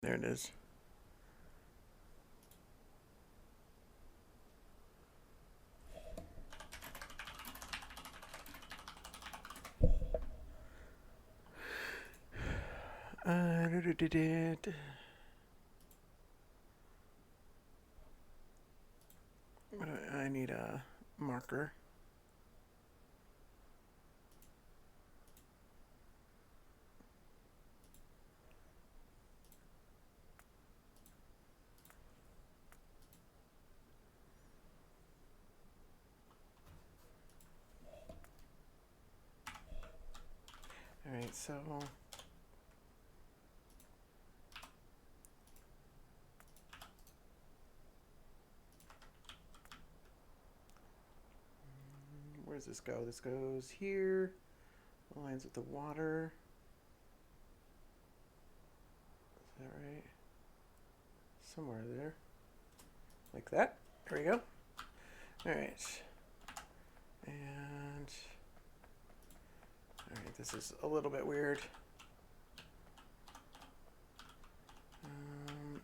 There it is. I need a marker. Alright, so where does this go? This goes here. Aligns with the water. Is that right? Somewhere there. Like that. There we go. Alright. And alright, this is a little bit weird.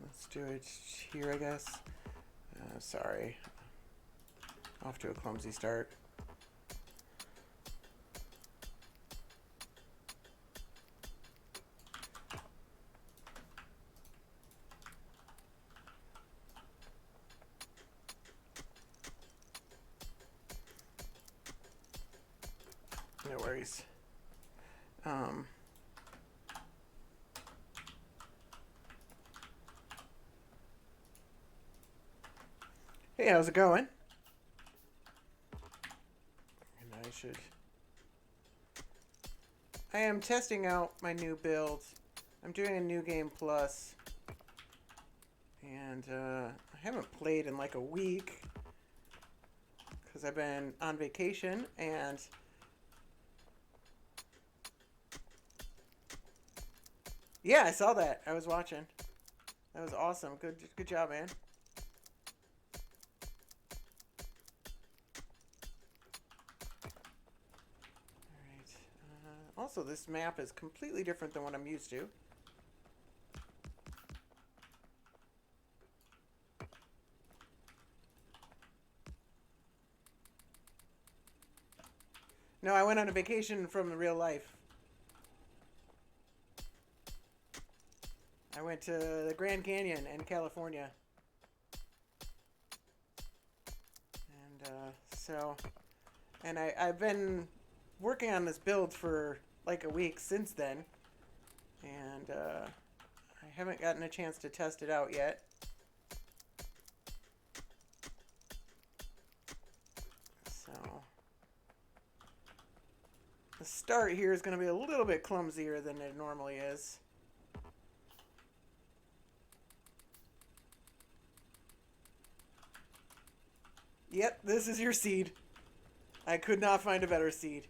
Let's do it here, I guess. Sorry. Off to a clumsy start. No worries. Hey, how's it going? And I am testing out my new build. I'm doing a new game plus. And I haven't played in like a week. Because I've been on vacation and... Yeah, I saw that. I was watching. That was awesome. Good job, man. Alright. Also, this map is completely different than what I'm used to. No, I went on a vacation from the real life. I went to the Grand Canyon in California. And I've been working on this build for like a week since then. And I haven't gotten a chance to test it out yet. So the start here is going to be a little bit clumsier than it normally is. Yep, this is your seed. I could not find a better seed.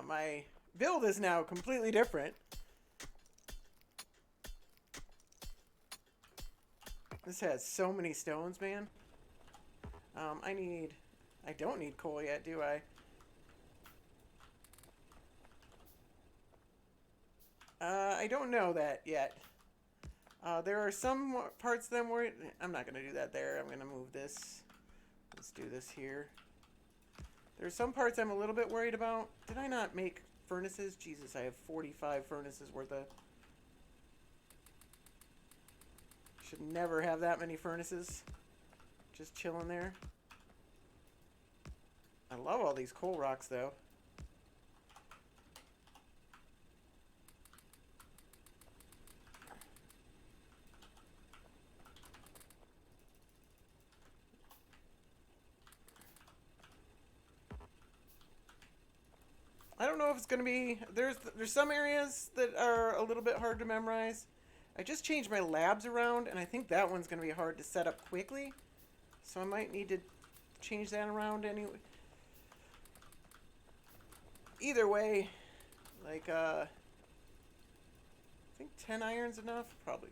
My build is now completely different. This has so many stones, man. I don't need coal yet, do I? I don't know that yet. There are some parts that I'm not going to do that there. I'm going to move this. Let's do this here. There's some parts I'm a little bit worried about. Did I not make furnaces? Jesus, I have 45 furnaces worth of... Should never have that many furnaces. Just chilling there. I love all these coal rocks, though. I don't know if it's going to be... There's some areas that are a little bit hard to memorize. I just changed my labs around, and I think that one's going to be hard to set up quickly. So I might need to change that around anyway. Either way, like, I think 10 iron's enough. Probably,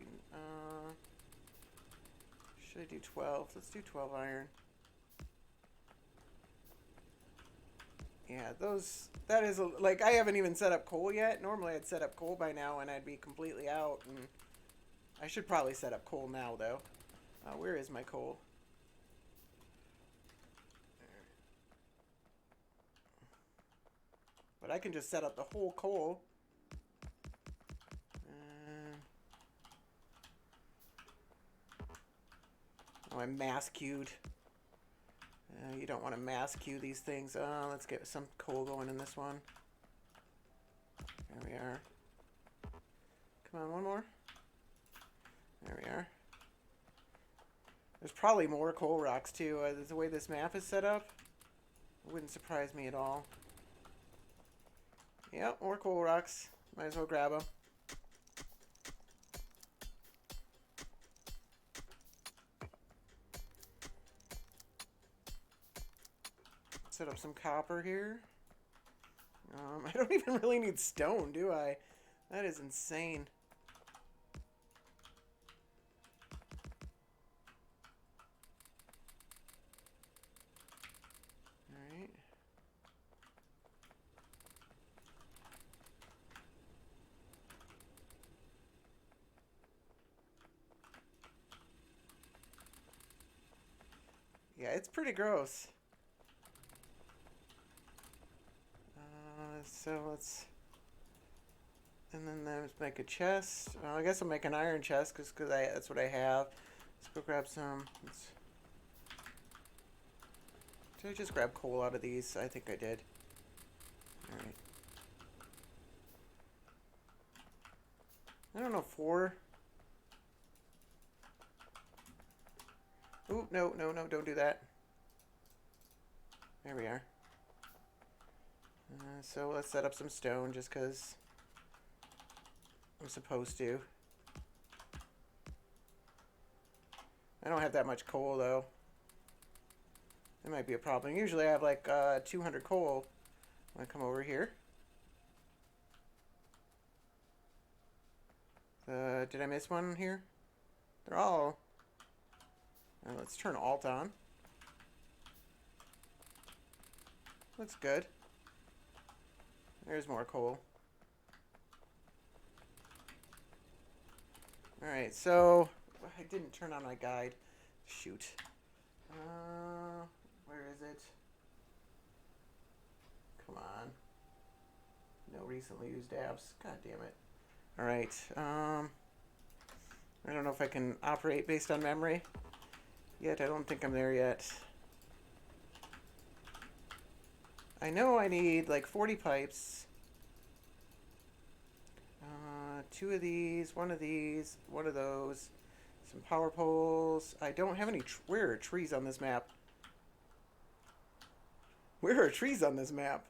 should I do 12? Let's do 12 iron. Yeah, that is, like, I haven't even set up coal yet. Normally I'd set up coal by now and I'd be completely out, and I should probably set up coal now, though. Where is my coal? But I can just set up the whole coal. Oh, I'm mass queued. You don't want to mass queue these things. Let's get some coal going in this one. There we are. Come on, one more. There we are. There's probably more coal rocks too. The way this map is set up, it wouldn't surprise me at all. Yep, more coal rocks. Might as well grab them. Set up some copper here. I don't even really need stone, do I? That is insane. Alright. Yeah, it's pretty gross. So let's... And then let's make a chest. I guess I'll make an iron chest because that's what I have. Let's go grab some. Did I just grab coal out of these? I think I did. Alright. I don't know, 4. Ooh, no, don't do that. There we are. So let's set up some stone just because I'm supposed to. I don't have that much coal though. That might be a problem. Usually I have like 200 coal when I come over here. Did I miss one here? They're all... let's turn Alt on. Looks good. There's more coal. Alright, so... I didn't turn on my guide. Shoot. Where is it? Come on. No recently used apps. God damn it. Alright, I don't know if I can operate based on memory yet. I don't think I'm there yet. I know I need like 40 pipes. 2 of these, 1 of these, 1 of those. Some power poles. I don't have any... Where are trees on this map? Where are trees on this map?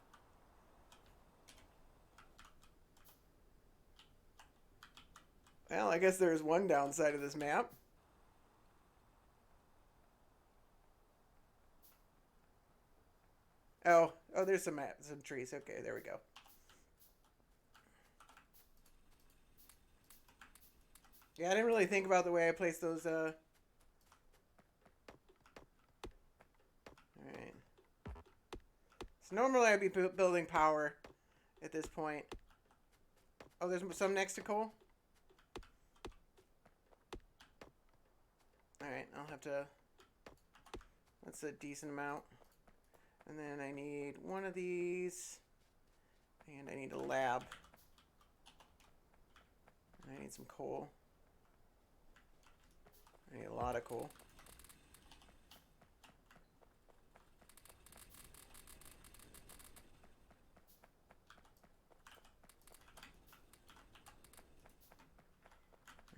Well, I guess there's one downside of this map. Oh, there's some trees. Okay, there we go. Yeah, I didn't really think about the way I placed those, Alright. So normally I'd be building power at this point. Oh, there's some next to coal? Alright, I'll have to... That's a decent amount. And then I need 1 of these. And I need a lab. And I need some coal. I need a lot of coal.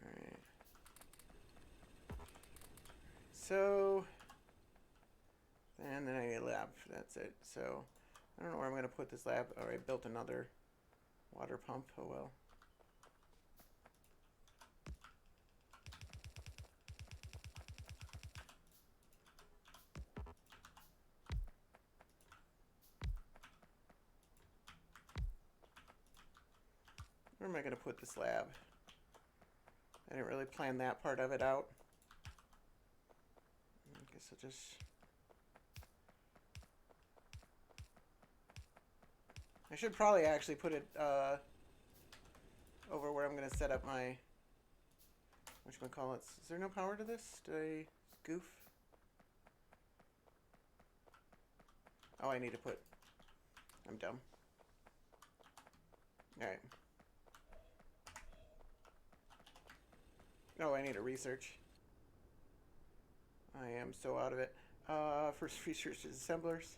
Alright. So, and then I need a lab. That's it. So, I don't know where I'm going to put this lab. Oh, I built another water pump. Oh well. Where am I going to put this lab? I didn't really plan that part of it out. I guess I'll just... I should probably actually put it over where I'm going to set up my, whatchamacallit. Is there no power to this? Did I goof? Oh, I need to put, I'm dumb. Alright. Oh, I need to research. I am so out of it. First research is assemblers.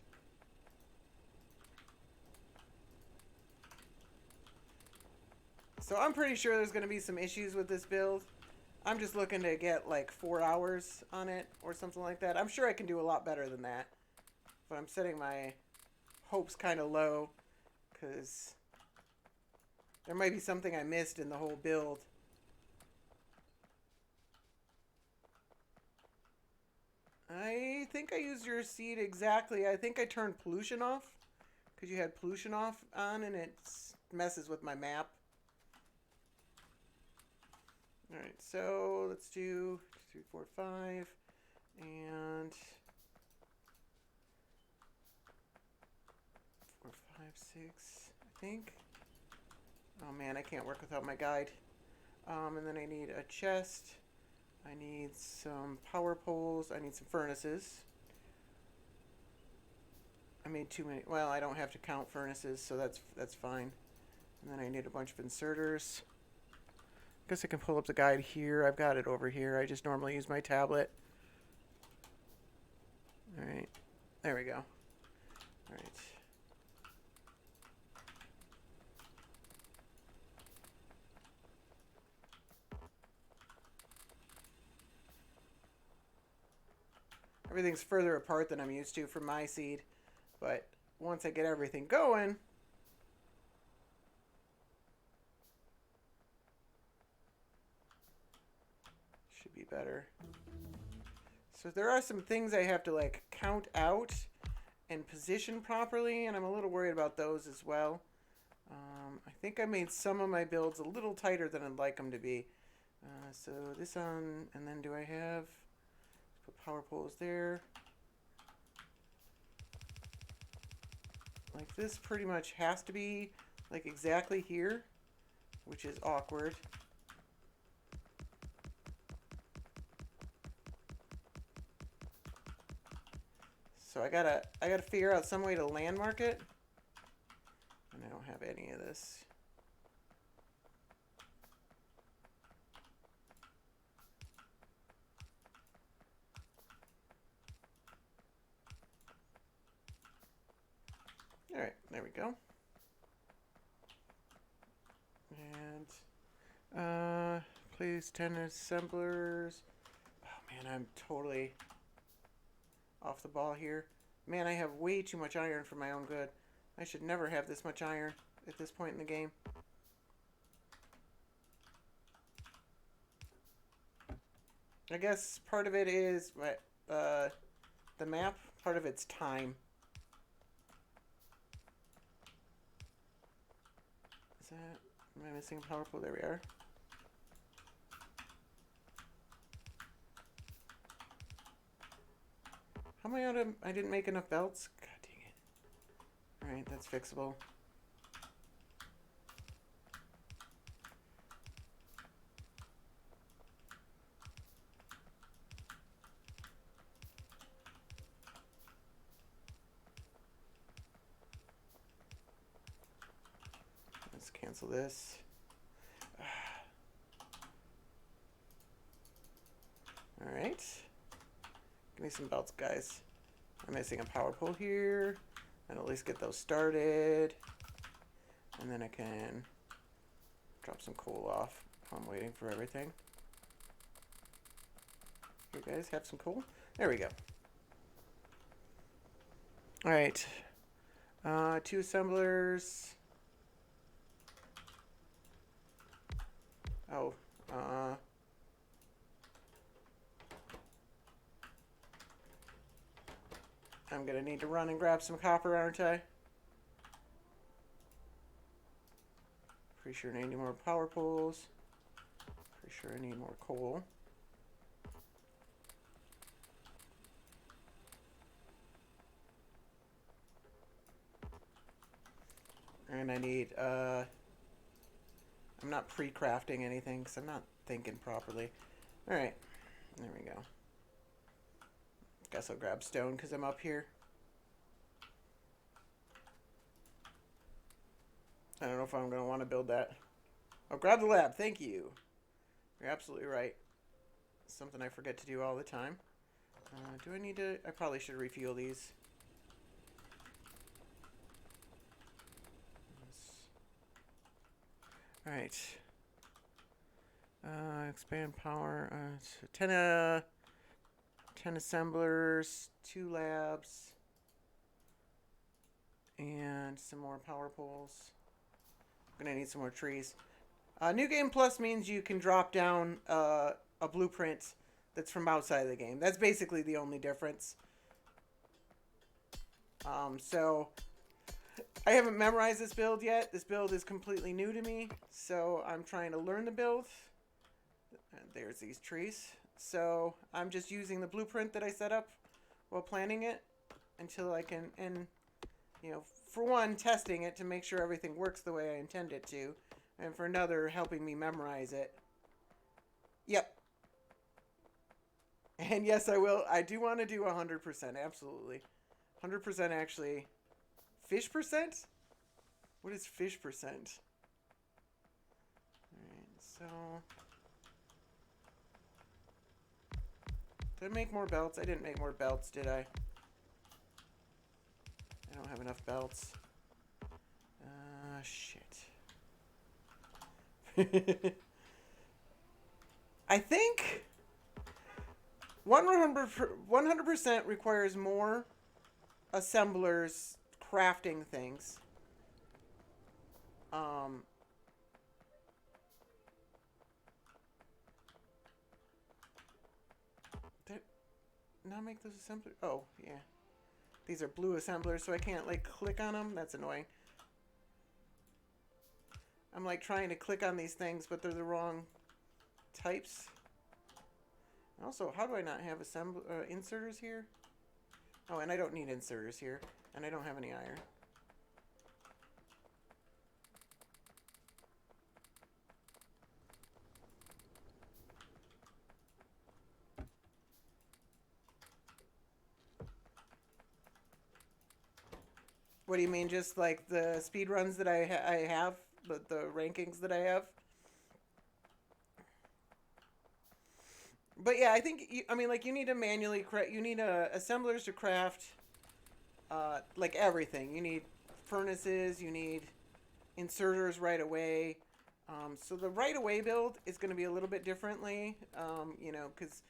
So I'm pretty sure there's going to be some issues with this build. I'm just looking to get like 4 hours on it or something like that. I'm sure I can do a lot better than that. But I'm setting my hopes kind of low because there might be something I missed in the whole build. I think I used your seed exactly. I think I turned pollution off because you had pollution off on and it messes with my map. Alright, so let's do 3, 4, 5 and 4, 5, 6, I think. Oh man, I can't work without my guide. And then I need a chest. I need some power poles. I need some furnaces. I made too many. Well, I don't have to count furnaces, so that's fine. And then I need a bunch of inserters. I guess I can pull up the guide here. I've got it over here. I just normally use my tablet. Alright. There we go. Alright. Everything's further apart than I'm used to from my seed. But once I get everything going, should be better. So there are some things I have to like count out and position properly, and I'm a little worried about those as well. I think I made some of my builds a little tighter than I'd like them to be. So this on, and then do I have, put power poles there. Like this pretty much has to be like exactly here, which is awkward. So I gotta figure out some way to landmark it. And I don't have any of this. Alright, there we go. And please 10 assemblers. Oh man, I'm totally off the ball here. Man, I have way too much iron for my own good. I should never have this much iron at this point in the game. I guess part of it is the map, part of it's time. Is that, am I missing a power pole? There we are. How am I out of, I didn't make enough belts? God dang it. Alright, that's fixable. Let's cancel this. Alright. Give me some belts, guys. I'm missing a power pole here. And at least get those started. And then I can drop some coal off while I'm waiting for everything. You guys have some coal? There we go. Alright. 2 assemblers. Oh, I'm gonna need to run and grab some copper, aren't I? Pretty sure I need more power poles. Pretty sure I need more coal. And I need, I'm not pre-crafting anything because I'm not thinking properly. Alright, there we go. Guess I'll grab stone because I'm up here. I don't know if I'm going to want to build that. Oh, grab the lab. Thank you. You're absolutely right. Something I forget to do all the time. Do I need to... I probably should refuel these. Alright. Expand power. 10 assemblers, 2 labs, and some more power poles. I'm going to need some more trees. New Game Plus means you can drop down a blueprint that's from outside of the game. That's basically the only difference. So I haven't memorized this build yet. This build is completely new to me, so I'm trying to learn the build. And there's these trees. So I'm just using the blueprint that I set up while planning it until I can, and you know, for one, testing it to make sure everything works the way I intend it to, and for another, helping me memorize it. Yep. And yes, I will. I do want to do 100%, absolutely. 100% actually. Fish percent? What is fish percent? Alright, so... Did I make more belts? I didn't make more belts, did I? I don't have enough belts. Shit. I think 100% requires more assemblers crafting things. Now make those assemblers. Oh, yeah. These are blue assemblers, so I can't, like, click on them. That's annoying. I'm, like, trying to click on these things, but they're the wrong types. Also, how do I not have inserters here? Oh, and I don't need inserters here. And I don't have any iron. What do you mean, just like the speed runs that I have, the rankings that I have? But yeah, I think I mean, like, you need to manually you need assemblers to craft like everything. You need furnaces, you need inserters right away. So the right away build is going to be a little bit differently, you know, because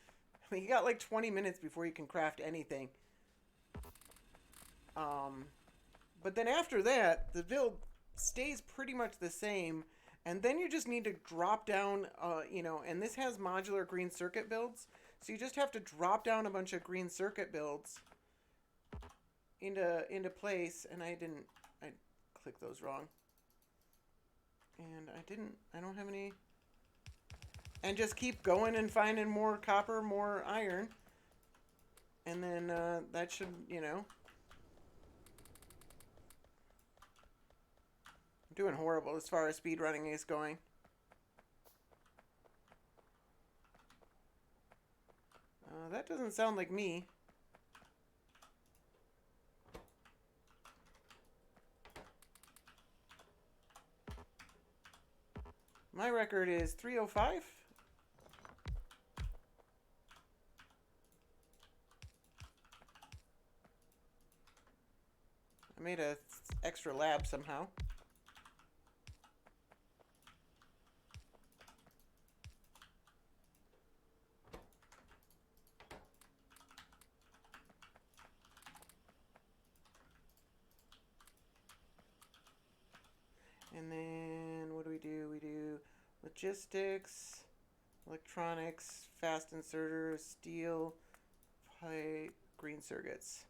I mean, you got like 20 minutes before you can craft anything. But then after that, the build stays pretty much the same. And then you just need to drop down, you know, and this has modular green circuit builds. So you just have to drop down a bunch of green circuit builds into place. And I clicked those wrong. And I don't have any. And just keep going and finding more copper, more iron. And then that should, you know. Doing horrible as far as speed running is going. That doesn't sound like me. My record is 305. I made a extra lab somehow. And then what do? We do logistics, electronics, fast inserters, steel, pipe, green circuits.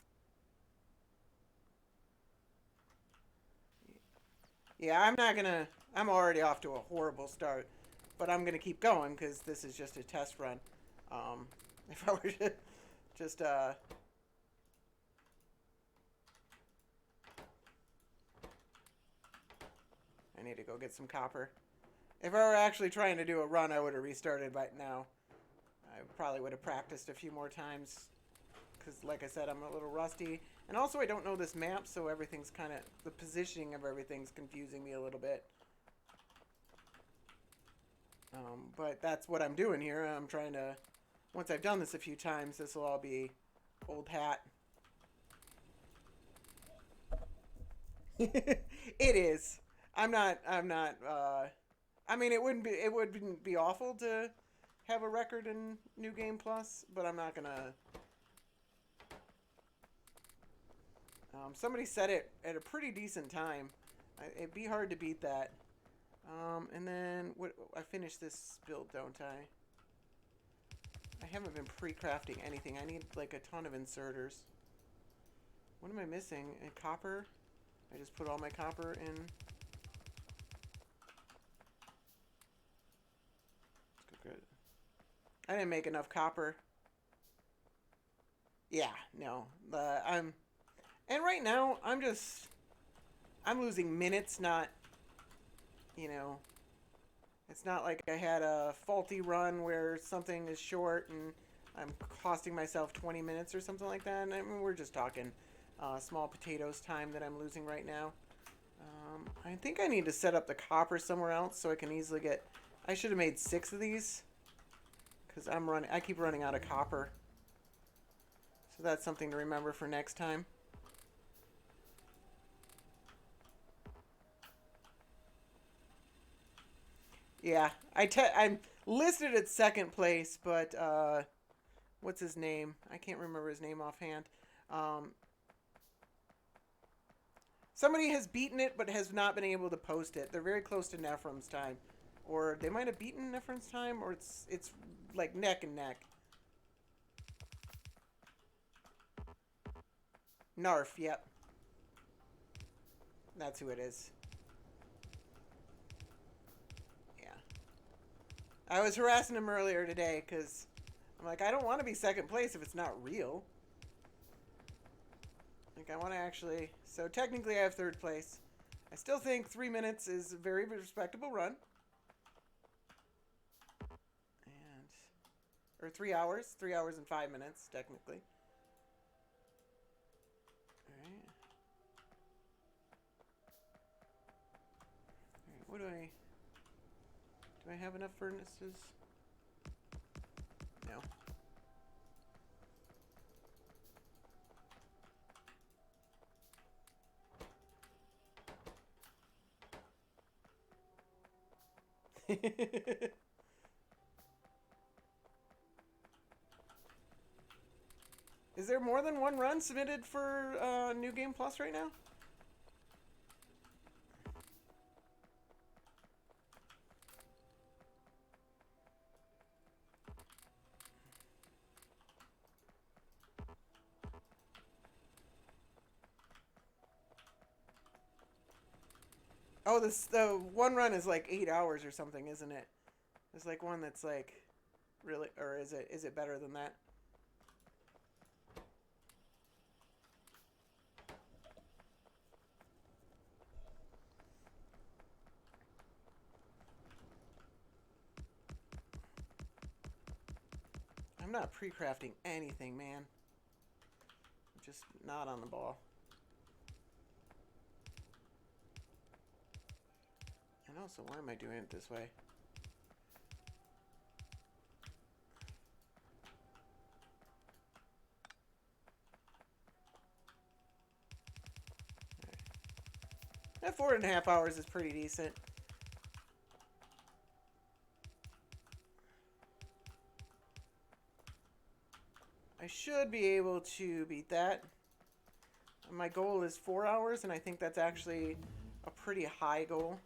Yeah, I'm already off to a horrible start, but I'm gonna keep going because this is just a test run. If I were to just I need to go get some copper. If I were actually trying to do a run, I would have restarted by now. I probably would have practiced a few more times. Because, like I said, I'm a little rusty. And also, I don't know this map, so everything's kind of... The positioning of everything's confusing me a little bit. But that's what I'm doing here. I'm trying to... Once I've done this a few times, this will all be old hat. It is. I'm not, I mean, it wouldn't be awful to have a record in New Game Plus, but I'm not gonna... Somebody said it at a pretty decent time. It'd be hard to beat that. And then, I finished this build, don't I? I haven't been pre-crafting anything. I need, like, a ton of inserters. What am I missing? Copper? I just put all my copper in. Let's go good. I didn't make enough copper. Yeah, no. And right now, I'm losing minutes, not, you know, it's not like I had a faulty run where something is short and I'm costing myself 20 minutes or something like that. I mean, we're just talking small potatoes time that I'm losing right now. I think I need to set up the copper somewhere else so I can easily get... I should have made 6 of these because I keep running out of copper. So that's something to remember for next time. Yeah, I'm listed at 2nd place, but what's his name? I can't remember his name offhand. Somebody has beaten it, but has not been able to post it. They're very close to Nephrim's time, or they might have beaten Nephrim's time, or it's like neck and neck. Narf, yep. That's who it is. I was harassing him earlier today because I'm like, I don't want to be 2nd place if it's not real. Like, I want to actually... So, technically, I have 3rd place. I still think 3 minutes is a very respectable run. Or 3 hours. 3 hours and 5 minutes, technically. Alright. Alright, what do I... Do I have enough furnaces? No. Is there more than one run submitted for New Game Plus right now? Oh, the one run is like 8 hours or something, isn't it? There's like one that's like really, or is it better than that? I'm not pre-crafting anything, man. I'm just not on the ball. And also, why am I doing it this way? That 4.5 hours is pretty decent. I should be able to beat that. My goal is 4 hours, and I think that's actually a pretty high goal.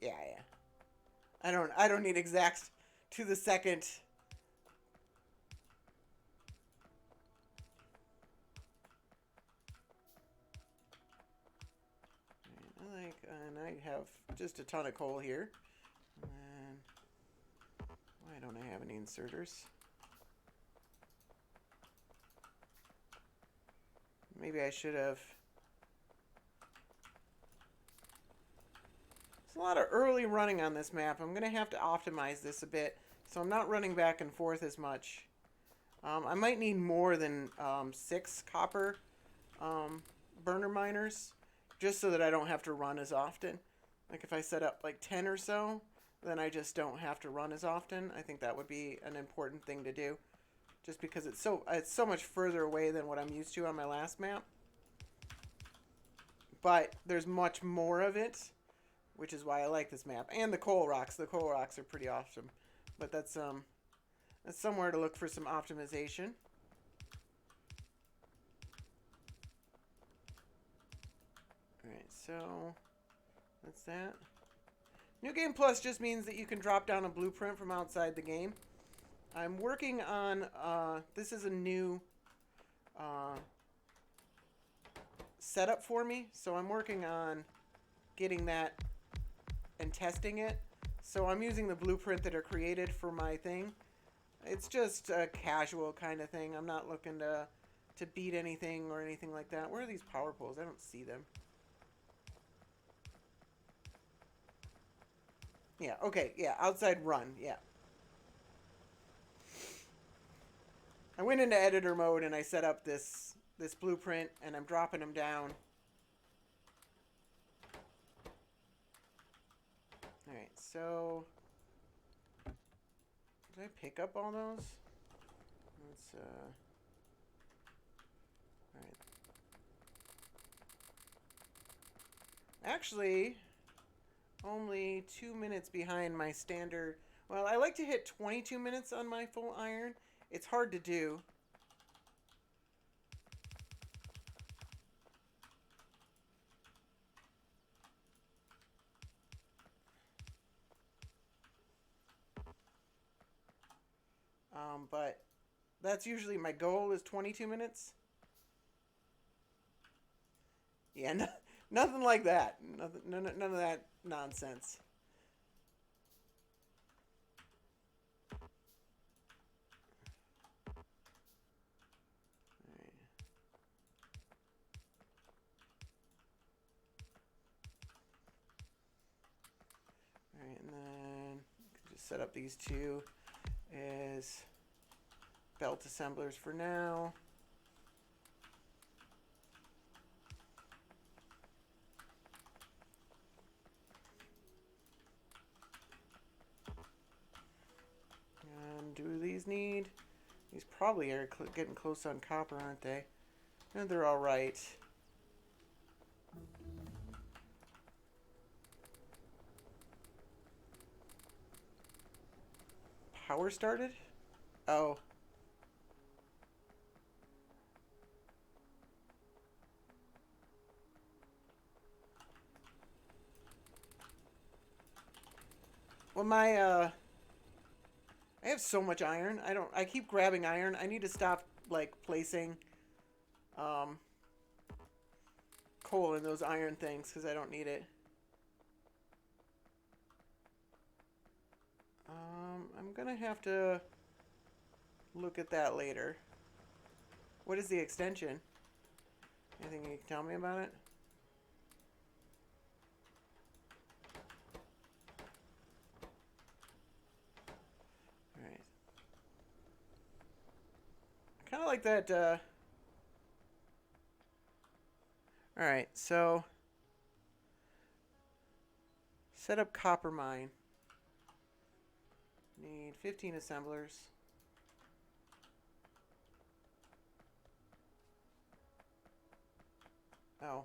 Yeah. I don't need exact to the second. And I have just a ton of coal here. And why don't I have any inserters? Maybe I should have. There's a lot of early running on this map. I'm going to have to optimize this a bit so I'm not running back and forth as much. I might need more than 6 copper burner miners just so that I don't have to run as often. Like if I set up like 10 or so, then I just don't have to run as often. I think that would be an important thing to do, just because it's so much further away than what I'm used to on my last map. But there's much more of it, which is why I like this map. And the coal rocks. The coal rocks are pretty awesome. But that's somewhere to look for some optimization. Alright, so that's that. New Game Plus just means that you can drop down a blueprint from outside the game. I'm working on, this is a new setup for me, so I'm working on getting that and testing it. So I'm using the blueprint that are created for my thing. It's just a casual kind of thing. I'm not looking to beat anything or anything like that. Where are these power poles? I don't see them. Yeah, okay, yeah, outside run, yeah. I went into editor mode and I set up this blueprint and I'm dropping them down. Alright, so did I pick up all those? Let's alright. Actually, only 2 minutes behind my standard. Well, I like to hit 22 minutes on my full iron. It's hard to do. But that's usually my goal is 22 minutes. Yeah, no, nothing like that. None of that nonsense. Alright, and then just set up these two as belt assemblers for now. And do these need? These probably are getting close on copper, aren't they? And they're all right. Power started? Oh. Well, I have so much iron. I keep grabbing iron. I need to stop, like, placing, coal in those iron things, because I don't need it. I'm gonna have to look at that later. What is the extension? Anything you can tell me about it? Alright. I kind of like that, Alright, so set up copper mine. Need 15 assemblers. Oh.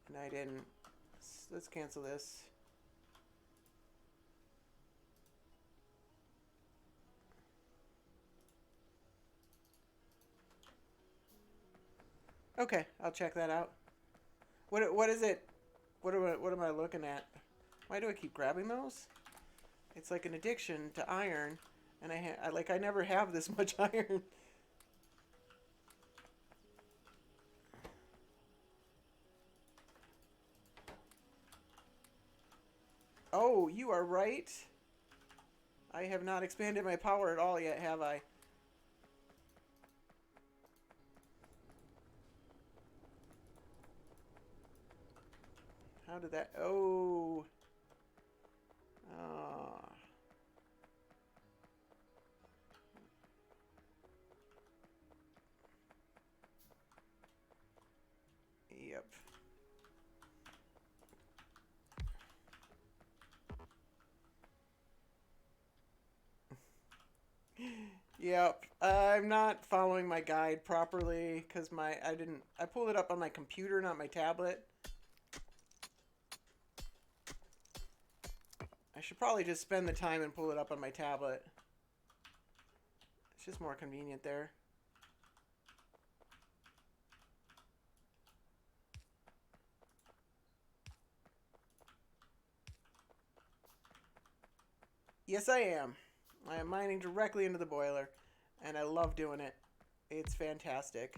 And I didn't. Let's cancel this. Okay, I'll check that out. What is it? What am I looking at? Why do I keep grabbing those? It's like an addiction to iron, and I never have this much iron. Oh, you are right. I have not expanded my power at all yet, have I? How did that... Oh. Ah. Yep. Yep. I'm not following my guide properly because I pulled it up on my computer, not my tablet. I should probably just spend the time and pull it up on my tablet. It's just more convenient there. Yes, I am. I am mining directly into the boiler, and I love doing it. It's fantastic.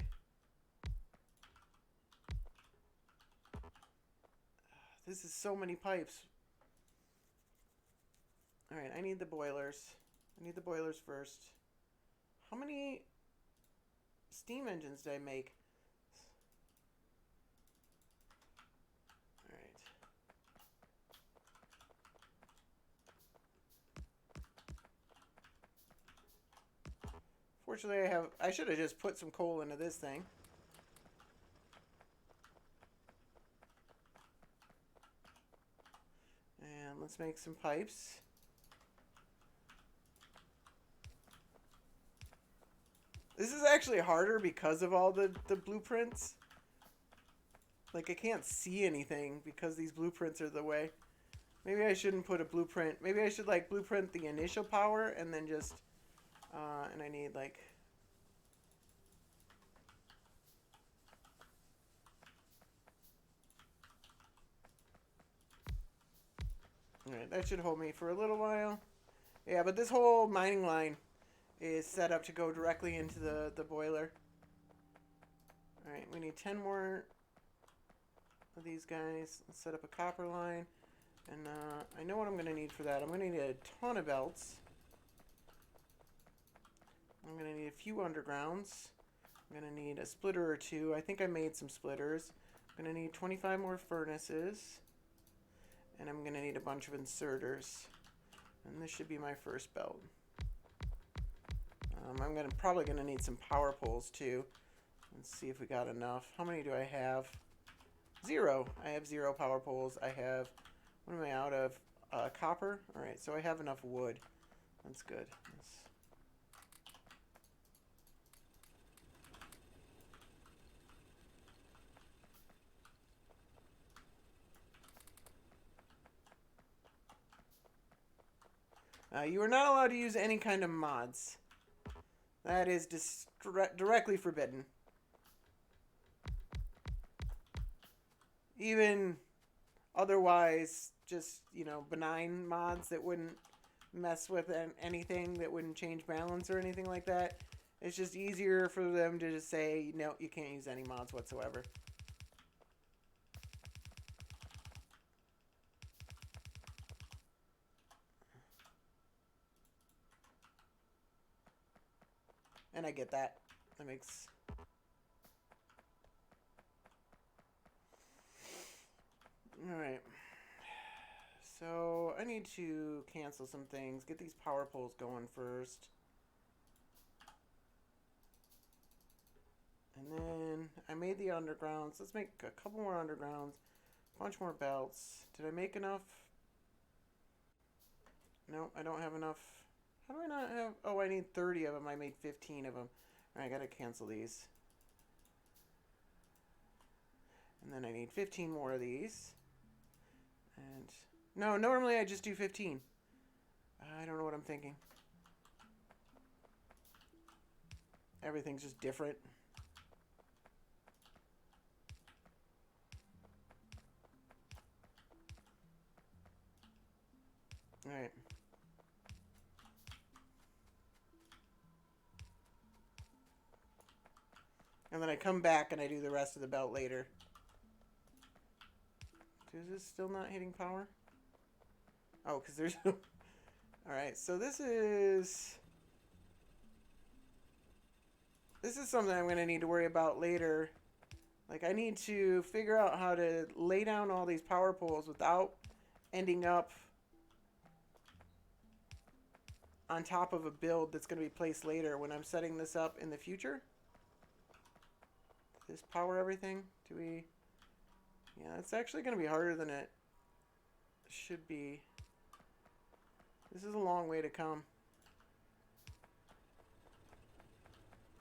This is so many pipes. Alright, I need the boilers. I need the boilers first. How many steam engines did I make? Alright. Fortunately, I should have just put some coal into this thing. And let's make some pipes. This is actually harder because of all the blueprints. Like, I can't see anything because these blueprints are the way. Maybe I shouldn't put a blueprint. Maybe I should, like, blueprint the initial power and then just... and I need, like... Alright, that should hold me for a little while. Yeah, but this whole mining line is set up to go directly into the boiler. Alright, we need 10 more of these guys. Let's set up a copper line. And I know what I'm going to need for that. I'm going to need a ton of belts. I'm going to need a few undergrounds. I'm going to need a splitter or two. I think I made some splitters. I'm going to need 25 more furnaces. And I'm going to need a bunch of inserters. And this should be my first belt. I'm probably going to need some power poles too. Let's see if we got enough. How many do I have? 0. I have 0 power poles. I have... What am I out of? Copper? Alright, so I have enough wood. That's good. You are not allowed to use any kind of mods. That is directly forbidden. Even otherwise, just, you know, benign mods that wouldn't mess with anything, that wouldn't change balance or anything like that. It's just easier for them to just say, no, you can't use any mods whatsoever. And I get that. That makes... Alright. So, I need to cancel some things. Get these power poles going first. And then, I made the undergrounds. Let's make a couple more undergrounds. A bunch more belts. Did I make enough? No, I don't have enough. How do I not have... Oh, I need 30 of them. I made 15 of them. Alright, I gotta cancel these. And then I need 15 more of these. And... No, normally I just do 15. I don't know what I'm thinking. Everything's just different. Alright. And then I come back and I do the rest of the belt later. Is this still not hitting power? Oh, because there's... Alright, so this is... This is something I'm going to need to worry about later. Like, I need to figure out how to lay down all these power poles without ending up on top of a build that's going to be placed later when I'm setting this up in the future. Does this power everything? Do we... Yeah, it's actually going to be harder than it should be. This is a long way to come.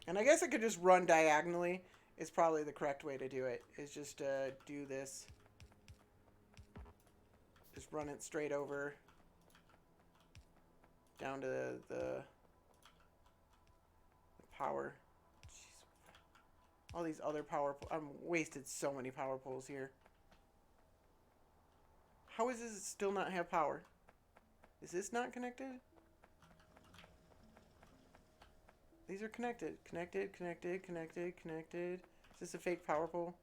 And I guess I could just run diagonally. Is probably the correct way to do it. Is just do this. Just run it straight over. Down to the power. Jeez. All these other power... I'm wasted so many power poles here. How is this still not have power? Is this not connected? These are connected. Connected, connected, connected, connected. Is this a fake power pole?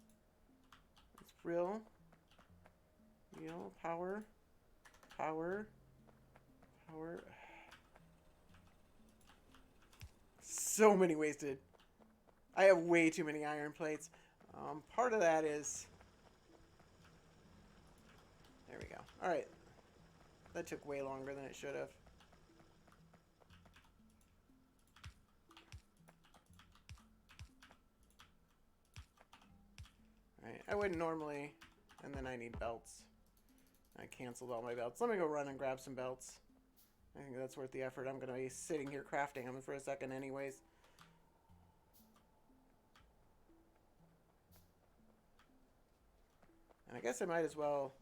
It's real. Real. Power. Power. Power. So many wasted. I have way too many iron plates. Part of that is... There we go. Alright. That took way longer than it should have. Alright, I wouldn't normally... And then I need belts. I canceled all my belts. Let me go run and grab some belts. I think that's worth the effort. I'm going to be sitting here crafting them for a second anyways. And I guess I might as well...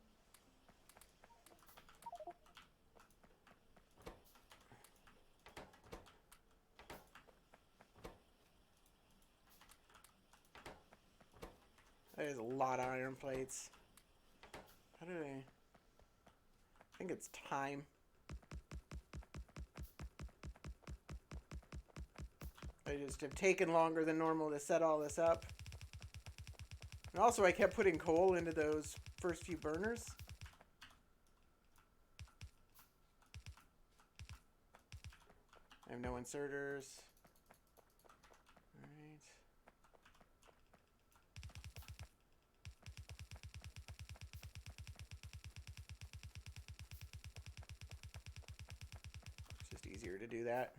There's a lot of iron plates. How do I think it's time. I just have taken longer than normal to set all this up. And also I kept putting coal into those first few burners. I have no inserters. Alright. It's just easier to do that.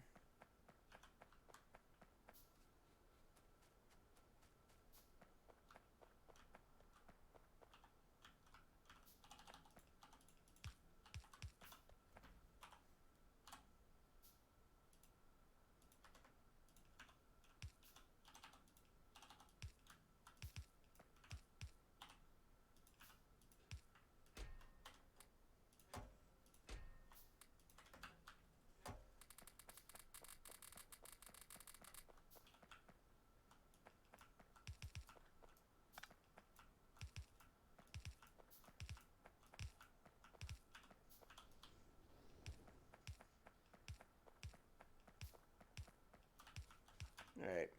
All right.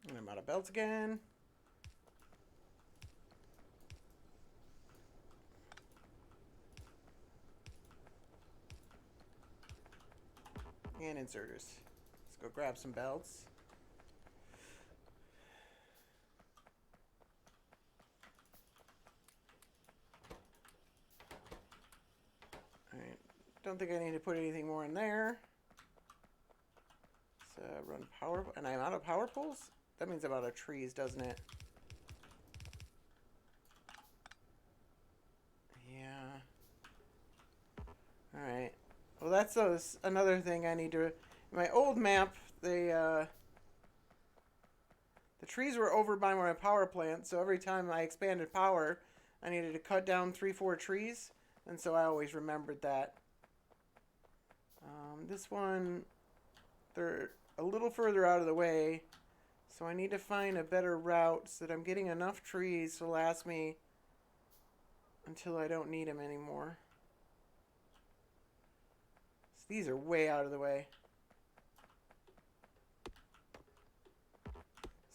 And I'm out of belts again. And inserters. Let's go grab some belts. Alright. Don't think I need to put anything more in there. Let's run power. And I'm out of power poles? That means I'm out of trees, doesn't it? Yeah. Alright. Well, that's another thing I need to... In my old map, the trees were over by my power plant, so every time I expanded power, I needed to cut down 3-4 trees, and so I always remembered that. This one, they're a little further out of the way, so I need to find a better route so that I'm getting enough trees to last me until I don't need them anymore. So these are way out of the way.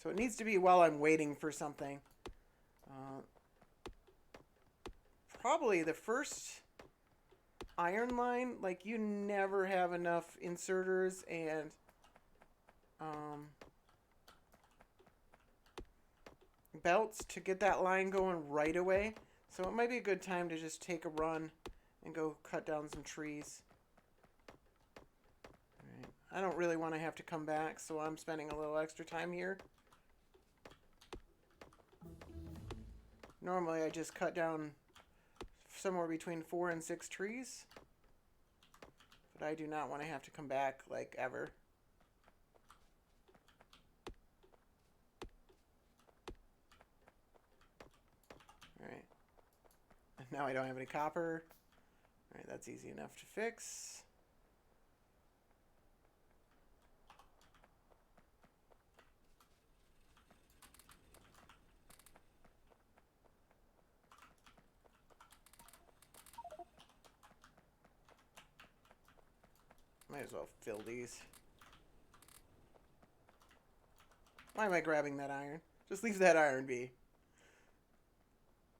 So it needs to be while I'm waiting for something. Probably the first iron line, like you never have enough inserters and belts to get that line going right away. So it might be a good time to just take a run and go cut down some trees. All right. I don't really want to have to come back, so I'm spending a little extra time here. Normally I just cut down somewhere between 4 and 6 trees. But I do not want to have to come back like ever. Alright. Now I don't have any copper. Alright, that's easy enough to fix. Might as well fill these. Why am I grabbing that iron? Just leave that iron be.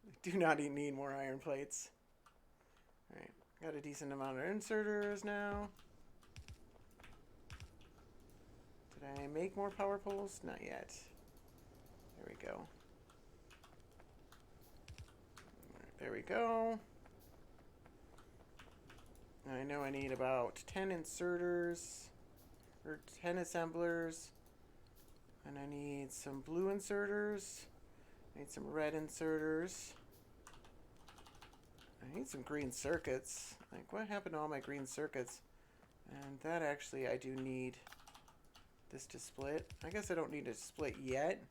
I do not need more iron plates. Alright, got a decent amount of inserters now. Did I make more power poles? Not yet. There we go. There we go. I know I need about 10 inserters, or 10 assemblers, and I need some blue inserters, I need some red inserters, I need some green circuits. Like, what happened to all my green circuits? And that actually, I do need this to split. I guess I don't need to split yet,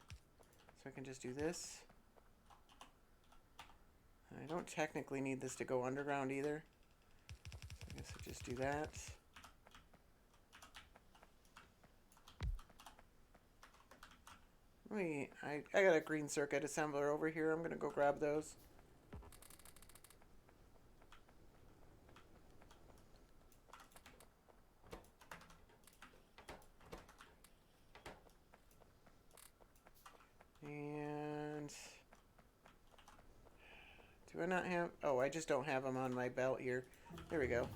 so I can just do this. I don't technically need this to go underground either. I guess I'll just do that. I got a green circuit assembler over here. I'm going to go grab those. And do I not have... Oh, I just don't have them on my belt here. There we go.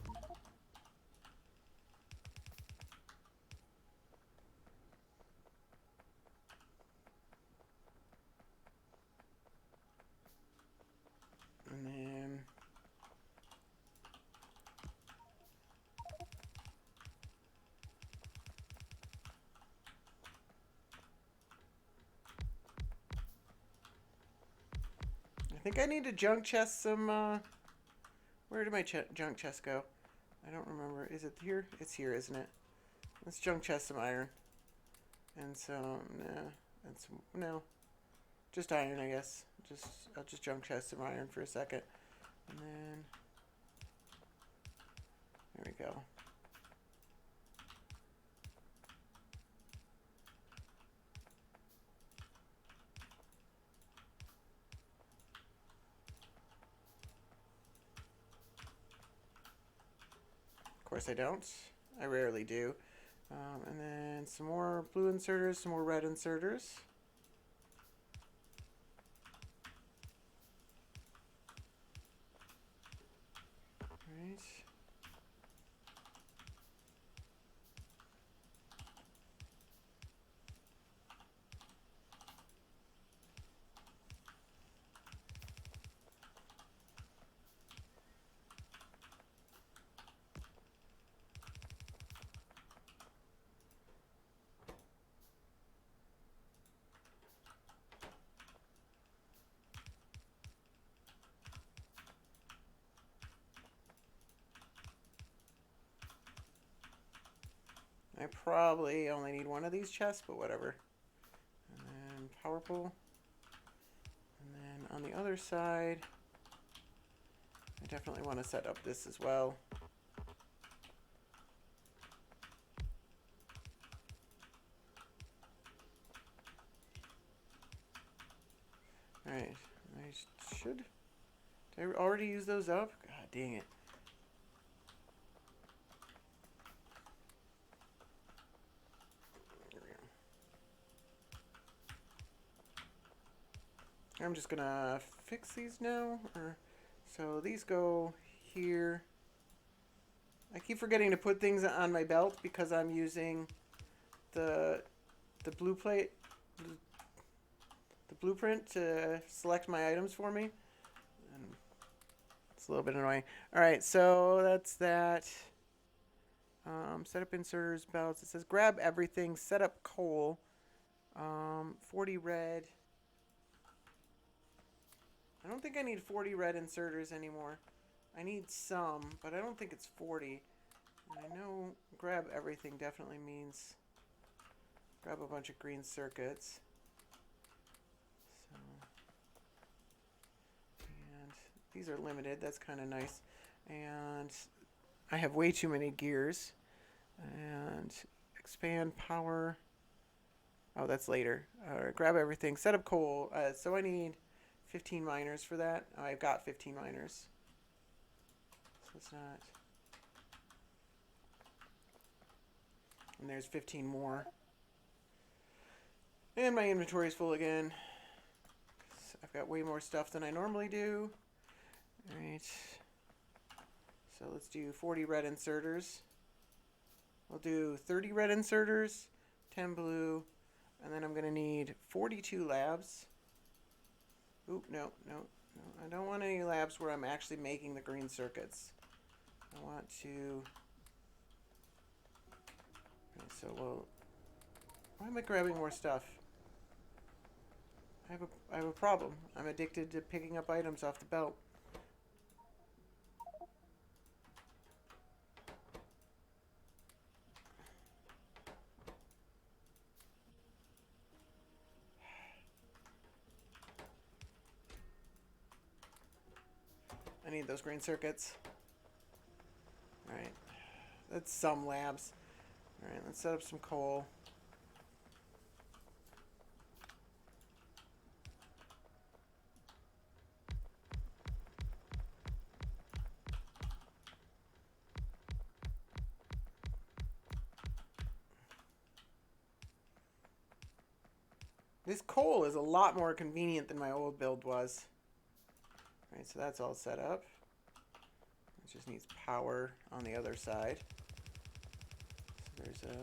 And then... I think I need to junk chest some, where did my junk chest go? I don't remember. Is it here? It's here, isn't it? Let's junk chest some iron. And some, and some, no. Just iron, I guess. I'll just junk chest some iron for a second. And then, there we go. Of course I don't. I rarely do. And then some more blue inserters, some more red inserters. Right. I probably only need one of these chests, but whatever. And then power pole. And then on the other side, I definitely want to set up this as well. Alright, I should... Did I already use those up? God dang it. I'm just gonna fix these now. So these go here. I keep forgetting to put things on my belt because I'm using the blueprint to select my items for me. And it's a little bit annoying. All right, so that's that. Set up inserters, belts. It says grab everything, set up coal. 40 red. I don't think I need 40 red inserters anymore. I need some, but I don't think it's 40. And I know grab everything definitely means grab a bunch of green circuits. So, and these are limited. That's kind of nice. And I have way too many gears. And expand power. Oh, that's later. Grab everything. Set up coal. So I need 15 miners for that. Oh, I've got 15 miners. So it's not. And there's 15 more. And my inventory is full again. I've got way more stuff than I normally do. Alright. So let's do 40 red inserters. We'll do 30 red inserters, 10 blue, and then I'm going to need 42 labs. Oop, no. I don't want any labs where I'm actually making the green circuits. I want to... Okay, so we'll... Why am I grabbing more stuff? I have a problem. I'm addicted to picking up items off the belt. I need those green circuits. Alright. That's some labs. Alright, let's set up some coal. This coal is a lot more convenient than my old build was. Alright, so that's all set up. It just needs power on the other side. So there's a...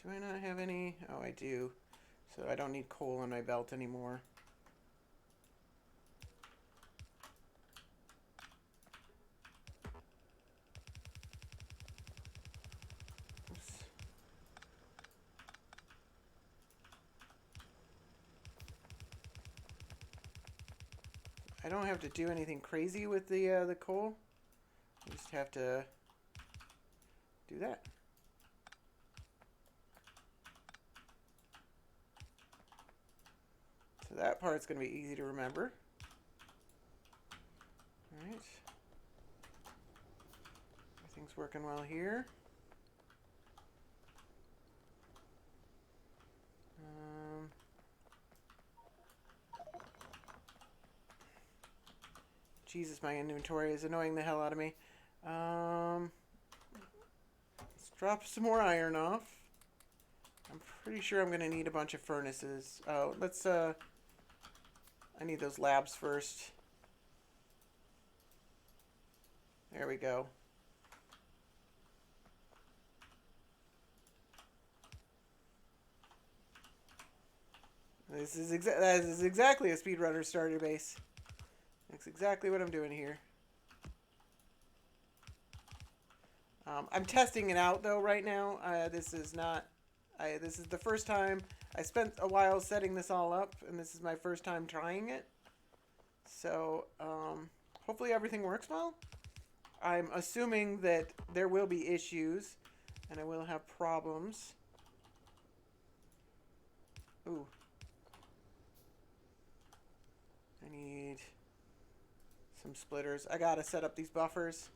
Do I not have any? Oh, I do. So I don't need coal on my belt anymore. I don't have to do anything crazy with the coal. I just have to do that. So that part's going to be easy to remember. All right. Everything's working well here. Jesus, my inventory is annoying the hell out of me. Let's drop some more iron off. I'm pretty sure I'm going to need a bunch of furnaces. Oh, let's, I need those labs first. There we go. That is exactly a speedrunner starter base. That's exactly what I'm doing here. I'm testing it out though right now. This is the first time. I spent a while setting this all up, and this is my first time trying it. So hopefully everything works well. I'm assuming that there will be issues, and I will have problems. Ooh. I need some splitters. I gotta set up these buffers.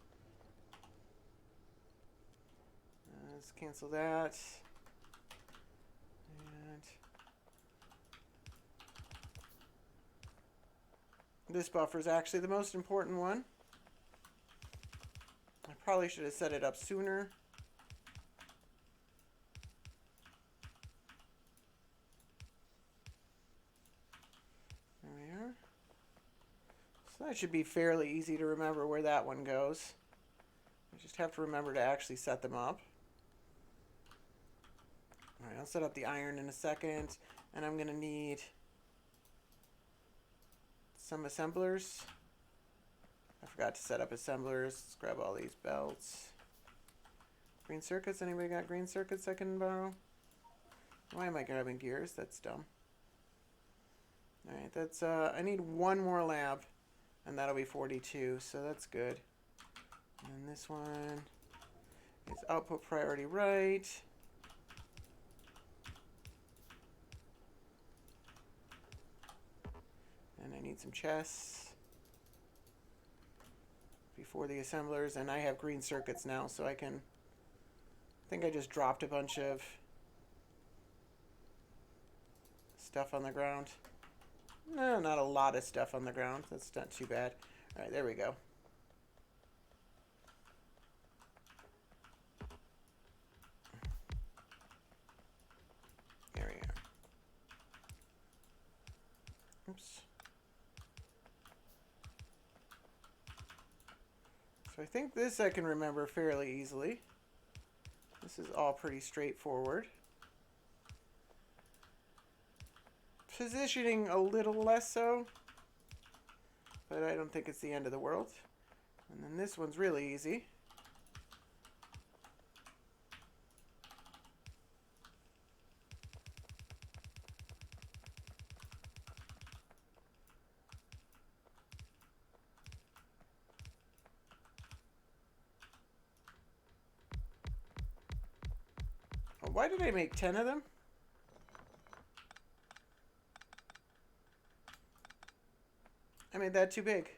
Let's cancel that. And this buffer is actually the most important one. I probably should have set it up sooner. That should be fairly easy to remember where that one goes. I just have to remember to actually set them up. Alright, I'll set up the iron in a second, and I'm going to need some assemblers. I forgot to set up assemblers. Let's grab all these belts. Green circuits. Anybody got green circuits I can borrow? Why am I grabbing gears? That's dumb. Alright, that's, I need one more lab, and that'll be 42, so that's good. And this one is output priority right. And I need some chests before the assemblers, and I have green circuits now, so I can, I think I just dropped a bunch of stuff on the ground. No, not a lot of stuff on the ground. That's not too bad. All right, there we go. There we are. Oops. So I think this I can remember fairly easily. This is all pretty straightforward. Positioning a little less so, but I don't think it's the end of the world. And then this one's really easy. Oh, why did I make 10 of them? I made that too big.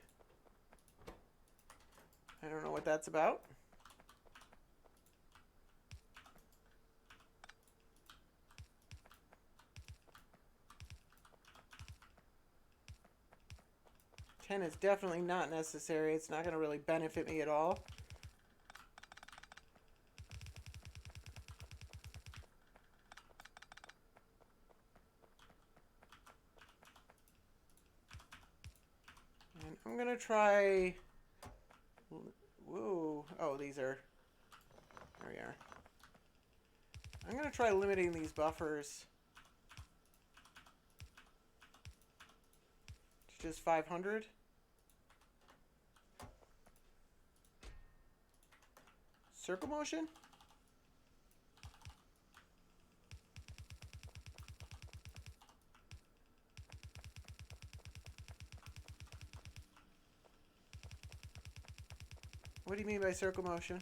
I don't know what that's about. Ten is definitely not necessary. It's not going to really benefit me at all. And I'm going to try... Whoa. Oh, these are... There we are. I'm going to try limiting these buffers to just 500. Circle motion? What do you mean by circle motion?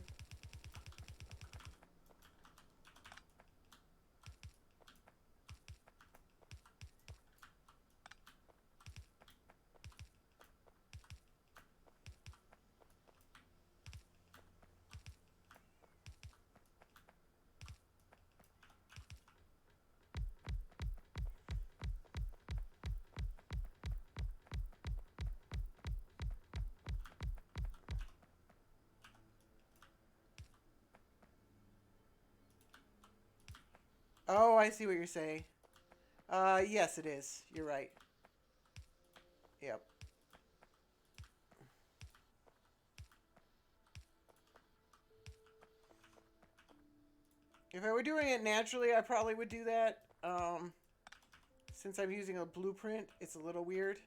Oh, I see what you're saying. Yes, it is. You're right. Yep. If I were doing it naturally, I probably would do that. Since I'm using a blueprint, it's a little weird.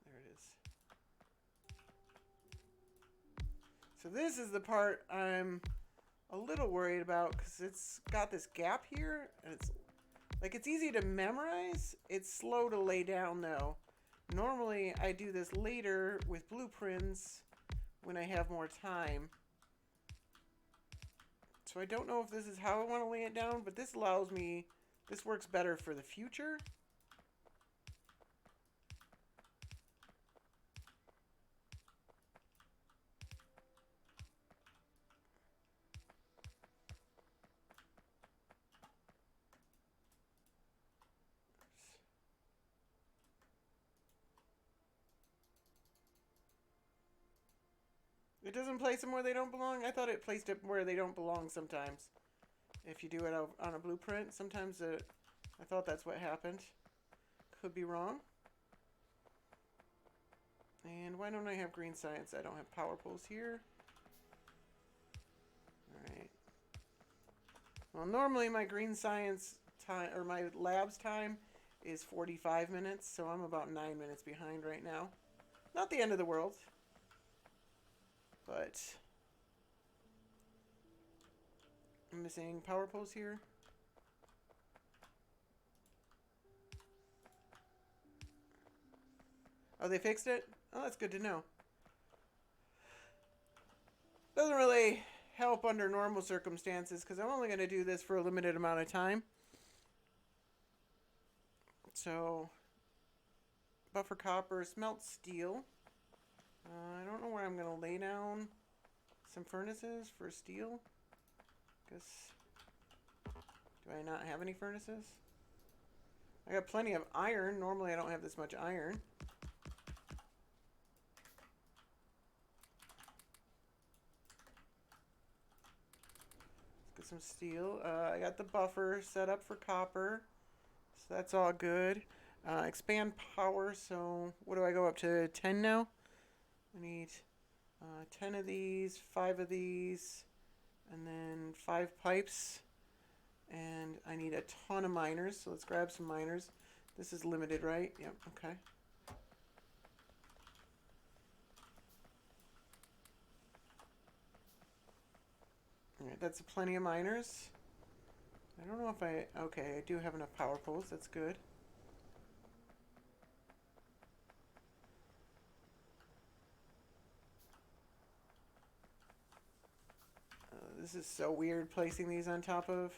There it is. So this is the part I'm a little worried about because it's got this gap here, and it's like it's easy to memorize. It's slow to lay down though. Normally I do this later with blueprints when I have more time. So I don't know if this is how I want to lay it down, but this allows me, this works better for the future. It doesn't place them where they don't belong? I thought it placed it where they don't belong sometimes. If you do it on a blueprint, sometimes I thought that's what happened. Could be wrong. And why don't I have green science? I don't have power poles here. Alright. Well, normally my green science time, or my labs time, is 45 minutes, so I'm about 9 minutes behind right now. Not the end of the world, but I'm missing power poles here. Oh, they fixed it? Oh, that's good to know. Doesn't really help under normal circumstances because I'm only going to do this for a limited amount of time. So, buffer copper, smelt steel. I don't know where I'm going to lay down some furnaces for steel. Guess, do I not have any furnaces? I got plenty of iron. Normally I don't have this much iron. Let's get some steel. I got the buffer set up for copper. So that's all good. Expand power. So what do I go up to? 10 now? I need 10 of these, 5 of these, and then 5 pipes. And I need a ton of miners, so let's grab some miners. This is limited, right? Yep, okay. Alright, that's plenty of miners. I don't know if okay, I do have enough power poles, that's good. This is so weird placing these on top of.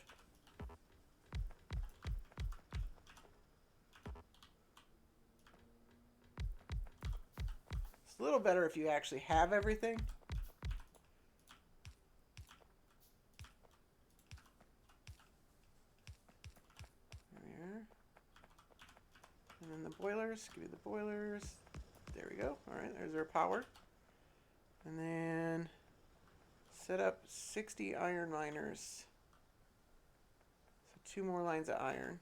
It's a little better if you actually have everything. There. And then the boilers, give me the boilers. There we go. Alright, there's our power. And then set up 60 iron miners. So 2 more lines of iron.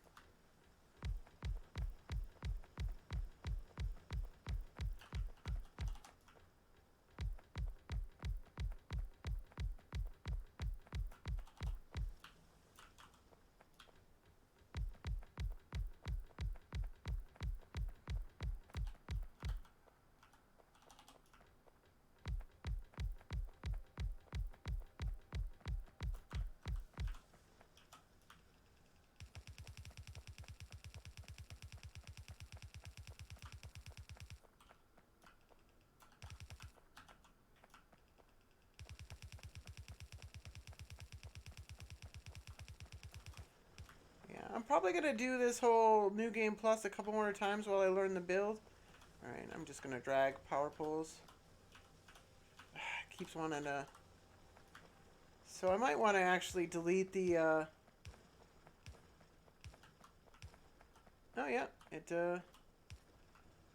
I'm probably going to do this whole New Game Plus a couple more times while I learn the build. Alright, I'm just going to drag power poles. Keeps wanting to... So I might want to actually delete the... Oh yeah, it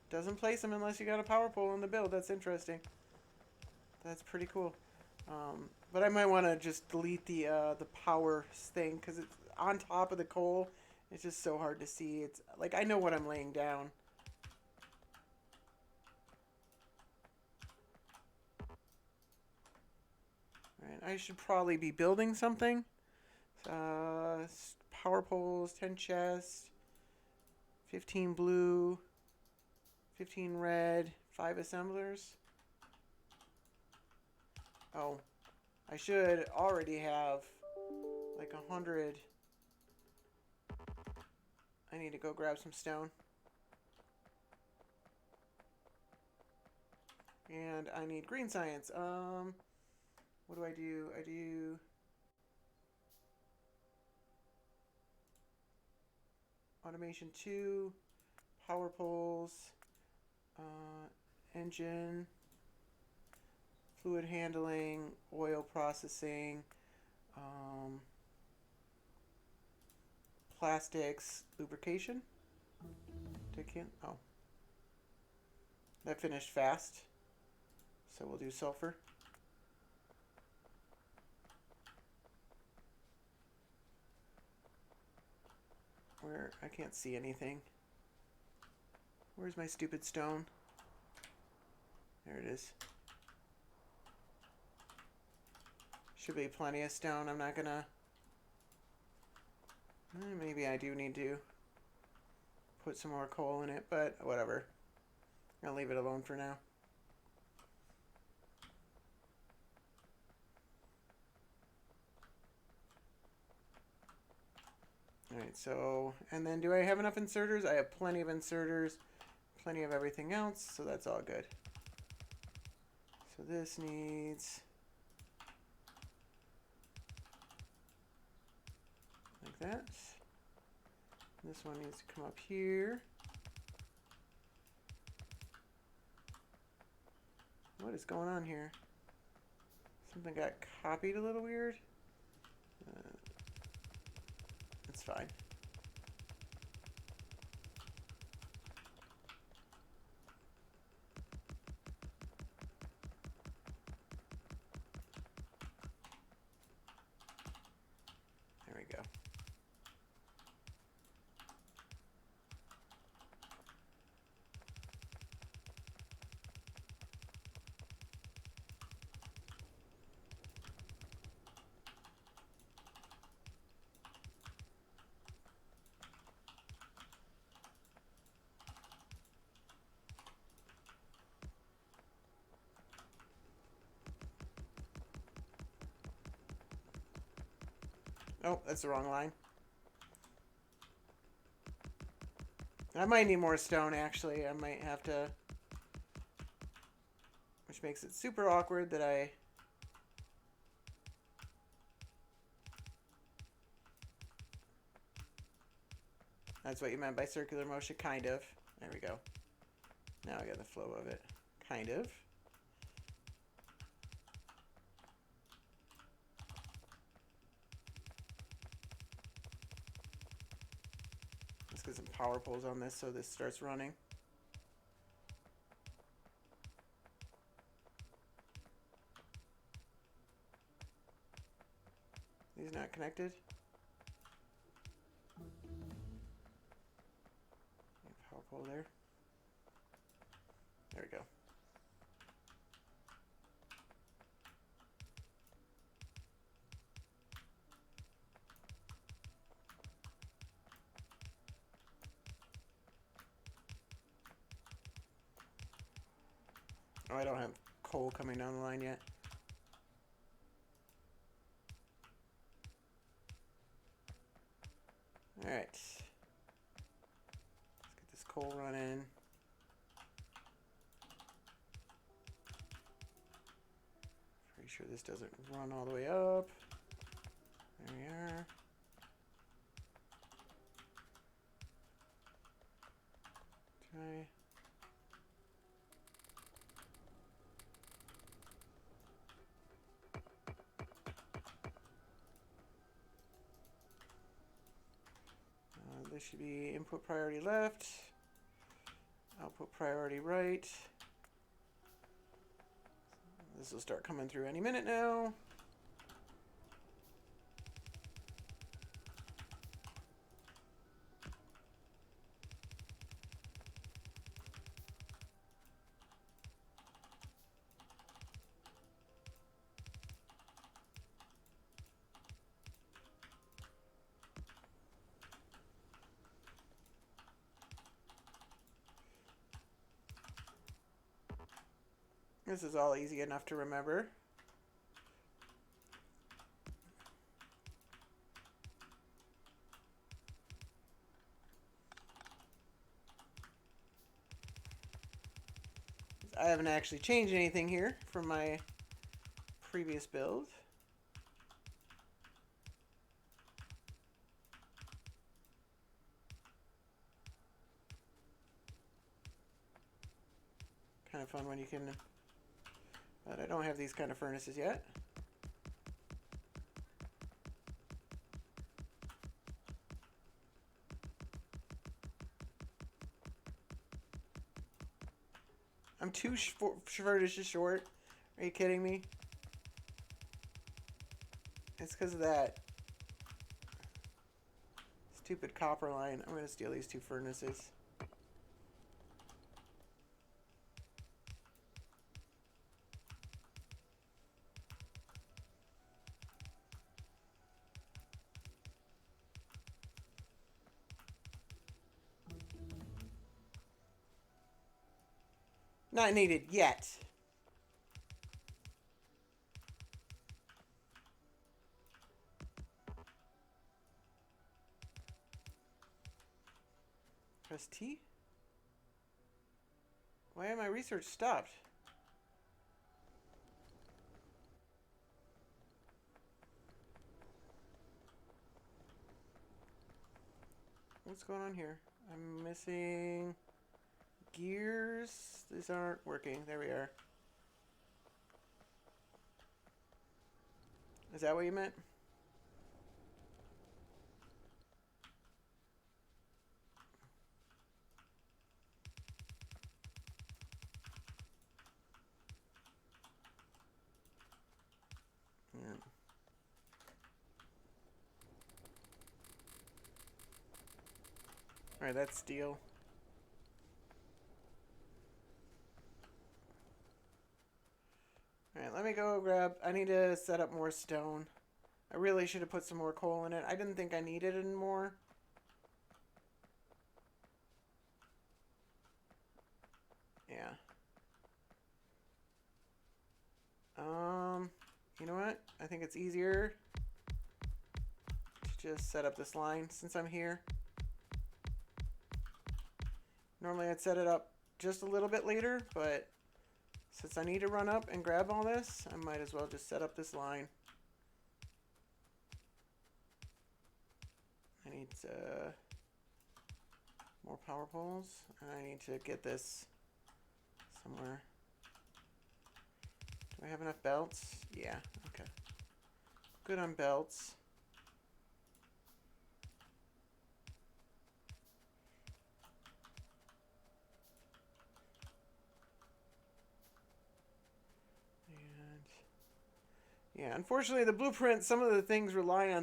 doesn't place them unless you got a power pole in the build. That's interesting. That's pretty cool. But I might want to just delete the power thing because it's on top of the coal. It's just so hard to see. It's like I know what I'm laying down. Alright, I should probably be building something. Power poles, 10 chests, 15 blue, 15 red, 5 assemblers. Oh, I should already have like 100. I need to go grab some stone. And I need green science. What do? I do automation 2, power poles, engine, fluid handling, oil processing, plastics, lubrication. Oh. That finished fast. So we'll do sulfur. Where? I can't see anything. Where's my stupid stone? There it is. Should be plenty of stone. I'm not gonna... maybe I do need to put some more coal in it, but whatever. I'll leave it alone for now. Alright, so, and then do I have enough inserters? I have plenty of inserters, plenty of everything else, so that's all good. So this needs... like that. This one needs to come up here. What is going on here? Something got copied a little weird. It's fine. There we go. Oh, that's the wrong line. I might need more stone, actually. I might have to... which makes it super awkward that I... That's what you meant by circular motion, kind of. There we go. Now I got the flow of it. Kind of. Let's get some power poles on this so this starts running. These not connected. Power pole there. There we go. Oh, I don't have coal coming down the line yet. Alright. Let's get this coal running. Pretty sure this doesn't run all the way up. There we are. Try. This should be input priority left, output priority right. This will start coming through any minute now. This is all easy enough to remember. I haven't actually changed anything here from my previous build. Kind of fun when you can... But I don't have these kind of furnaces yet. I'm 2 furnaces short. Are you kidding me? It's because of that stupid copper line. I'm going to steal these 2 furnaces. Not needed yet. Press T? Why am my research stopped? What's going on here? I'm missing gears. These aren't working. There we are. Is that what you meant? Yeah. Alright, that's steel. Alright, let me go grab... I need to set up more stone. I really should have put some more coal in it. I didn't think I needed it anymore. Yeah. You know what? I think it's easier to just set up this line since I'm here. Normally I'd set it up just a little bit later, but since I need to run up and grab all this, I might as well just set up this line. I need more power poles, and I need to get this somewhere. Do I have enough belts? Yeah, okay. Good on belts. And yeah, unfortunately the blueprint, some of the things rely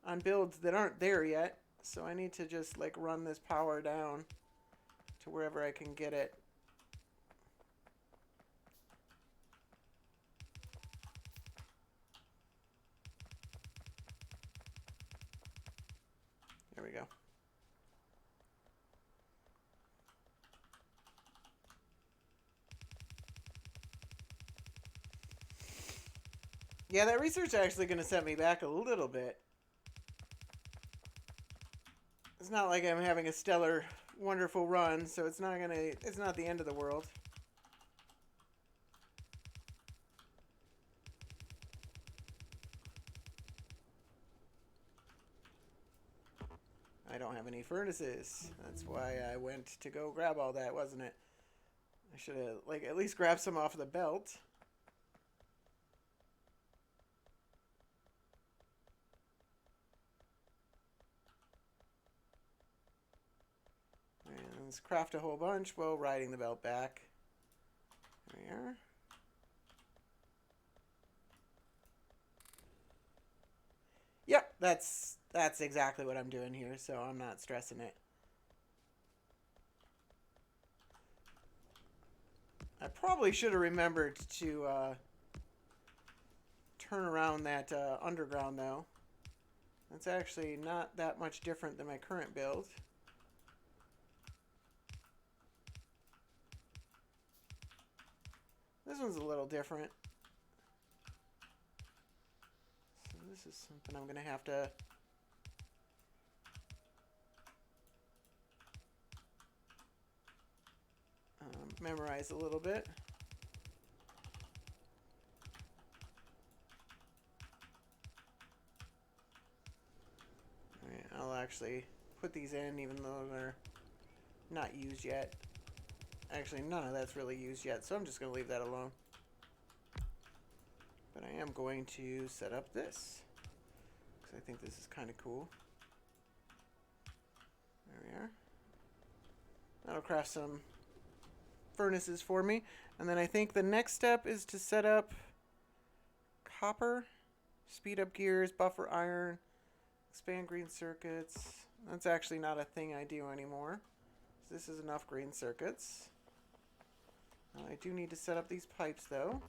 on builds that aren't there yet. So I need to just like run this power down to wherever I can get it. There we go. Yeah, that research is actually going to set me back a little bit. It's not like I'm having a stellar, wonderful run, so it's not the end of the world. I don't have any furnaces. That's why I went to go grab all that, wasn't it? I should have, like, at least grabbed some off the belt. And let's craft a whole bunch while riding the belt back. There we are. Yep, that's exactly what I'm doing here, so I'm not stressing it. I probably should have remembered to turn around that underground, though. That's actually not that much different than my current build. This one's a little different. So this is something I'm going to have to... memorize a little bit. Alright, I'll actually put these in even though they're not used yet. Actually, none of that's really used yet, so I'm just going to leave that alone. But I am going to set up this, because I think this is kind of cool. There we are. That'll craft some furnaces for me. And then I think the next step is to set up copper, speed up gears, buffer iron, expand green circuits. That's actually not a thing I do anymore. This is enough green circuits. I do need to set up these pipes, though.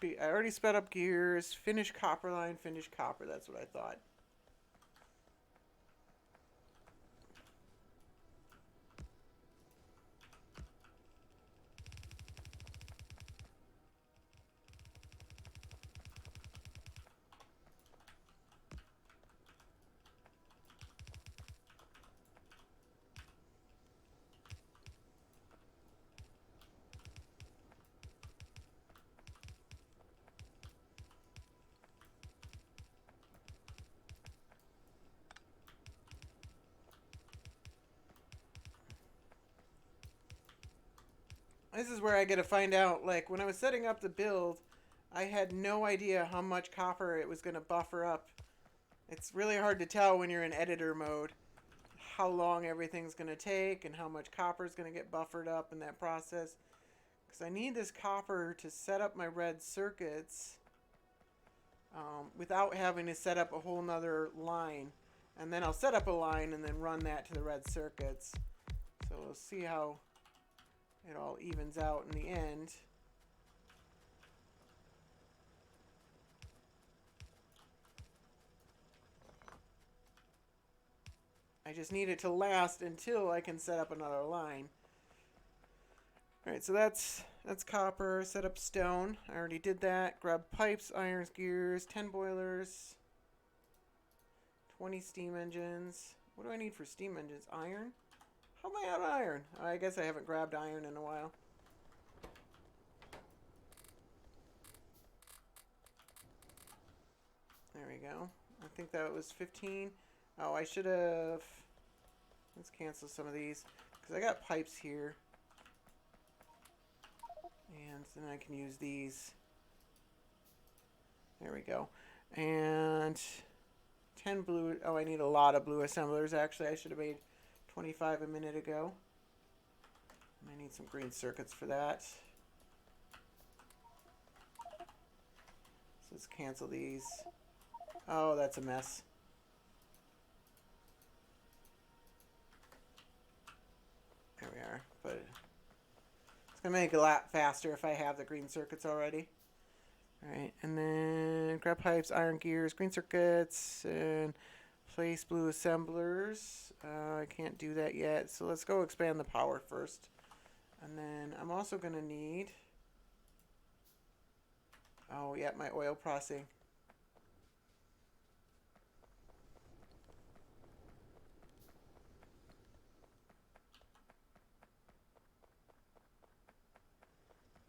I already sped up gears. Finish copper line. Finish copper. That's what I thought. This is where I get to find out, like, when I was setting up the build, I had no idea how much copper it was going to buffer up. It's really hard to tell when you're in editor mode how long everything's going to take and how much copper is going to get buffered up in that process. Because I need this copper to set up my red circuits without having to set up a whole nother line. And then I'll set up a line and then run that to the red circuits. So we'll see how it all evens out in the end. I just need it to last until I can set up another line. Alright, so that's copper. Set up stone. I already did that. Grab pipes, irons, gears, 10 boilers, 20 steam engines. What do I need for steam engines? Iron? How am I out of iron? I guess I haven't grabbed iron in a while. There we go. I think that was 15. Oh, I should have... Let's cancel some of these. Because I got pipes here. And then I can use these. There we go. And 10 blue... Oh, I need a lot of blue assemblers, actually. I should have made 25 a minute ago. And I need some green circuits for that. So let's cancel these. Oh, that's a mess. There we are. But it's going to make it a lot faster if I have the green circuits already. Alright, and then grab pipes, iron gears, green circuits, and place blue assemblers. I can't do that yet, so let's go expand the power first. And then I'm also going to need... Oh, yeah, my oil processing.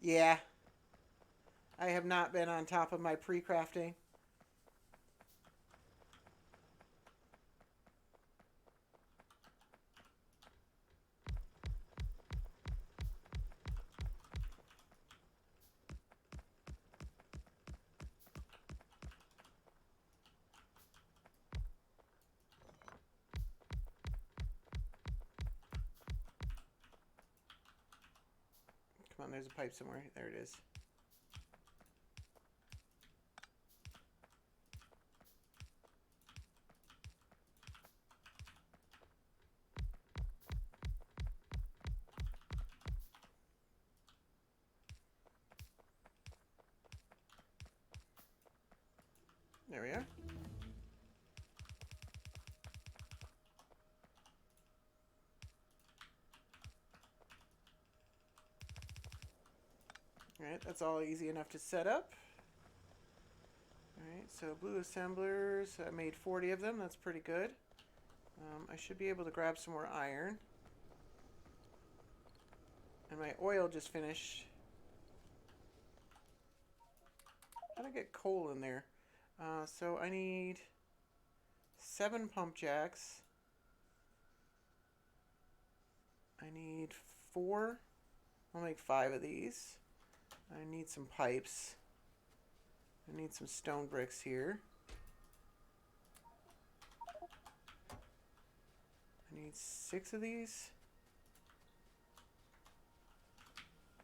Yeah. I have not been on top of my pre-crafting. Come on, there's a pipe somewhere. There it is. There we are. Alright, that's all easy enough to set up. Alright, so blue assemblers, I made 40 of them, that's pretty good. I should be able to grab some more iron. And my oil just finished. How did I get coal in there? So I need 7 pump jacks. I need 4. I'll make 5 of these. I need some pipes. I need some stone bricks here. I need 6 of these.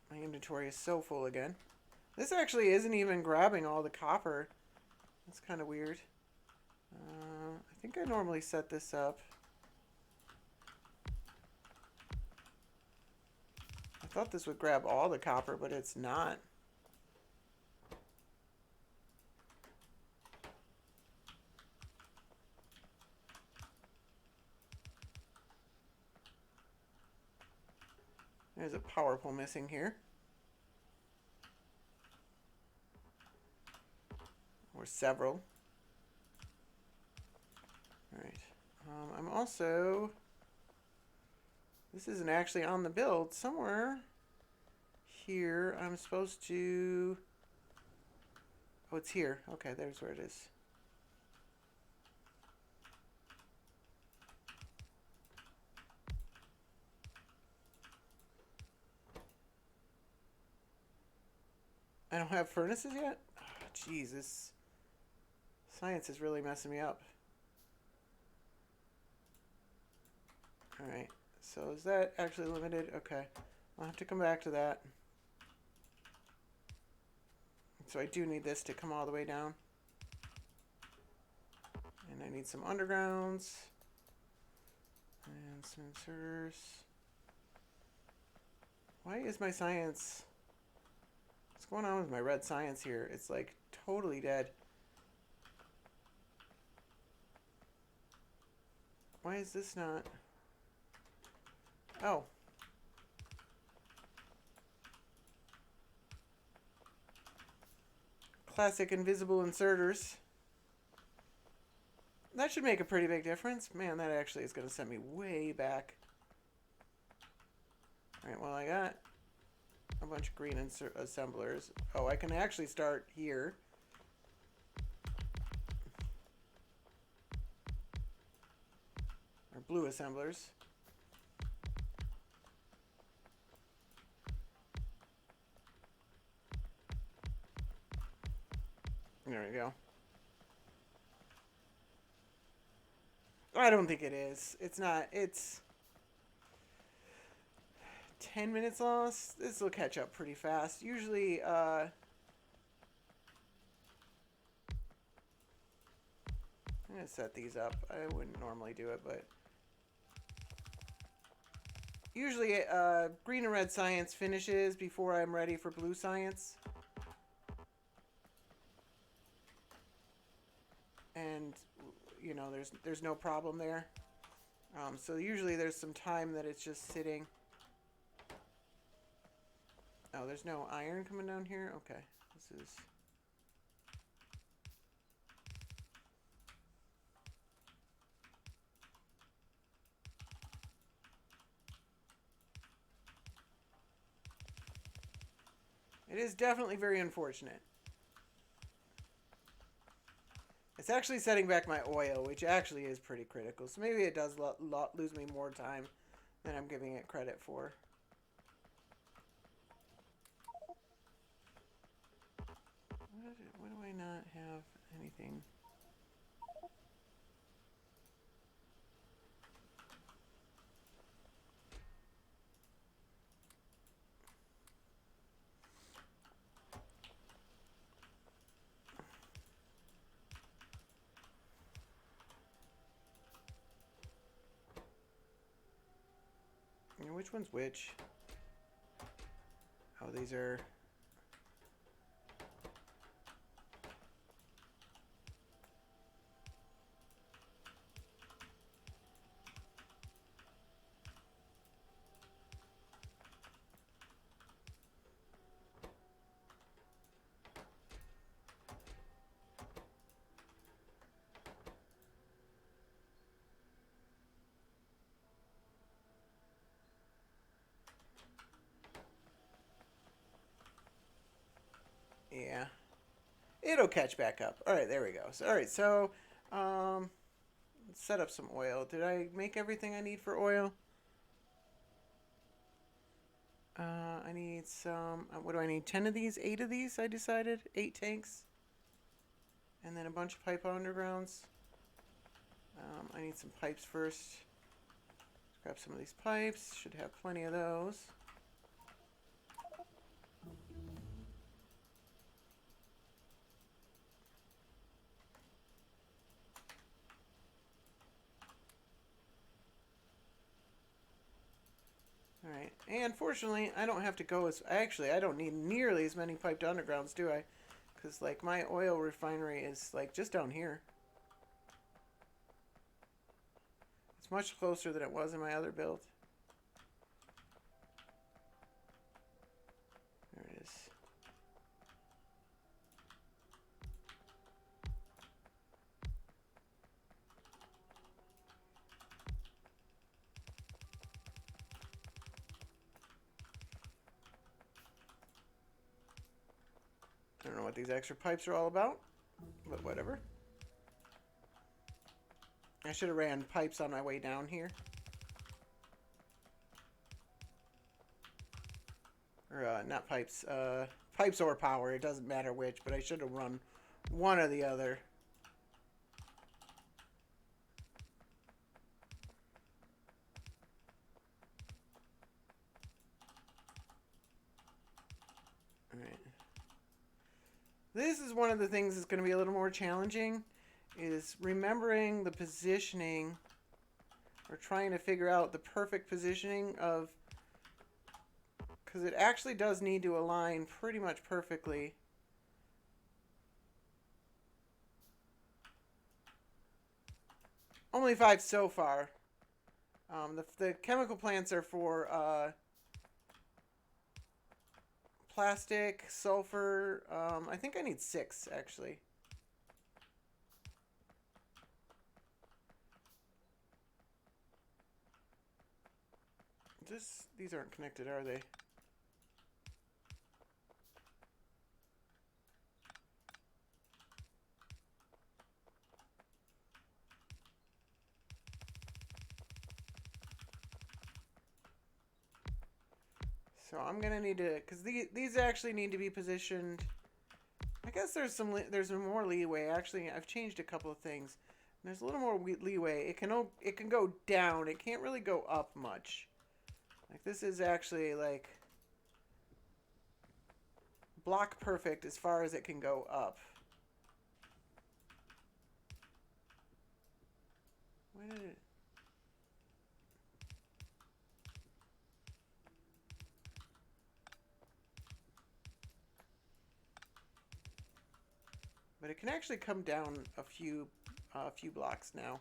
My inventory is so full again. This actually isn't even grabbing all the copper. That's kind of weird. I think I normally set this up. I thought this would grab all the copper, but it's not. There's a power pole missing here. Or several. Alright. I'm also... This isn't actually on the build. Somewhere here I'm supposed to... Oh, it's here. Okay, there's where it is. I don't have furnaces yet? Jeez, this science is really messing me up. Alright, so is that actually limited? Okay, I'll have to come back to that. So I do need this to come all the way down. And I need some undergrounds. And some inserters. Why is my science... What's going on with my red science here? It's like totally dead. Why is this not... Oh. Classic invisible inserters. That should make a pretty big difference. Man, that actually is going to send me way back. Alright, well I got a bunch of green assemblers. Oh, I can actually start here. Or blue assemblers. There we go. I don't think it is. It's not. It's 10 minutes lost. This will catch up pretty fast. Usually, I'm going to set these up. I wouldn't normally do it, but usually green and red science finishes before I'm ready for blue science. And you know, there's no problem there. So usually there's some time that it's just sitting. Oh, there's no iron coming down here? Okay. This is... It is definitely very unfortunate. It's actually setting back my oil, which actually is pretty critical. So maybe it does lose me more time than I'm giving it credit for. Why do I not have anything? Which one's which? Oh, these are... Yeah. It'll catch back up. Alright, there we go. So, alright, so... let's set up some oil. Did I make everything I need for oil? I need some... what do I need? 10 of these? 8 of these, I decided? 8 tanks. And then a bunch of pipe undergrounds. I need some pipes first. Let's grab some of these pipes. Should have plenty of those. Alright, and fortunately, I don't have to go as... Actually, I don't need nearly as many piped undergrounds, do I? Because, like, my oil refinery is, like, just down here. It's much closer than it was in my other build. don't know what these extra pipes are all about, but whatever. I should have ran pipes on my way down here. Or, not pipes. Pipes or power. It doesn't matter which, but I should have run one or the other. Alright. This is one of the things that's going to be a little more challenging, is remembering the positioning, or trying to figure out the perfect positioning of, because it actually does need to align pretty much perfectly. Only 5 so far. The chemical plants are for plastic, sulfur. I think I need 6 actually. These aren't connected, are they? So I'm gonna need to, because these actually need to be positioned. I guess there's more leeway. Actually, I've changed a couple of things. There's a little more leeway. It can go down. It can't really go up much. Like this is actually like block perfect as far as it can go up. Why did it? But it can actually come down a few blocks now.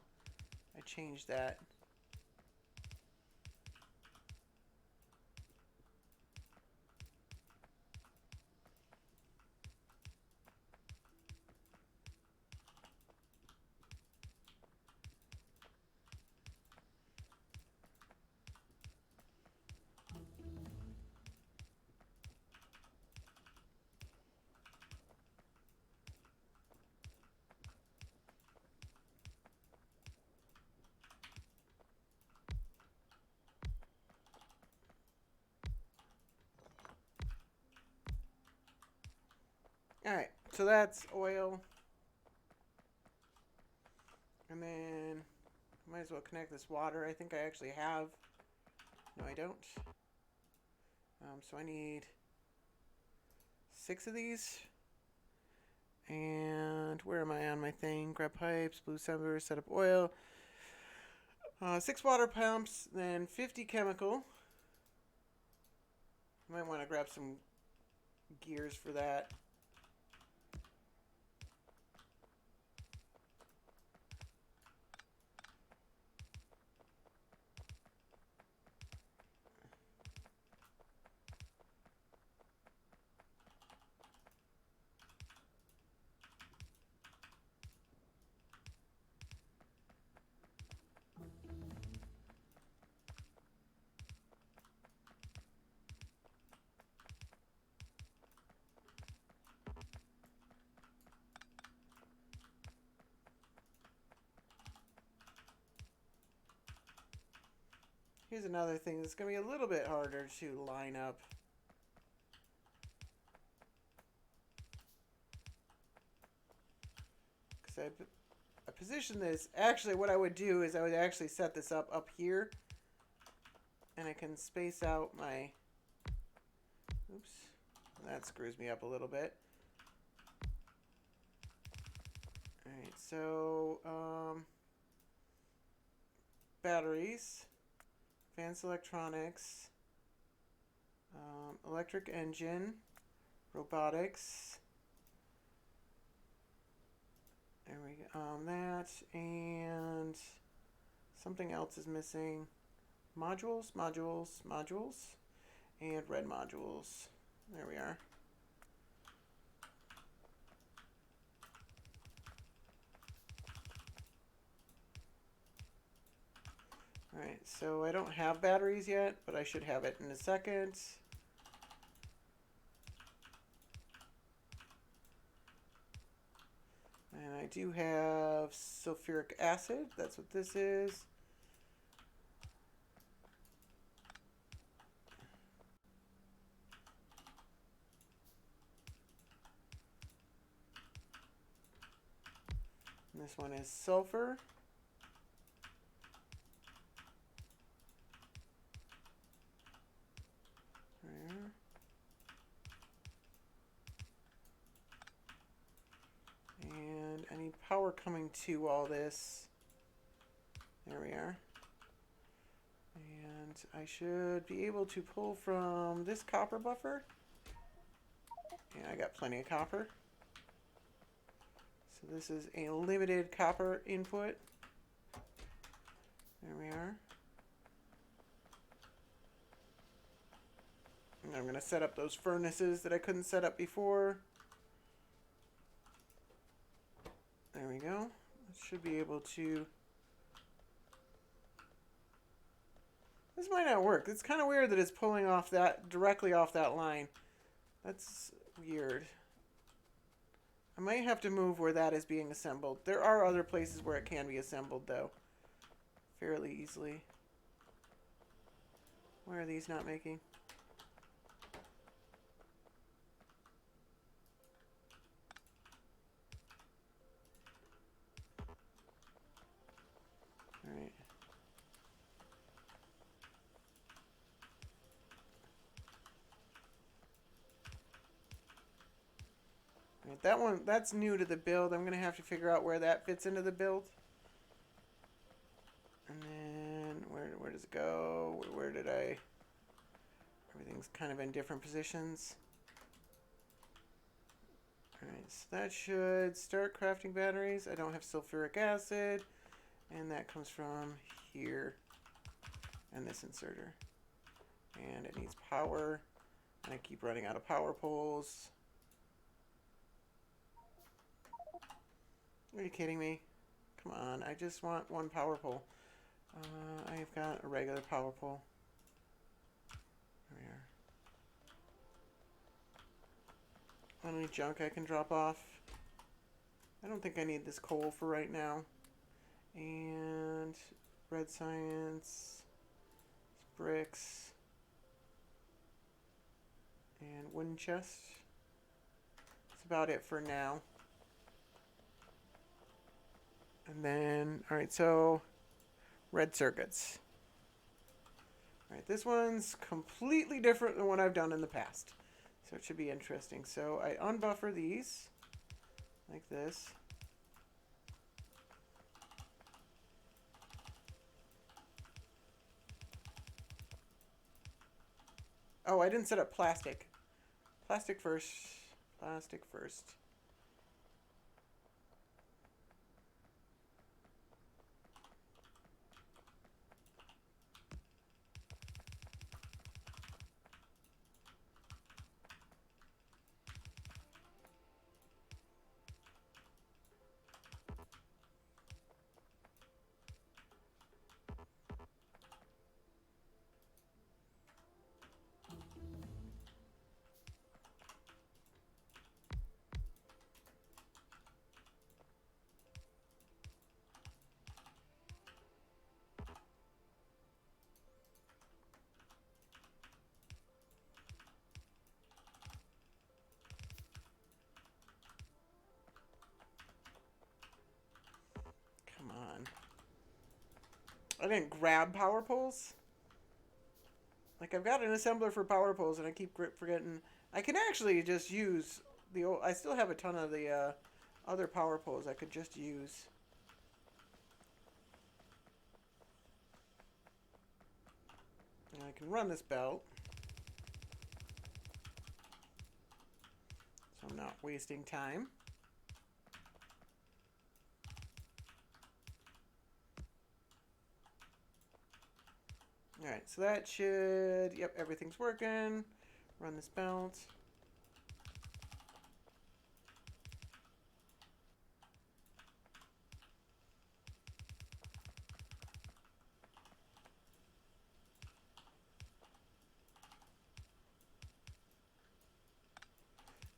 I changed that. Alright, so that's oil. And then I might as well connect this water. I think I actually have. No, I don't. So I need 6 of these. And where am I on my thing? Grab pipes, blue silver, set up oil. 6 water pumps, then 50 chemical. Might want to grab some gears for that. Here's another thing that's going to be a little bit harder to line up. Because I position this. Actually, what I would do is I would actually set this up here. And I can space out my... Oops. That screws me up a little bit. Alright, so... batteries. Advanced electronics, electric engine, robotics. There we go. That and something else is missing. Modules, and red modules. There we are. Alright, so I don't have batteries yet, but I should have it in a second. I do have sulfuric acid. That's what this is. And this one is sulfur. There. And I need power coming to all this. There we are. And I should be able to pull from this copper buffer. Yeah, I got plenty of copper. So this is a limited copper input. There we are. And I'm going to set up those furnaces that I couldn't set up before. There we go. Should be able to... This might not work. It's kind of weird that it's pulling off that, directly off that line. That's weird. I might have to move where that is being assembled. There are other places where it can be assembled, though. Fairly easily. Why are these not making? Alright. That one, that's new to the build. I'm going to have to figure out where that fits into the build. And then, where does it go? Where did I... Everything's kind of in different positions. Alright, so that should start crafting batteries. I don't have sulfuric acid. And that comes from here. And this inserter. And it needs power. And I keep running out of power poles. Are you kidding me? Come on, I just want one power pole. I've got a regular power pole. There we are. Any junk I can drop off? I don't think I need this coal for right now. And red science, bricks, and wooden chest. That's about it for now. And then, alright, so red circuits. Alright, this one's completely different than what I've done in the past. So it should be interesting. So I unbuffer these like this. Oh, I didn't set up plastic. Plastic first. Plastic first. Come on. I didn't grab power poles. Like, I've got an assembler for power poles, and I keep forgetting. I can actually just use the old... I still have a ton of the other power poles I could just use. And I can run this belt. So I'm not wasting time. Alright, so that should... Yep, everything's working. Run this belt.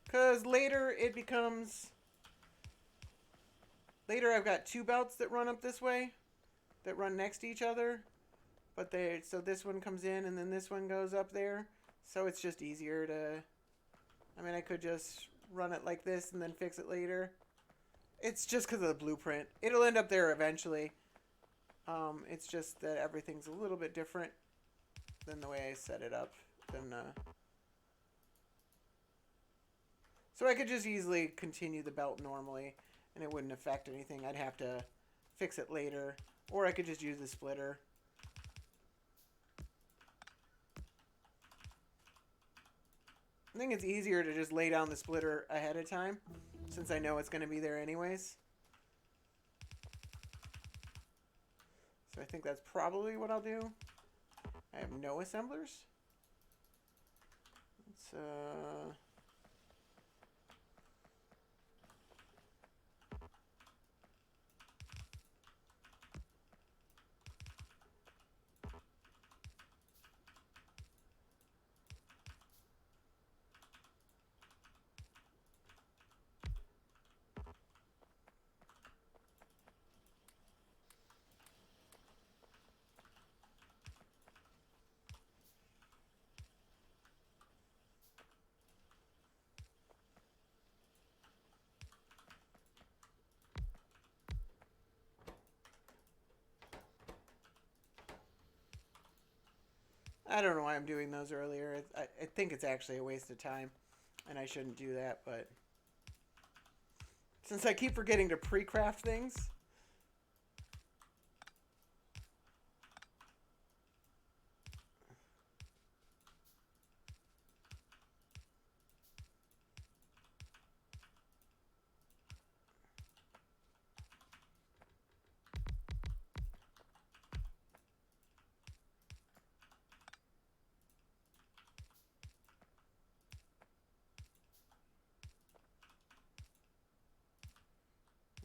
Because later it becomes... later I've got two belts that run up this way, that run next to each other. But so this one comes in and then this one goes up there. So it's just easier to, I mean, I could just run it like this and then fix it later. It's just because of the blueprint. It'll end up there eventually. It's just that everything's a little bit different than the way I set it up. So I could just easily continue the belt normally and it wouldn't affect anything. I'd have to fix it later. Or I could just use the splitter. I think it's easier to just lay down the splitter ahead of time, since I know it's going to be there anyways. So I think that's probably what I'll do. I have no assemblers. Let's, I don't know why I'm doing those earlier. I think it's actually a waste of time, and I shouldn't do that, but since I keep forgetting to pre-craft things,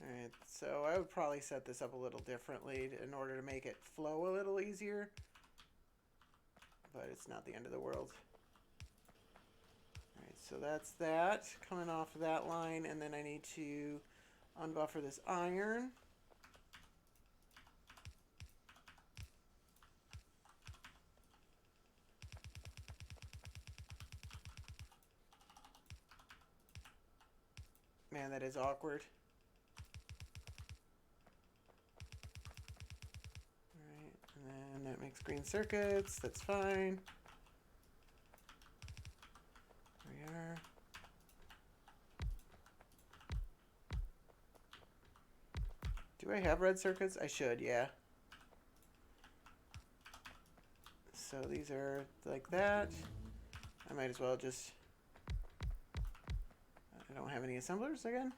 alright, so I would probably set this up a little differently in order to make it flow a little easier. But it's not the end of the world. Alright, so that's that. Coming off of that line, and then I need to unbuffer this iron. Man, that is awkward. And that makes green circuits. That's fine. There we are. Do I have red circuits? I should, yeah. So these are like that. I might as well just... I don't have any assemblers again.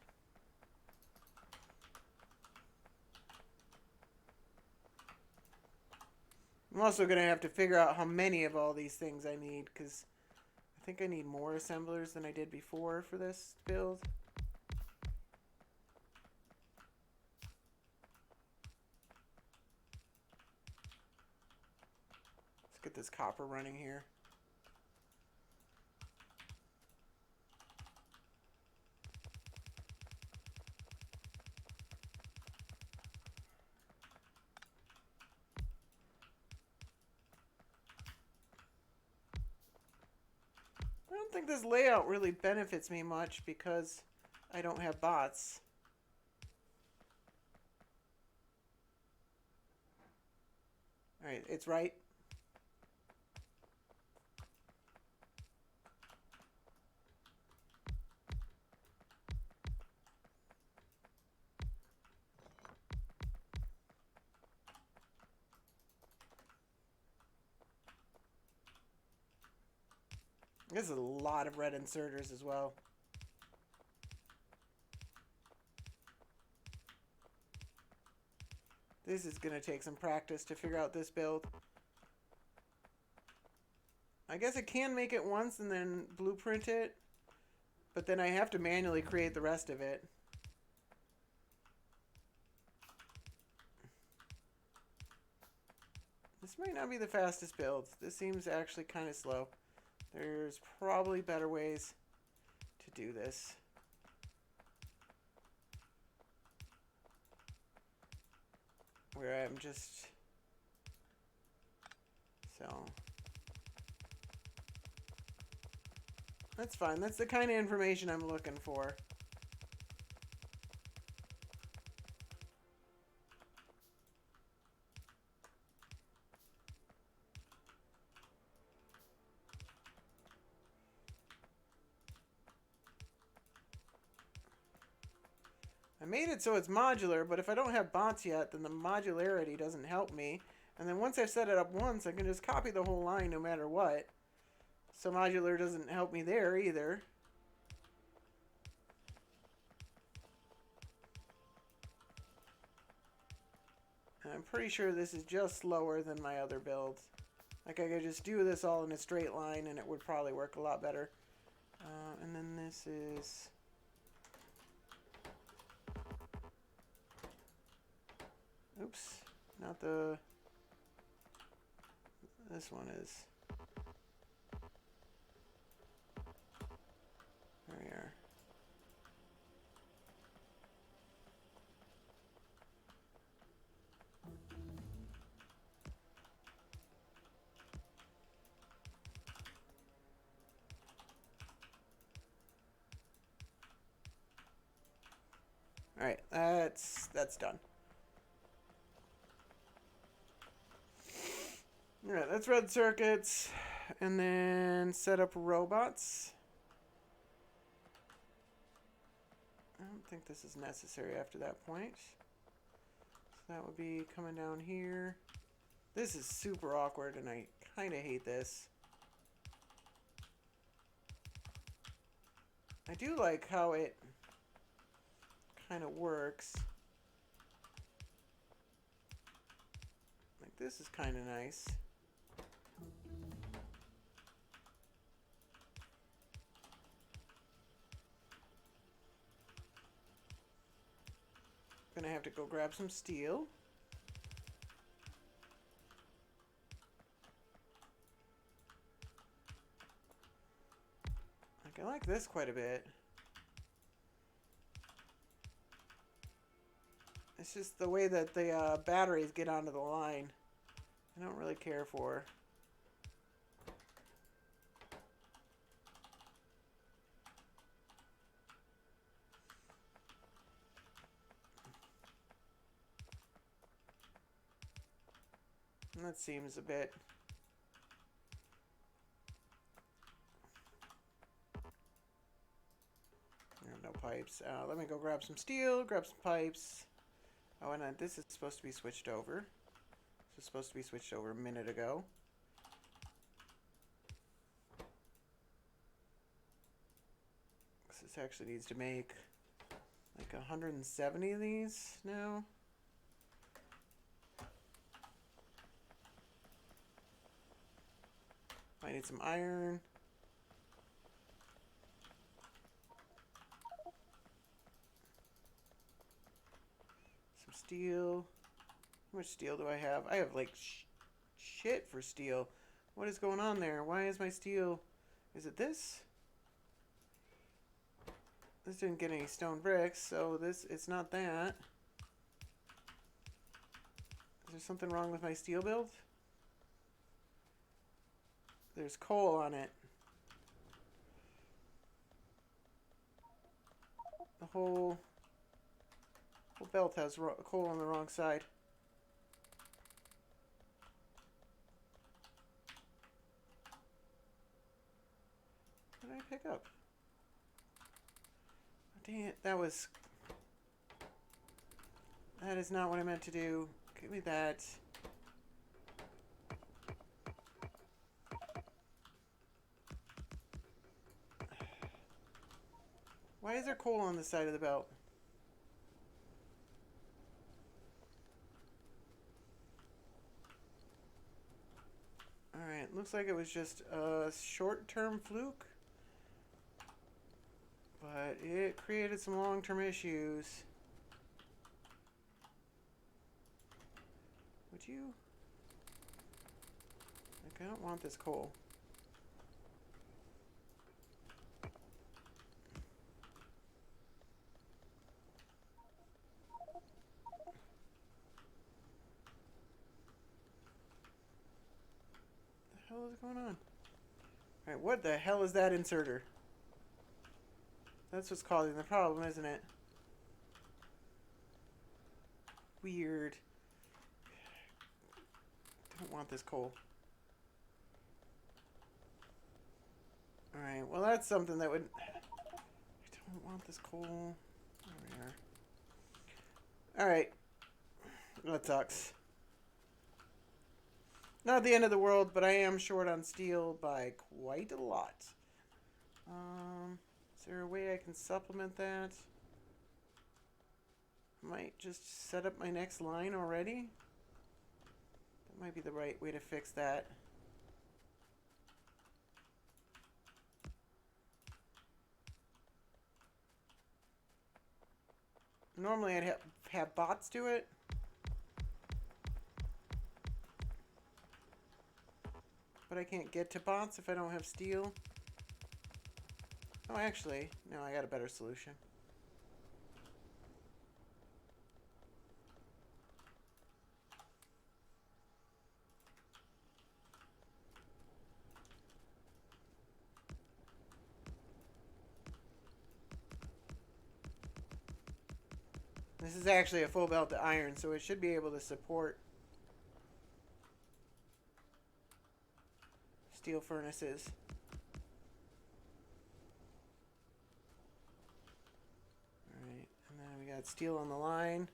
I'm also going to have to figure out how many of all these things I need, because I think I need more assemblers than I did before for this build. Let's get this copper running here. I don't think this layout really benefits me much because I don't have bots. Alright, it's right. There's a lot of red inserters as well. This is going to take some practice to figure out this build. I guess I can make it once and then blueprint it, but then I have to manually create the rest of it. This might not be the fastest build. This seems actually kind of slow. There's probably better ways to do this. where I'm just so that's fine. That's the kind of information I'm looking for. I made it so it's modular, but if I don't have bots yet, then the modularity doesn't help me. And then once I've set it up once, I can just copy the whole line no matter what. So modular doesn't help me there either. And I'm pretty sure this is just slower than my other build. Like I could just do this all in a straight line and it would probably work a lot better. And then this is... Oops, not the... This one is... There we are. Alright, that's done. Alright, let's read circuits and then set up robots. I don't think this is necessary after that point. So that would be coming down here. This is super awkward and I kind of hate this. I do like how it kind of works. Like this is kind of nice. Gonna have to go grab some steel. Like I like this quite a bit. It's just the way that the batteries get onto the line. I don't really care for. And that seems a bit... There are no pipes. Let me go grab some steel, grab some pipes. Oh, and this is supposed to be switched over. This is supposed to be switched over a minute ago. This actually needs to make like 170 of these now. I need some iron. Some steel. How much steel do I have? I have like shit for steel. What is going on there? Why is my steel... Is it this? This didn't get any stone bricks, so it's not that. Is there something wrong with my steel build? There's coal on it. The whole belt has coal on the wrong side. What did I pick up? Oh, dang it, that is not what I meant to do. Give me that. Why is there coal on the side of the belt? Alright, looks like it was just a short-term fluke. But it created some long-term issues. Would you... Like, I don't want this coal. hell is going on? Alright, what the hell is that inserter? That's what's causing the problem, isn't it? Weird. Don't want this coal. Alright, well that's something that would... I don't want this coal. There we are. Alright. That sucks. Not the end of the world, but I am short on steel by quite a lot. Is there a way I can supplement that? Might just set up my next line already. That might be the right way to fix that. Normally I'd have bots do it. But I can't get to bots if I don't have steel. Oh, actually, no, I got a better solution. This is actually a full belt of iron, so it should be able to support steel furnaces. Alright, and then we got steel on the line.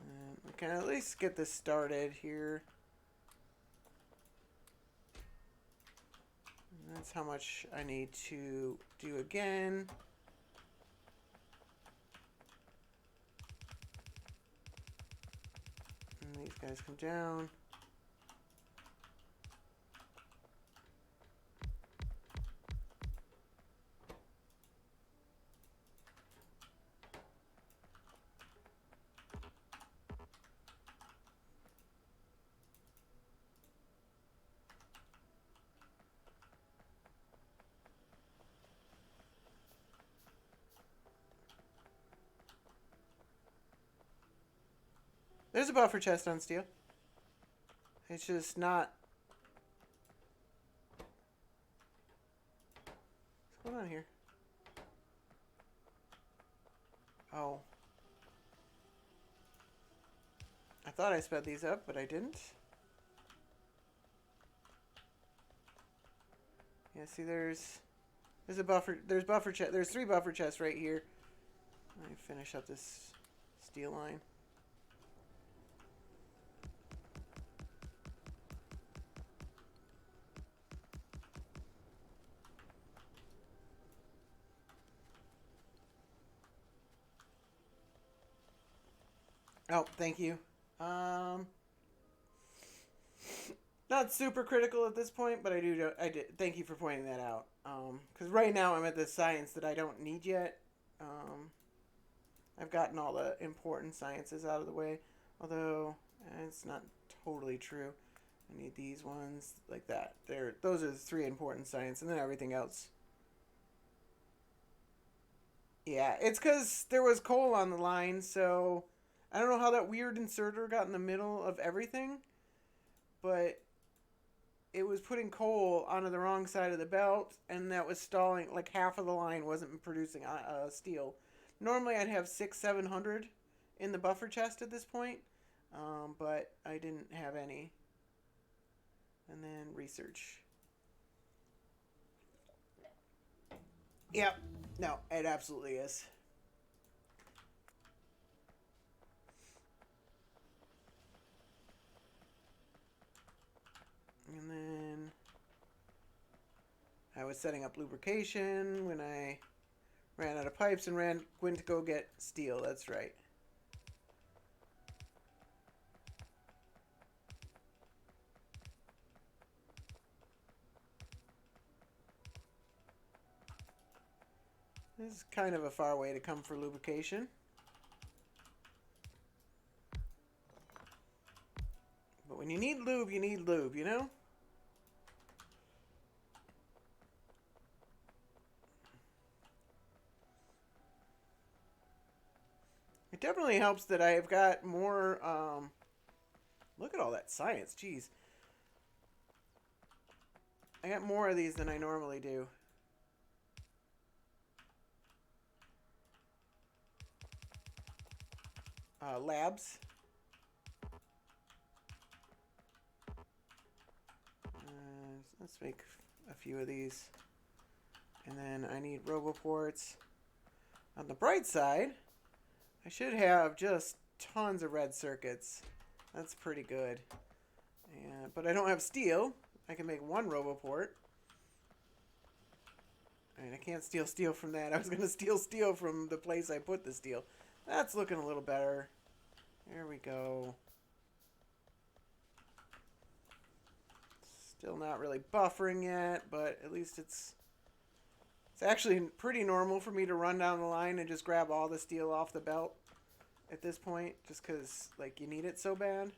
And we can at least get this started here. And that's how much I need to do again. And these guys come down. There's a buffer chest on steel. It's just not... What's going on here? Oh. I thought I sped these up, but I didn't. Yeah, see there's a buffer, there's three buffer chests right here. Let me finish up this steel line. Oh, thank you. Not super critical at this point, but I did. Thank you for pointing that out. Because right now I'm at the science that I don't need yet. I've gotten all the important sciences out of the way, although it's not totally true. I need these ones like that. Those are the three important science, and then everything else. Yeah, it's because there was coal on the line, so I don't know how that weird inserter got in the middle of everything, but it was putting coal onto the wrong side of the belt, and that was stalling. Like half of the line wasn't producing steel. Normally I'd have 700 in the buffer chest at this point, but I didn't have any. And then research. Yep. No, it absolutely is. And then I was setting up lubrication when I ran out of pipes and went to go get steel. That's right. This is kind of a far way to come for lubrication. But when you need lube, you know? It definitely helps that I've got more Look at all that science. Jeez. I got more of these than I normally do. Labs. Let's make a few of these. And then I need roboports. On the bright side, I should have just tons of red circuits. That's pretty good. But I don't have steel. I can make one roboport. Alright, I can't steal steel from that. I was going to steal steel from the place I put the steel. That's looking a little better. There we go. Still not really buffering yet, but at least it's actually pretty normal for me to run down the line and just grab all the steel off the belt at this point, just because like you need it so bad.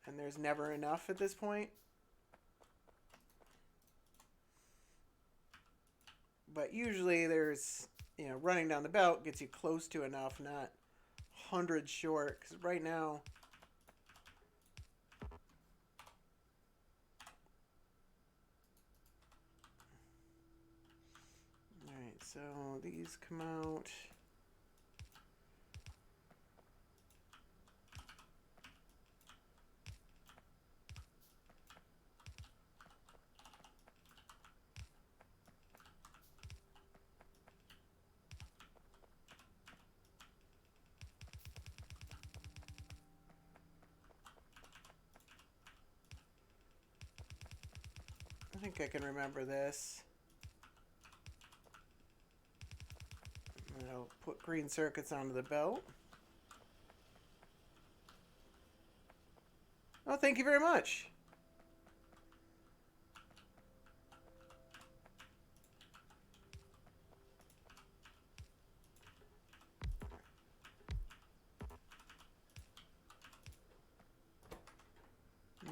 And there's never enough at this point. But usually there's, you know, running down the belt gets you close to enough, not hundreds short. Because right now, alright, so these come out. I think I can remember this. I'll put green circuits onto the belt. Oh, thank you very much.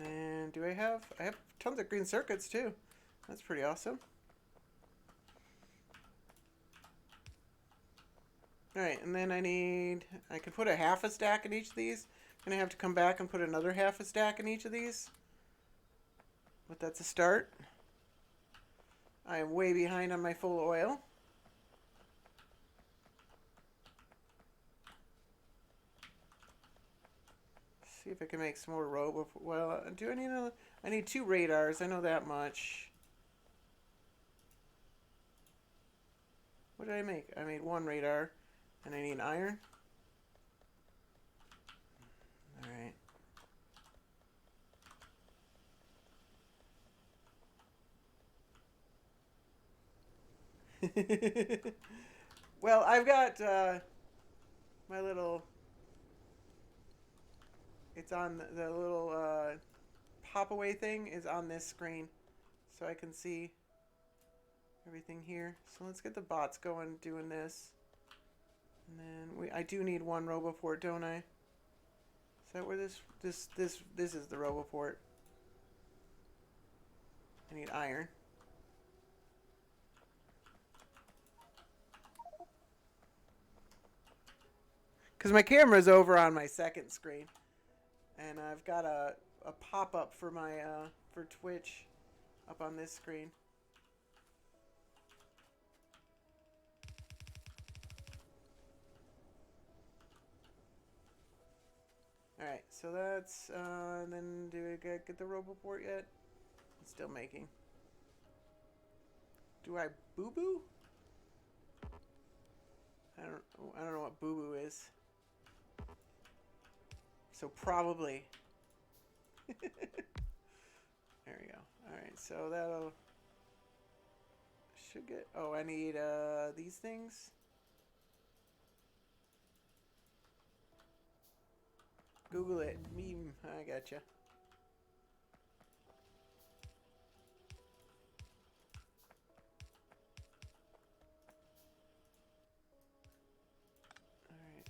And do I have tons of green circuits too. That's pretty awesome. Alright, and then I could put a half a stack in each of these. I'm going to have to come back and put another half a stack in each of these. But that's a start. I am way behind on my full oil. See if I can make some more robo. Well, do I need another? I need 2 radars. I know that much. What did I make? I made 1 radar, and I need iron. All right. Well, I've got my little. It's on the little pop away thing is on this screen, so I can see everything here. So let's get the bots going doing this. And then I do need 1 roboport, don't I? Is that where this is the roboport? I need iron. Because my camera's over on my second screen. And I've got a pop-up for my for Twitch up on this screen. Alright, so that's, then do I get the roboport yet? It's still making. Do I boo-boo? I don't know what boo-boo is. So probably. There we go. Alright, so that'll... Should get... Oh, I need, these things. Google it. Meme. I gotcha.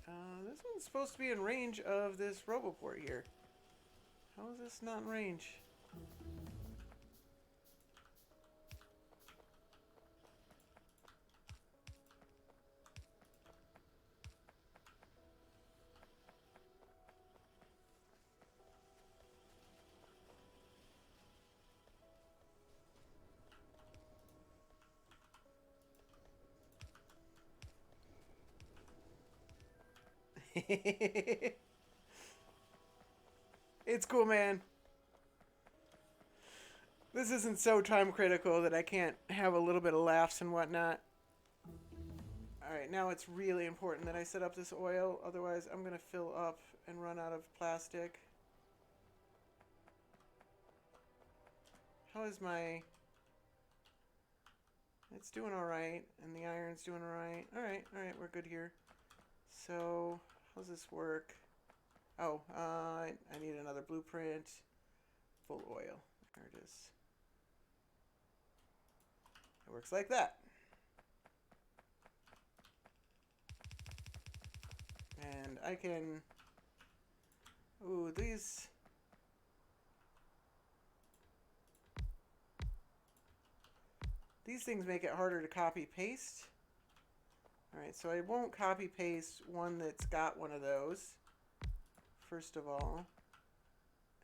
Alright, this one's supposed to be in range of this roboport here. How is this not in range? It's cool, man. This isn't so time critical that I can't have a little bit of laughs and whatnot. Alright, now it's really important that I set up this oil, otherwise I'm going to fill up and run out of plastic. How is my... It's doing alright, and the iron's doing alright. Alright, we're good here. So, how's this work? Oh, I need another blueprint. Full oil. There it is. It works like that. And I can... Ooh, these... These things make it harder to copy paste. Alright, so I won't copy paste one that's got one of those, first of all.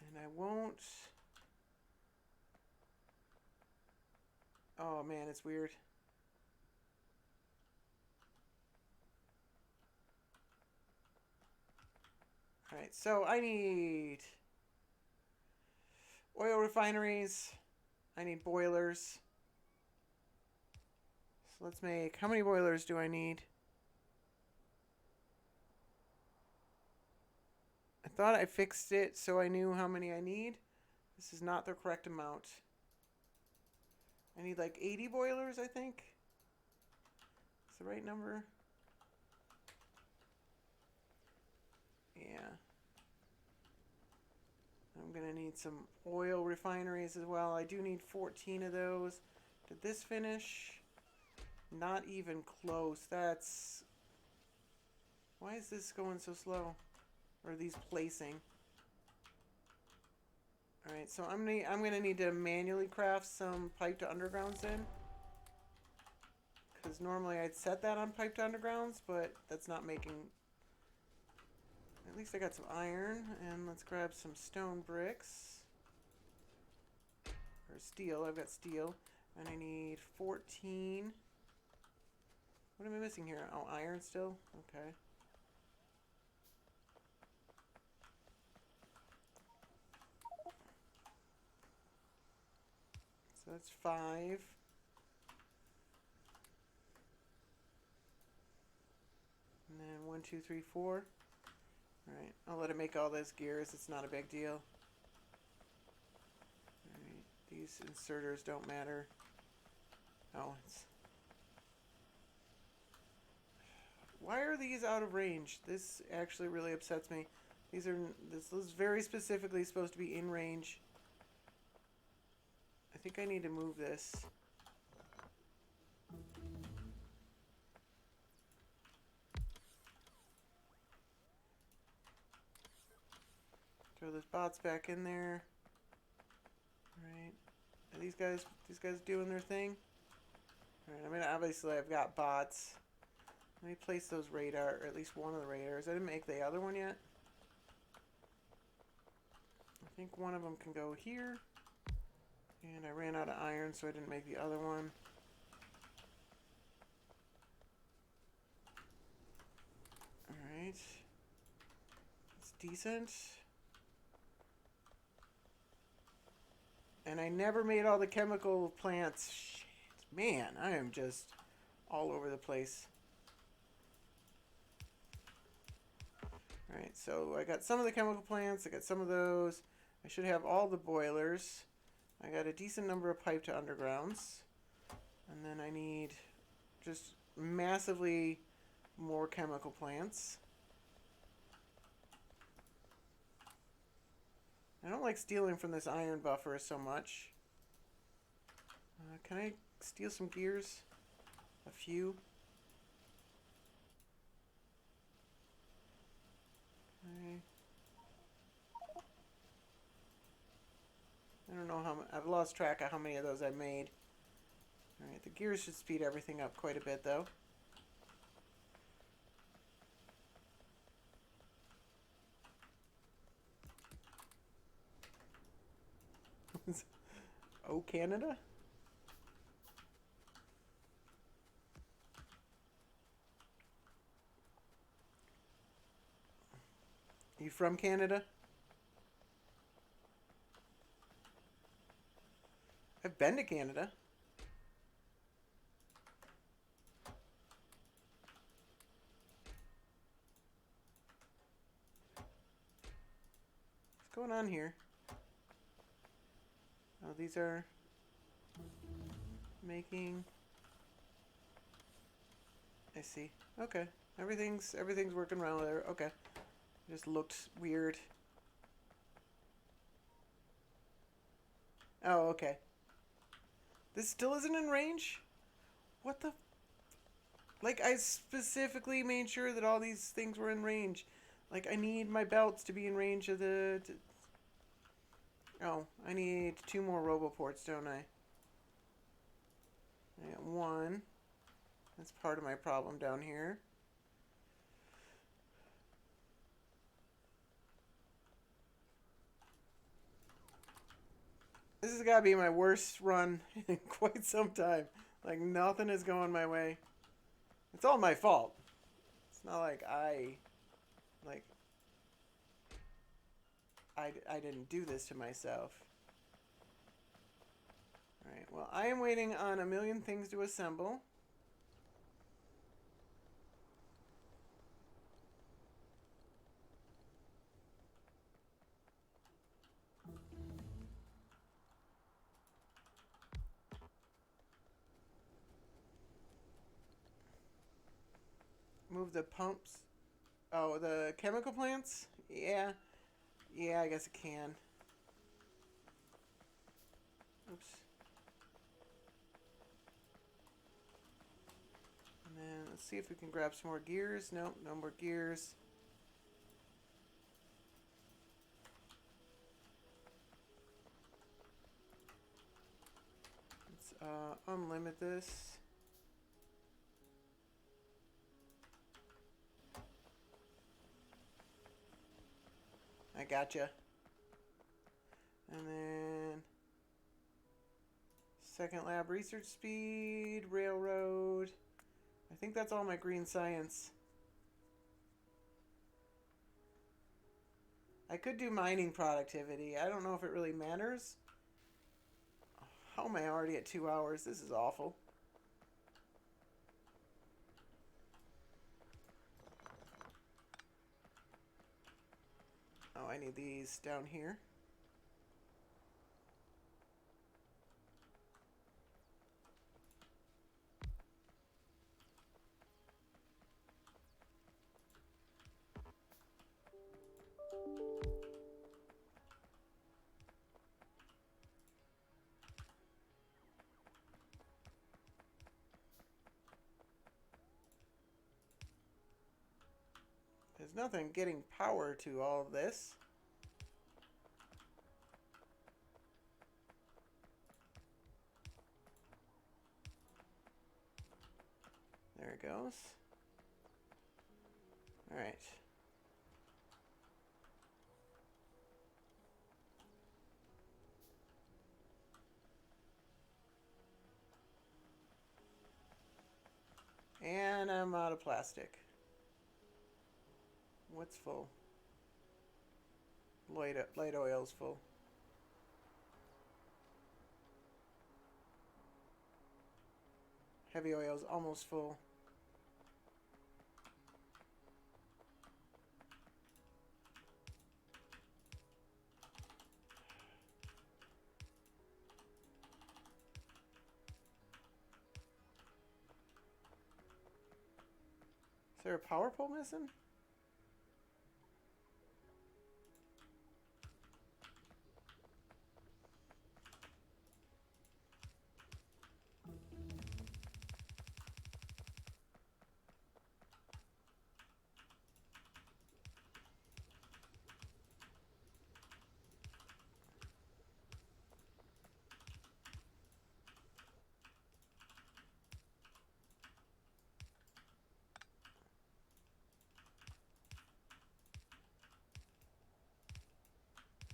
And I won't... Oh man, it's weird. Alright, so I need oil refineries. I need boilers. So let's make... How many boilers do I need? I thought I fixed it so I knew how many I need. This is not the correct amount. I need like 80 boilers, I think. Is the right number? Yeah. I'm going to need some oil refineries as well. I do need 14 of those. Did this finish? Not even close. That's... Why is this going so slow? Or are these placing? Alright, so I'm gonna need to manually craft some pipe to undergrounds in. Because normally I'd set that on pipe to undergrounds, but that's not making... At least I got some iron, and let's grab some stone bricks. Or steel, I've got steel. And I need 14. What am I missing here? Oh, iron still? Okay. So that's 5. And then 1, 2, 3, 4. Alright, I'll let it make all those gears. It's not a big deal. Alright, these inserters don't matter. Oh, it's... Why are these out of range? This actually really upsets me. This is very specifically supposed to be in range. I think I need to move this. Throw those bots back in there. Alright. Are these guys doing their thing? Alright, I mean obviously I've got bots. Let me place those radar, or at least one of the radars. I didn't make the other one yet. I think one of them can go here. And I ran out of iron, so I didn't make the other one. Alright. It's decent. And I never made all the chemical plants. Shit. Man, I am just all over the place. Alright, so I got some of the chemical plants. I got some of those. I should have all the boilers. I got a decent number of pipe to undergrounds. And then I need just massively more chemical plants. I don't like stealing from this iron buffer so much. Can I steal some gears? A few. Okay. I don't know how I've lost track of how many of those I made. Alright, the gears should speed everything up quite a bit though. Oh, Canada? You from Canada? I've been to Canada. What's going on here? Oh, these are making... I see. Okay. Everything's working around there. Okay. Just looked weird. Oh, okay. This still isn't in range? What the... Like, I specifically made sure that all these things were in range. Like, I need my belts to be in range of the... Oh, I need 2 more roboports, don't I? I got 1. That's part of my problem down here. This has got to be my worst run in quite some time. Like, nothing is going my way. It's all my fault. It's not like I didn't do this to myself. Alright, well, I am waiting on a million things to assemble. Move the pumps. Oh, the chemical plants? Yeah. Yeah, I guess it can. Oops. And then let's see if we can grab some more gears. Nope, no more gears. Let's unlimit this. I gotcha. And then second lab research speed, railroad. I think that's all my green science. I could do mining productivity. I don't know if it really matters. How am I already at 2 hours? This is awful. Oh, I need these down here. There's nothing getting power to all of this. There it goes. All right. And I'm out of plastic. What's full? Light oil's full. Heavy oil's almost full. Is there a power pole missing?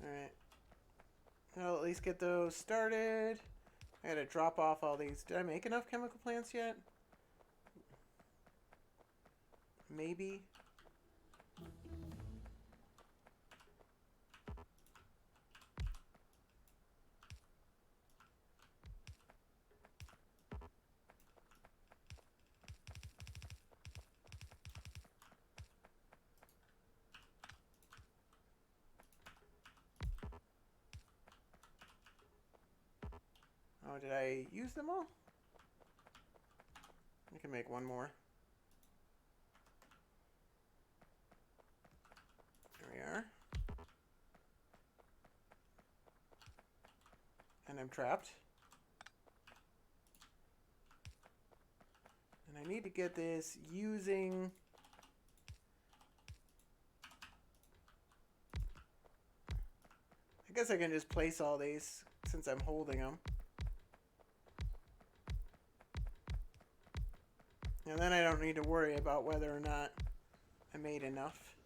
Alright. I'll at least get those started. I gotta drop off all these. Did I make enough chemical plants yet? Maybe. Oh, did I use them all? I can make one more. There we are. And I'm trapped. And I need to get this using... I guess I can just place all these since I'm holding them. And then I don't need to worry about whether or not I made enough.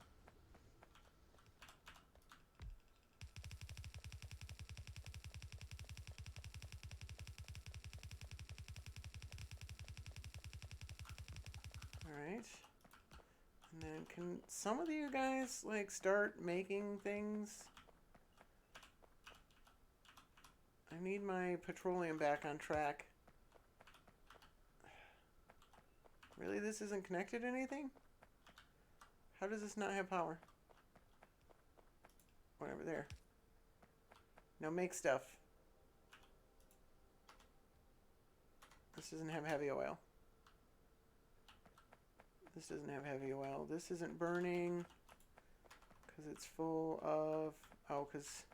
Alright. And then can some of you guys like start making things? I need my petroleum back on track. Really, this isn't connected to anything? How does this not have power? Whatever, there. Now make stuff. This doesn't have heavy oil. This doesn't have heavy oil. This isn't burning because it's full of... Oh, because...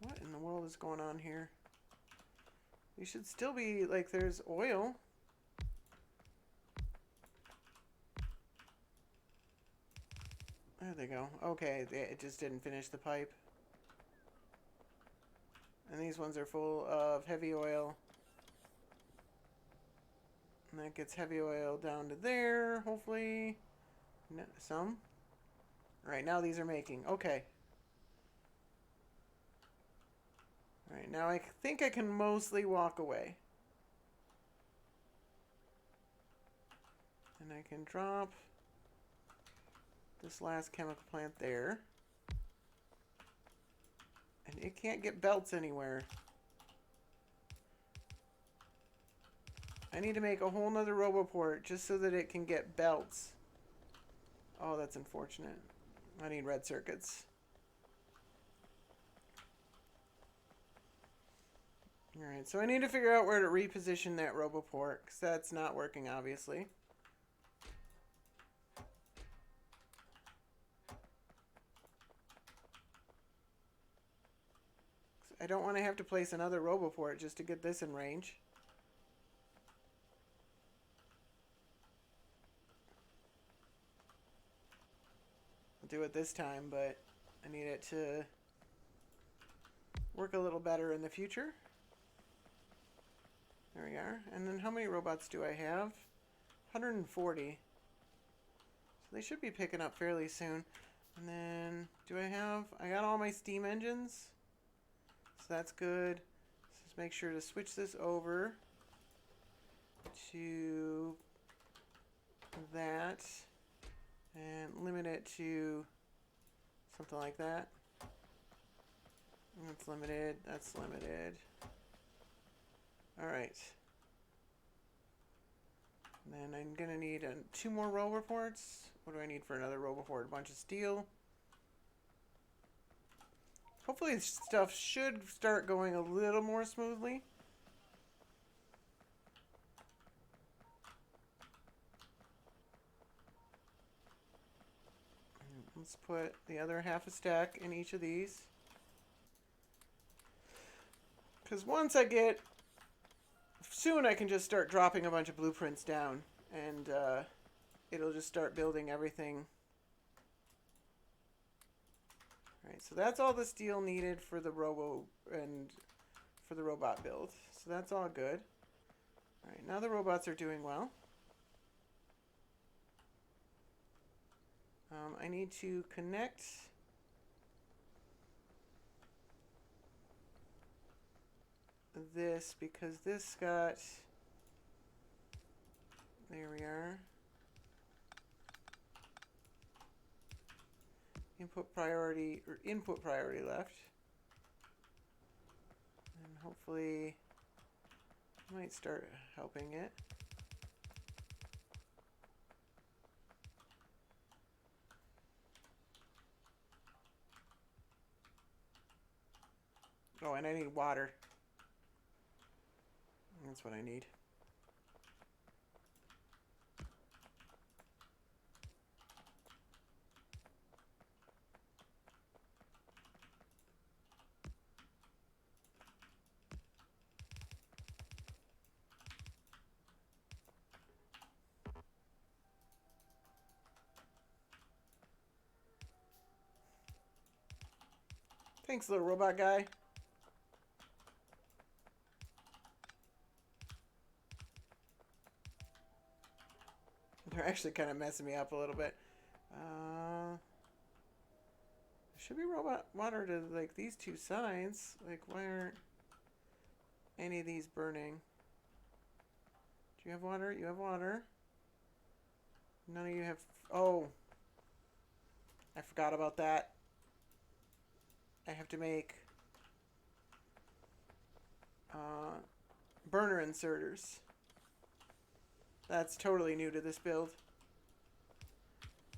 What in the world is going on here? You should still be, like, there's oil. There they go. Okay, it just didn't finish the pipe. And these ones are full of heavy oil. And that gets heavy oil down to there, hopefully. No, some. Alright, now these are making. Okay. Alright, now I think I can mostly walk away. And I can drop this last chemical plant there. And it can't get belts anywhere. I need to make a whole nother RoboPort just so that it can get belts. Oh, that's unfortunate. I need red circuits. Alright, so I need to figure out where to reposition that RoboPort, because that's not working, obviously. I don't want to have to place another RoboPort just to get this in range. I'll do it this time, but I need it to work a little better in the future. There we are. And then how many robots do I have? 140. So they should be picking up fairly soon. And then, I got all my steam engines. So that's good. So just make sure to switch this over to that. And limit it to something like that. That's limited. That's limited. Alright. Then I'm going to need 2 more RoboPorts. What do I need for another RoboPort? A bunch of steel. Hopefully stuff should start going a little more smoothly. Let's put the other half a stack in each of these. Because once I get... Soon I can just start dropping a bunch of blueprints down. And it'll just start building everything. Alright, so that's all the steel needed for the for the robot build. So that's all good. Alright, now the robots are doing well. I need to connect this because this got... There we are. Input priority left. And hopefully I might start helping it. Oh, and I need water. That's what I need. Thanks, little robot guy. They're actually kind of messing me up a little bit. There should be robot water to, like, these two sides. Like, why aren't any of these burning? Do you have water? You have water. None of you have... Oh. I forgot about that. I have to make burner inserters. That's totally new to this build.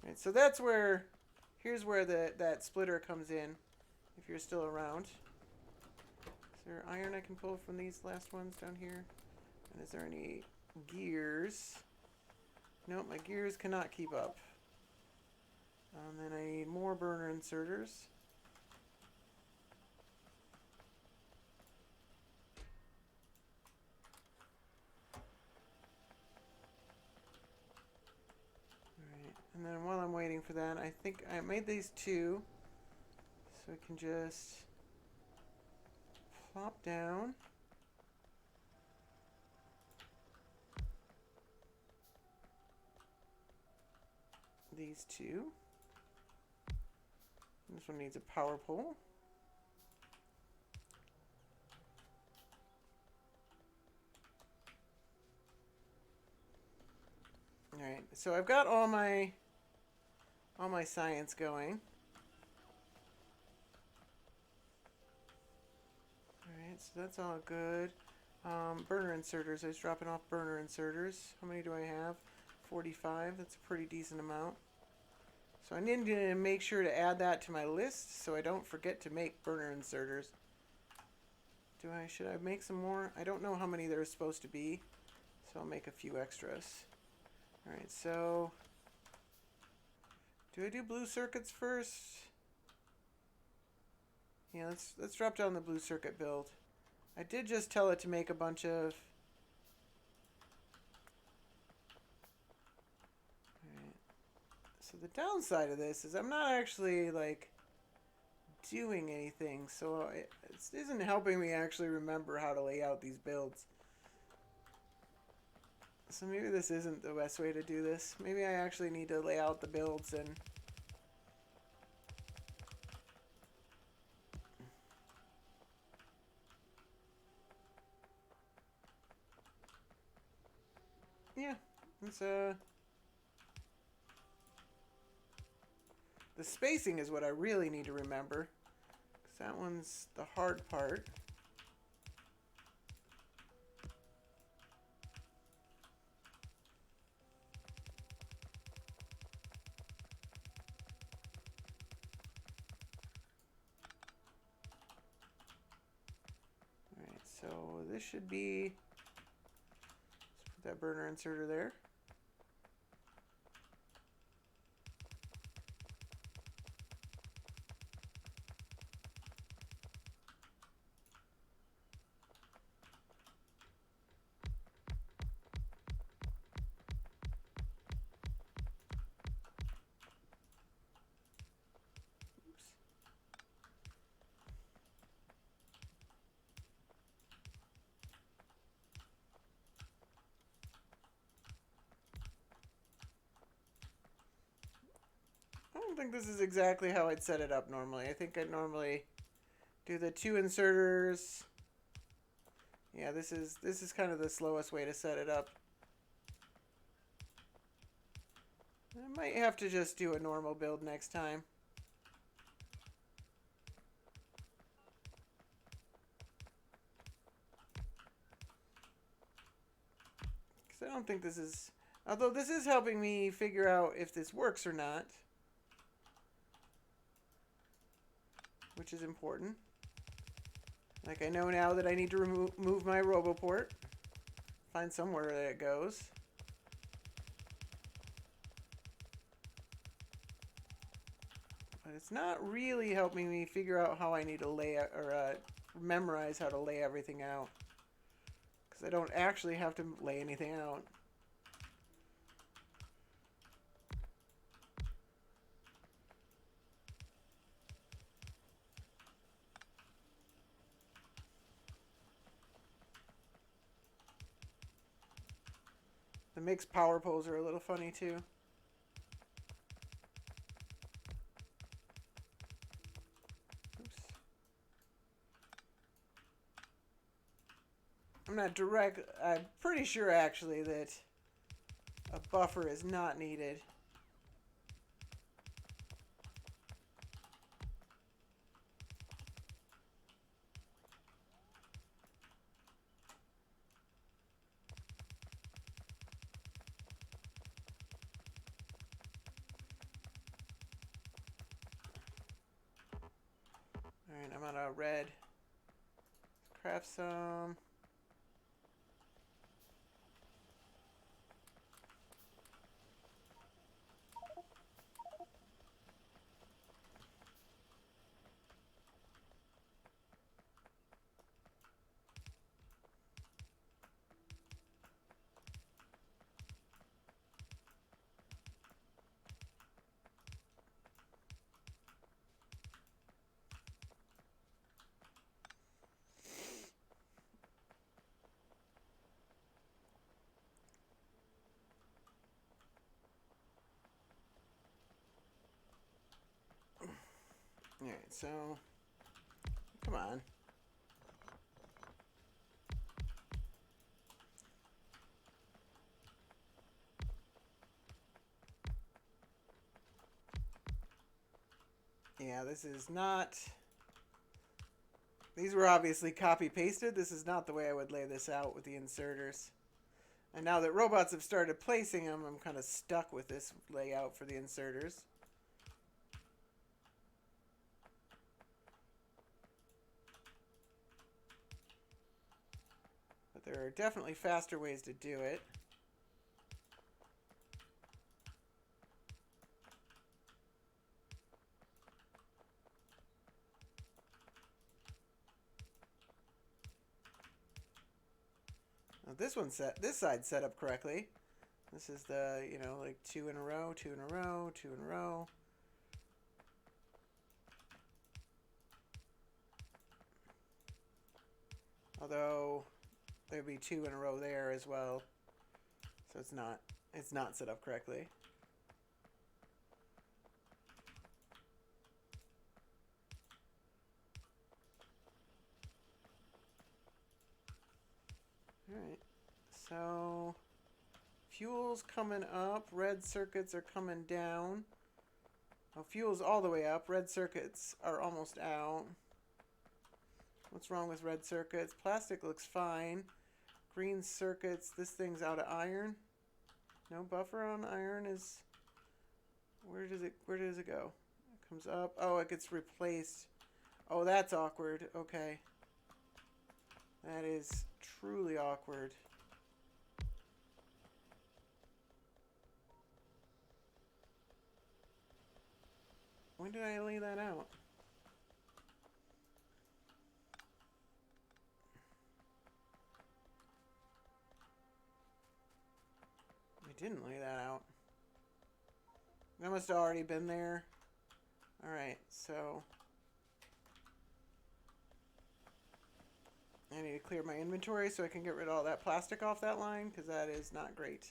Right, so that's where... Here's where that splitter comes in, if you're still around. Is there iron I can pull from these last ones down here? And is there any gears? Nope, my gears cannot keep up. And then I need more burner inserters. Alright, and then while I'm waiting for that, I think I made these two. So I can just plop down. These two. This one needs a power pole. Alright, so I've got all my science going. Alright, so that's all good. Burner inserters. I was dropping off burner inserters. How many do I have? 45. That's a pretty decent amount. So I need to make sure to add that to my list so I don't forget to make burner inserters. Should I make some more? I don't know how many there are supposed to be, so I'll make a few extras. Alright, so do I do blue circuits first? Yeah, let's drop down the blue circuit build. I did just tell it to make a bunch of... Alright. So the downside of this is I'm not actually, like, doing anything, so it isn't helping me actually remember how to lay out these builds. So maybe this isn't the best way to do this. Maybe I actually need to lay out the builds and... Yeah, it's the spacing is what I really need to remember, because that one's the hard part. Alright, so this should be... Let's put that burner inserter there. I don't think this is exactly how I'd set it up normally. I think I'd normally do the two inserters. Yeah, this is kind of the slowest way to set it up. I might have to just do a normal build next time. Because I don't think this is... Although this is helping me figure out if this works or not. Which is important. Like I know now that I need to remove my RoboPort. Find somewhere that it goes. But it's not really helping me figure out how I need to lay or memorize how to lay everything out. Because I don't actually have to lay anything out. The mixed power poles are a little funny too. Oops. I'm pretty sure actually that a buffer is not needed. Alright, I'm out of red. Let's craft some. Alright, so come on. Yeah, this is not... These were obviously copy-pasted. This is not the way I would lay this out with the inserters. And now that robots have started placing them, I'm kind of stuck with this layout for the inserters. But there are definitely faster ways to do it. Now this side's set up correctly. This is the, you know, like 2 in a row, 2 in a row, 2 in a row. Although there'd be 2 in a row there as well. So it's not set up correctly. Alright. So fuel's coming up, red circuits are coming down. Oh, fuel's all the way up, red circuits are almost out. What's wrong with red circuits? Plastic looks fine. Green circuits, this thing's out of iron. No buffer on iron is... Where does it go? It comes up. Oh, it gets replaced. Oh, that's awkward. Okay. That is truly awkward. When did I lay that out? I didn't lay that out. That must have already been there. Alright, so... I need to clear my inventory so I can get rid of all that plastic off that line, because that is not great.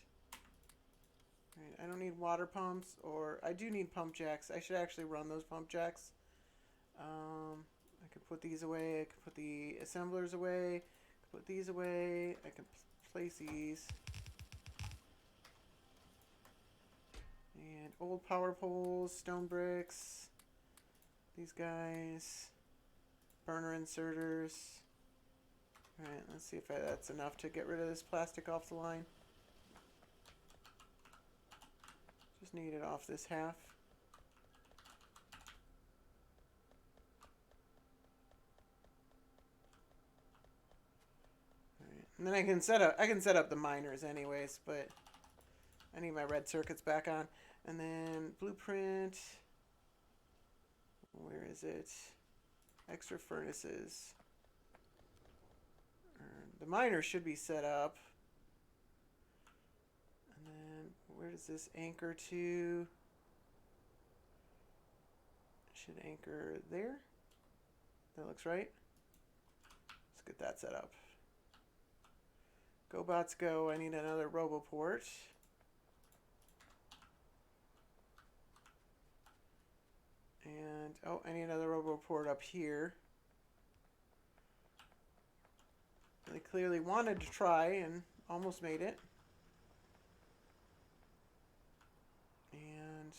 Right, I don't need water pumps, or I do need pump jacks. I should actually run those pump jacks. I could put these away. I could put the assemblers away. I could put these away. I can place these. And old power poles, stone bricks. These guys. Burner inserters. Alright, let's see if that's enough to get rid of this plastic off the line. Just need it off this half. And then I can set up the miners anyways, but I need my red circuits back on. And then blueprint. Where is it? Extra furnaces. The miner should be set up. And then where does this anchor to? Should anchor there. That looks right. Let's get that set up. Go bots go. I need another roboport. And oh, I need another roboport up here. They clearly wanted to try and almost made it. And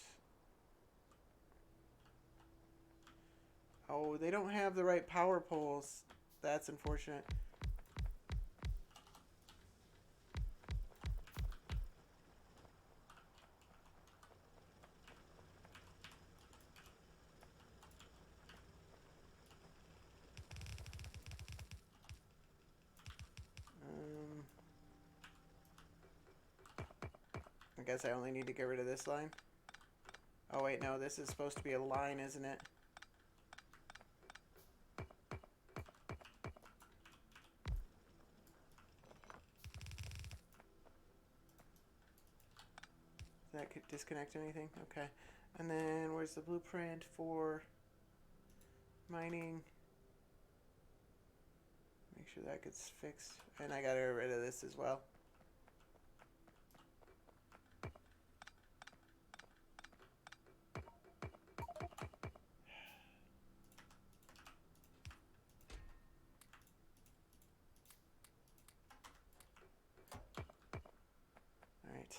oh, they don't have the right power poles. That's unfortunate. I guess I only need to get rid of this line. Oh wait, no, this is supposed to be a line, isn't it? Did that disconnect anything? Okay. And then where's the blueprint for mining? Make sure that gets fixed. And I gotta get rid of this as well. Alright.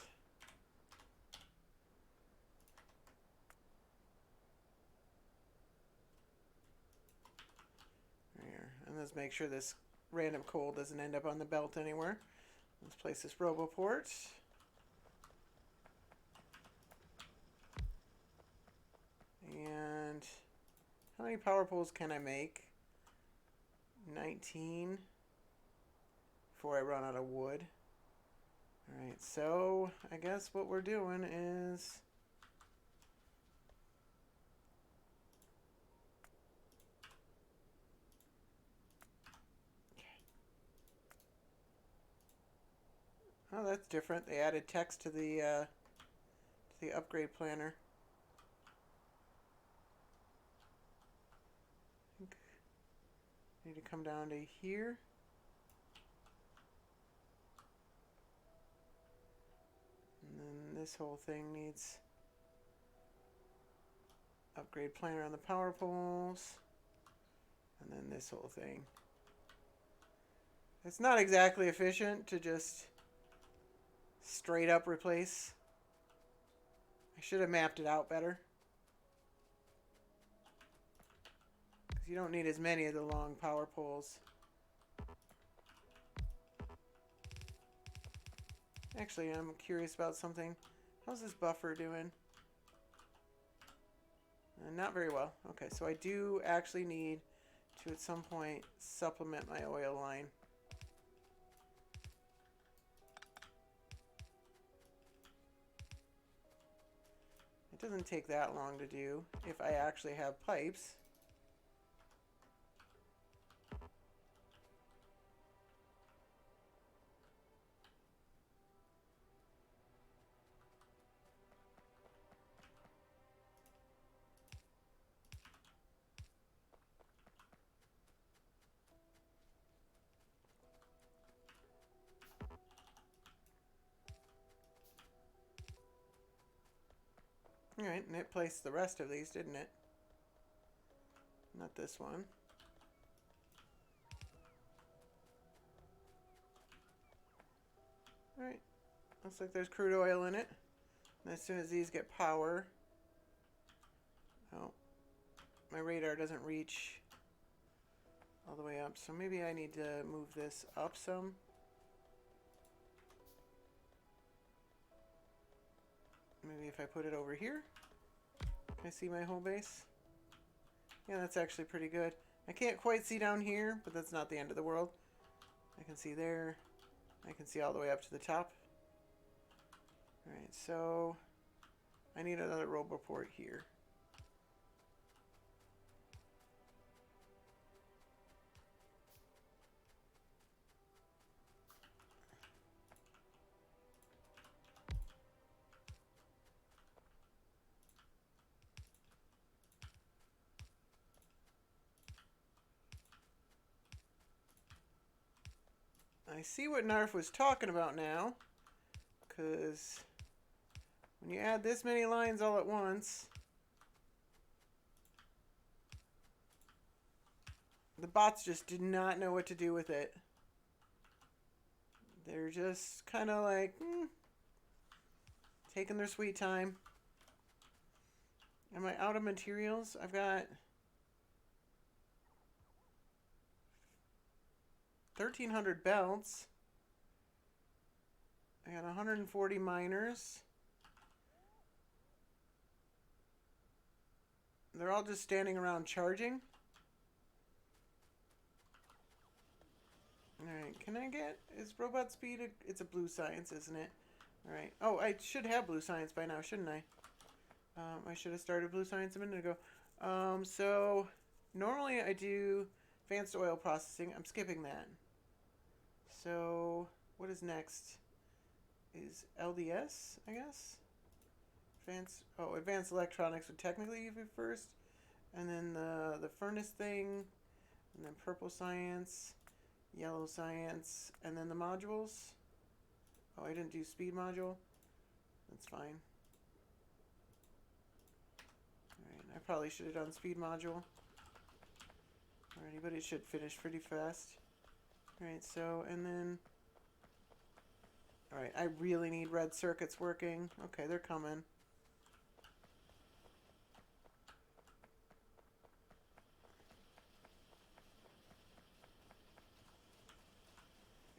There. And let's make sure this random coal doesn't end up on the belt anywhere. Let's place this roboport. And how many power poles can I make? 19 before I run out of wood. Alright, so I guess what we're doing is oh, that's different. They added text to the upgrade planner. I think I need to come down to here. And then this whole thing needs upgrade planner on the power poles. And then this whole thing. It's not exactly efficient to just straight up replace. I should have mapped it out better. Because you don't need as many of the long power poles. Actually, I'm curious about something. How's this buffer doing? Not very well. Okay, so I do actually need to at some point supplement my oil line. It doesn't take that long to do if I actually have pipes. Alright, and it placed the rest of these, didn't it? Not this one. Alright, looks like there's crude oil in it. And as soon as these get power... Oh, my radar doesn't reach all the way up, so maybe I need to move this up some. Maybe if I put it over here. Can I see my whole base? Yeah, that's actually pretty good. I can't quite see down here, but that's not the end of the world. I can see there. I can see all the way up to the top. Alright, so I need another roboport here. I see what Narf was talking about now, because when you add this many lines all at once, the bots just did not know what to do with it. They're just kind of like, taking their sweet time. Am I out of materials? I've got 1,300 belts. I got 140 miners. They're all just standing around charging. Alright, can I get... Is robot speed... It's a blue science, isn't it? Alright. Oh, I should have blue science by now, shouldn't I? I should have started blue science a minute ago. So, normally I do advanced oil processing. I'm skipping that. So, what is next? Is LDS, I guess? Advanced electronics would technically be first. And then the furnace thing. And then purple science. Yellow science. And then the modules. Oh, I didn't do speed module. That's fine. Alright, I probably should have done speed module. Alrighty, but it should finish pretty fast. Alright, so, and then... Alright, I really need red circuits working. Okay, they're coming.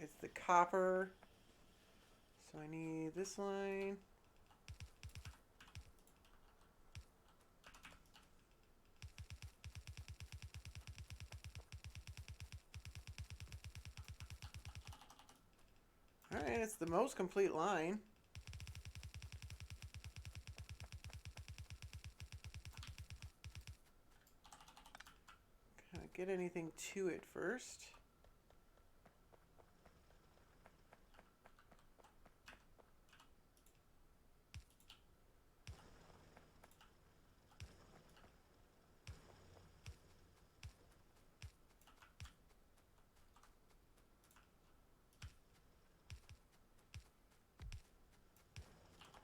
It's the copper. So I need this line. Alright, it's the most complete line. Can I get anything to it first?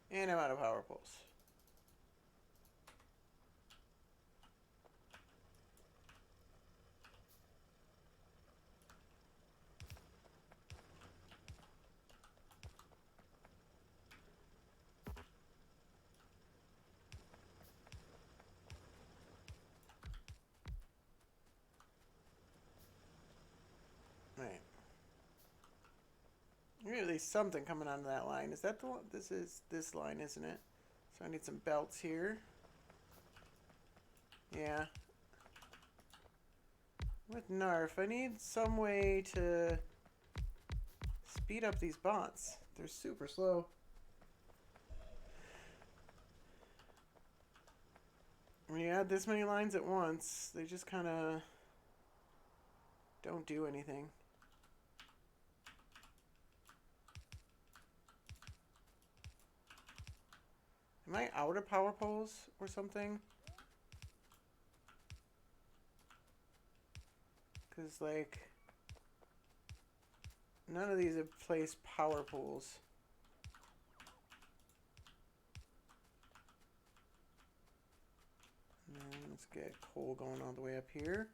And I'm out of power poles. Right. There's at least something coming onto that line. Is that the one? This is this line, isn't it? So I need some belts here. Yeah. With Narf, I need some way to speed up these bots. They're super slow. When you add this many lines at once, they just kind of don't do anything. Am I out of power poles or something? Because, like, none of these have placed power poles. And let's get coal going all the way up here.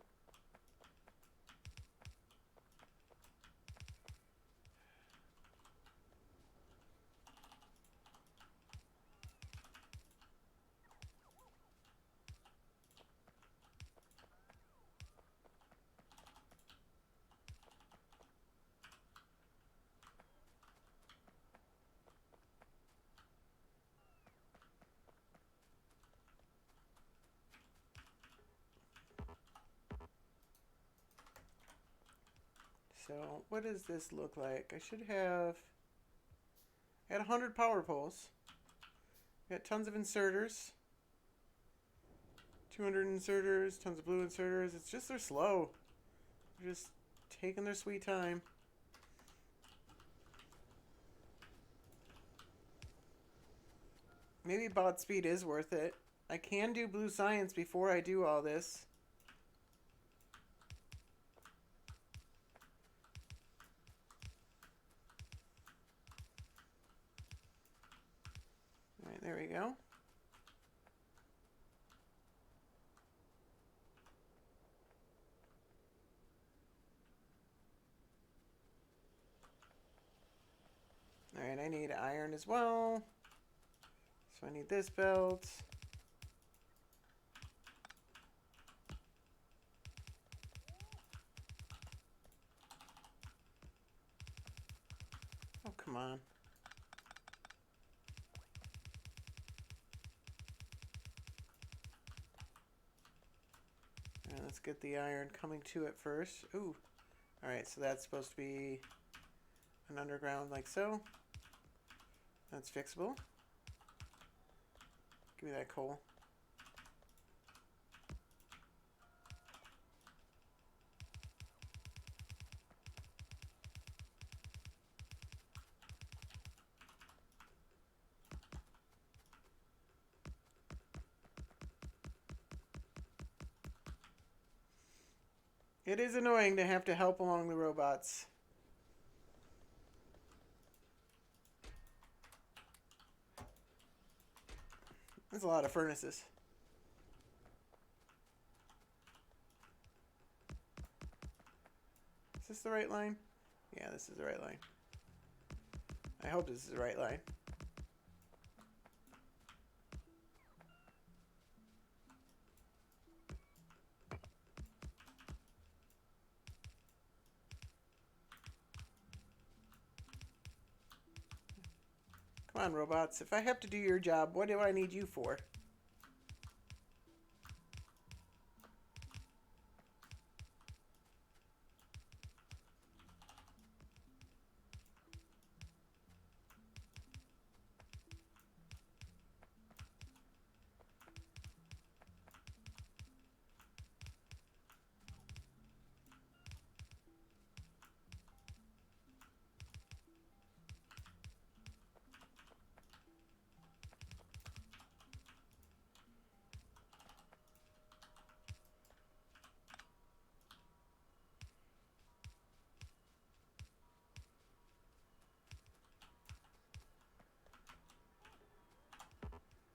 So what does this look like? I should have had 100 power poles. Got tons of inserters. 200 inserters, tons of blue inserters. It's just they're slow. They're just taking their sweet time. Maybe bot speed is worth it. I can do blue science before I do all this. Alright, there we go. Alright, I need iron as well. So I need this belt. Oh, come on. Alright, let's get the iron coming to it first. Ooh. Alright, so that's supposed to be an underground like so. That's fixable. Give me that coal. It is annoying to have to help along the robots. There's a lot of furnaces. Is this the right line? Yeah, this is the right line. I hope this is the right line. Come on, robots. If I have to do your job, what do I need you for?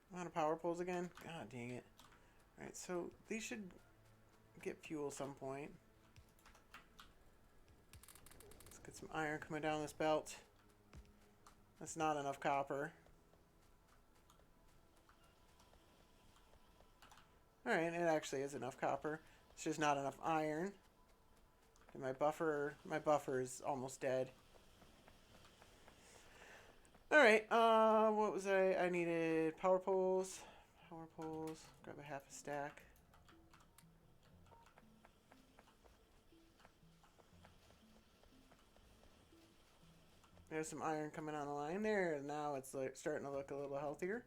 A lot of power poles again? God dang it. Alright, so these should get fuel some point. Let's get some iron coming down this belt. That's not enough copper. Alright, it actually is enough copper. It's just not enough iron. And my buffer is almost dead. Alright, what was I needed power poles. Power poles. Grab a half a stack. There's some iron coming on the line there. Now it's starting to look a little healthier.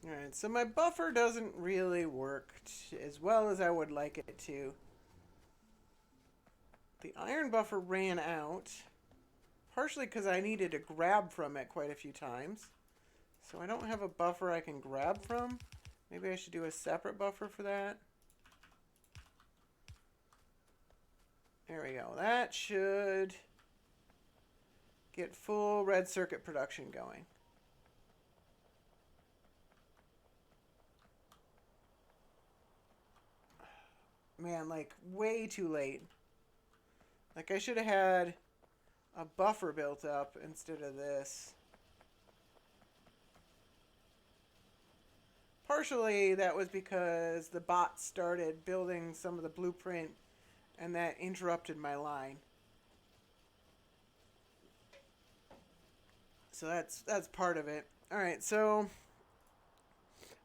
Alright, so my buffer doesn't really work as well as I would like it to. The iron buffer ran out, partially because I needed to grab from it quite a few times. So I don't have a buffer I can grab from. Maybe I should do a separate buffer for that. There we go. That should get full red circuit production going. Man, like way too late. Like I should have had a buffer built up instead of this. Partially that was because the bot started building some of the blueprint and that interrupted my line. So that's part of it. All right, so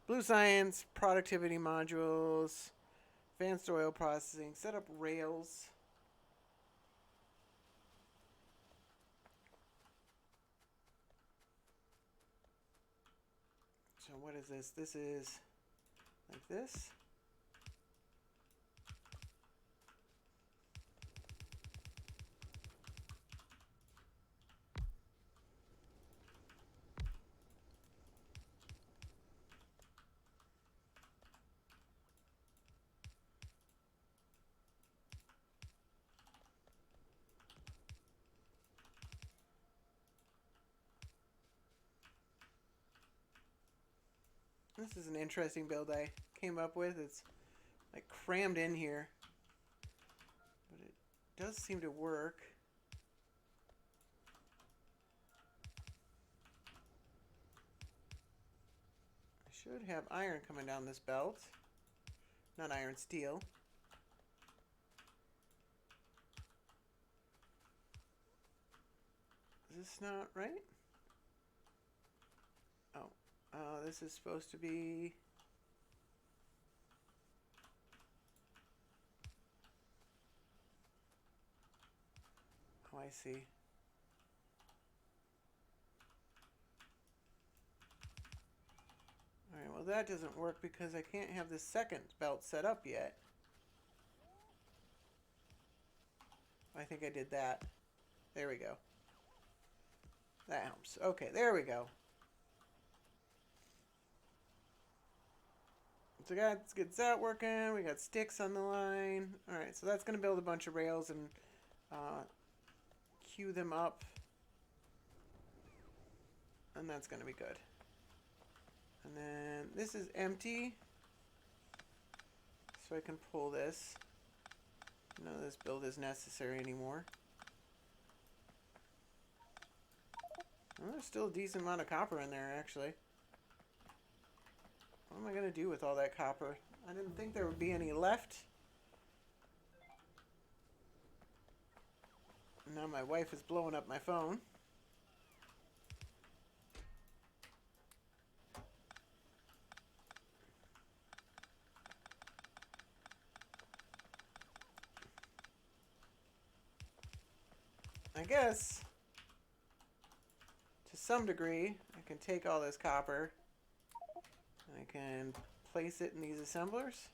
Blue Science, productivity modules, advanced oil processing, set up rails. So what is this? This is like this. This is an interesting build I came up with. It's like crammed in here, but it does seem to work. I should have iron coming down this belt. Not iron, steel. Is this not right? Oh, this is supposed to be... Oh, I see. Alright, well that doesn't work because I can't have the second belt set up yet. I think I did that. There we go. That helps. Okay, there we go. So let's get that working. We got sticks on the line. Alright, so that's going to build a bunch of rails and queue them up. And that's going to be good. And then this is empty. So I can pull this. None of this build is necessary anymore. Well, there's still a decent amount of copper in there, actually. What am I going to do with all that copper? I didn't think there would be any left. Now my wife is blowing up my phone. I guess, to some degree, I can take all this copper. I can place it in these assemblers.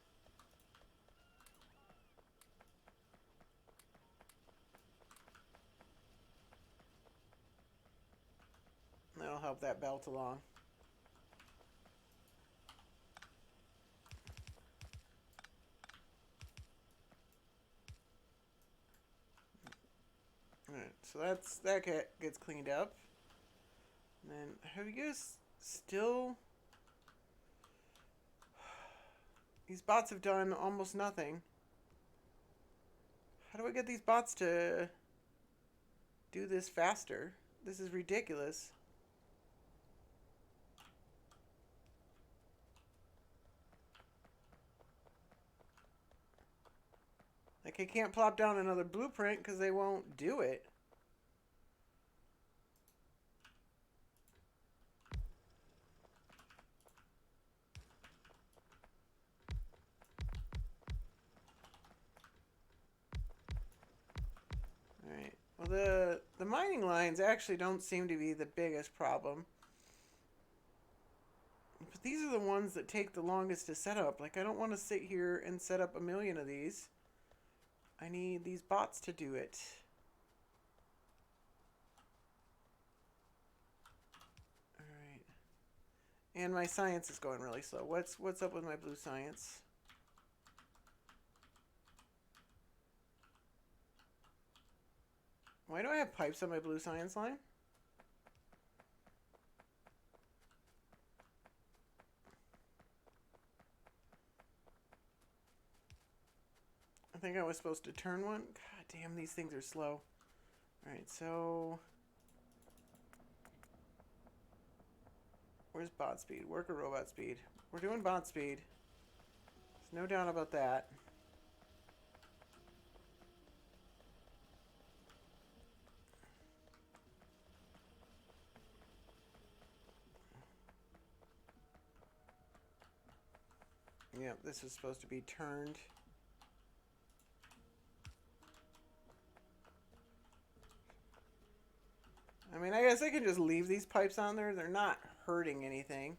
That'll help that belt along. Alright, so that gets cleaned up. And then, have you guys still... These bots have done almost nothing. How do I get these bots to do this faster? This is ridiculous. Like, I can't plop down another blueprint because they won't do it. Alright. Well, the mining lines actually don't seem to be the biggest problem. But these are the ones that take the longest to set up. Like, I don't want to sit here and set up a million of these. I need these bots to do it. Alright. And my science is going really slow. What's up with my blue science? Why do I have pipes on my blue science line? I think I was supposed to turn one. God damn, these things are slow. Alright, so where's bot speed? Worker robot speed. We're doing bot speed. There's no doubt about that. Yep, this is supposed to be turned. I mean, I guess I can just leave these pipes on there. They're not hurting anything.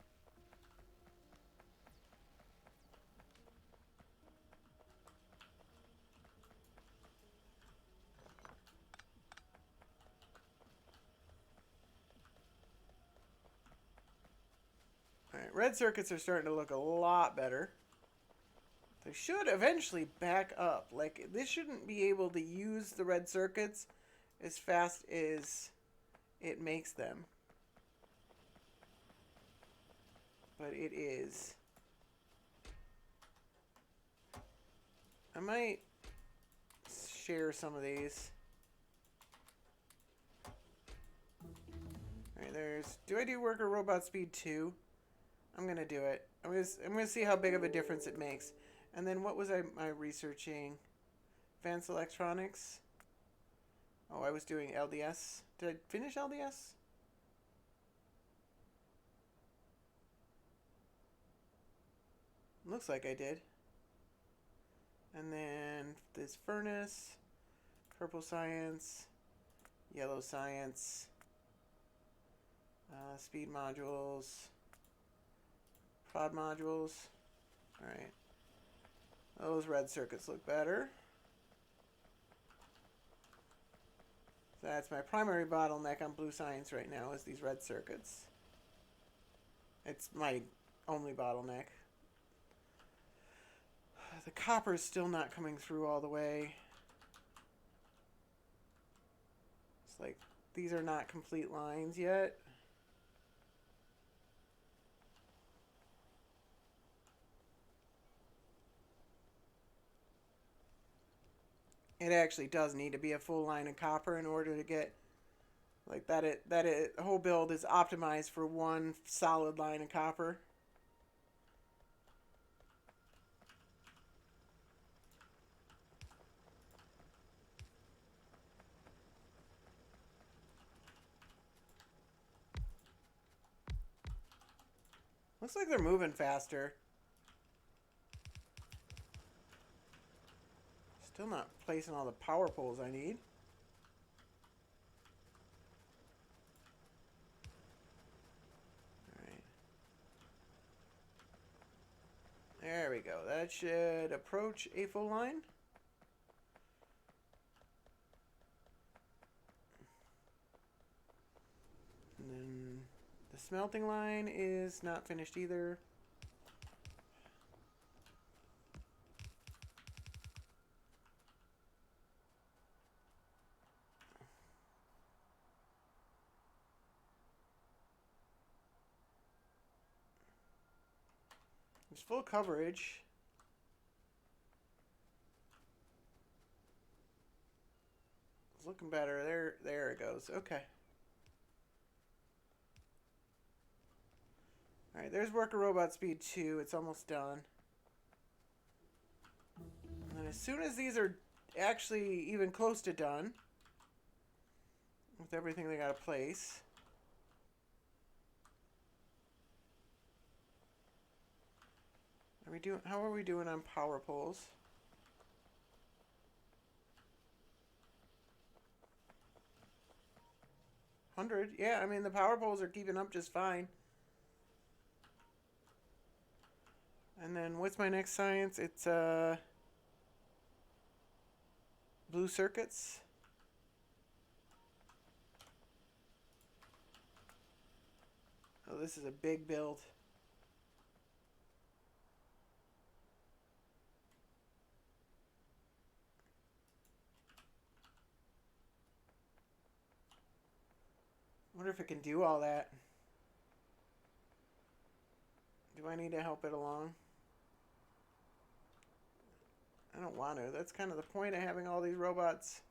Alright, red circuits are starting to look a lot better. They should eventually back up. Like, this shouldn't be able to use the red circuits as fast as it makes them. But it is. I might share some of these. Alright, there's... Do I do worker robot speed 2? I'm gonna do it. I'm gonna see how big of a difference it makes. And then what was I researching? Advanced electronics. Oh, I was doing LDS. Did I finish LDS? Looks like I did. And then this furnace, purple science, yellow science, speed modules, prod modules. Alright. Those red circuits look better. That's my primary bottleneck on blue science right now, is these red circuits. It's my only bottleneck. The copper is still not coming through all the way. It's like, these are not complete lines yet. It actually does need to be a full line of copper in order to get like the whole build is optimized for one solid line of copper. Looks like they're moving faster. Still not placing all the power poles I need. Alright. There we go. That should approach a full line. And then the smelting line is not finished either. There's full coverage. It's looking better. There it goes. Okay. Alright, there's worker robot speed 2. It's almost done. And then as soon as these are actually even close to done, with everything they gotta place, how are we doing on power poles? $100. Yeah, I mean the power poles are keeping up just fine. And then what's my next science? It's blue circuits. Oh, this is a big build. I wonder if it can do all that. Do I need to help it along? I don't want to. That's kind of the point of having all these robots.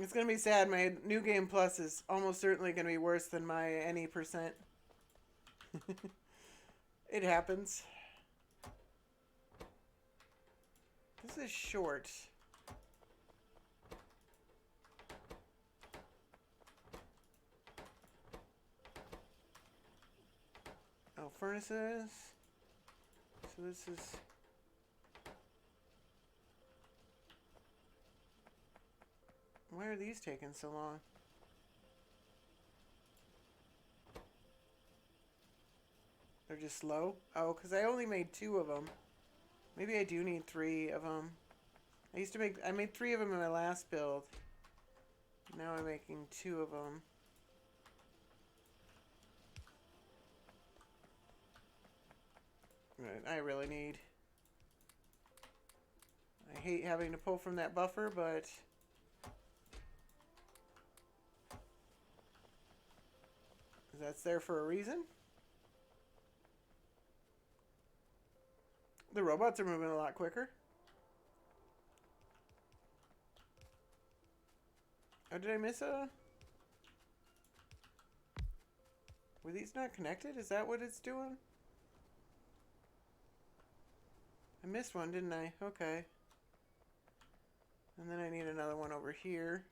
It's gonna be sad. My new game plus is almost certainly gonna be worse than my any percent. It happens. This is short. Oh, furnaces. So this is... Why are these taking so long? They're just slow? Oh, because I only made 2 of them. Maybe I do need 3 of them. I made 3 of them in my last build. Now I'm making 2 of them. Right, I really need... I hate having to pull from that buffer, but... that's there for a reason. The robots are moving a lot quicker. Oh, did I miss a... Were these not connected? Is that what it's doing? I missed one, didn't I? Okay. And then I need another one over here.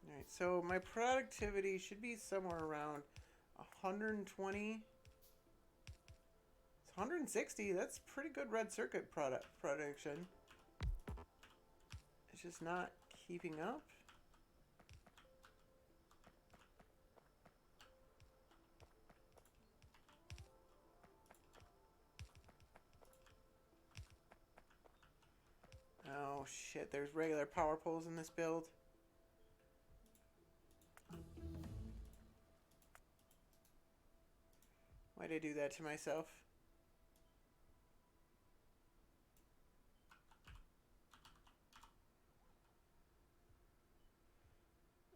Alright, so my productivity should be somewhere around 120. It's 160. That's pretty good red circuit production. It's just not keeping up. Oh shit, there's regular power poles in this build. Why'd I do that to myself?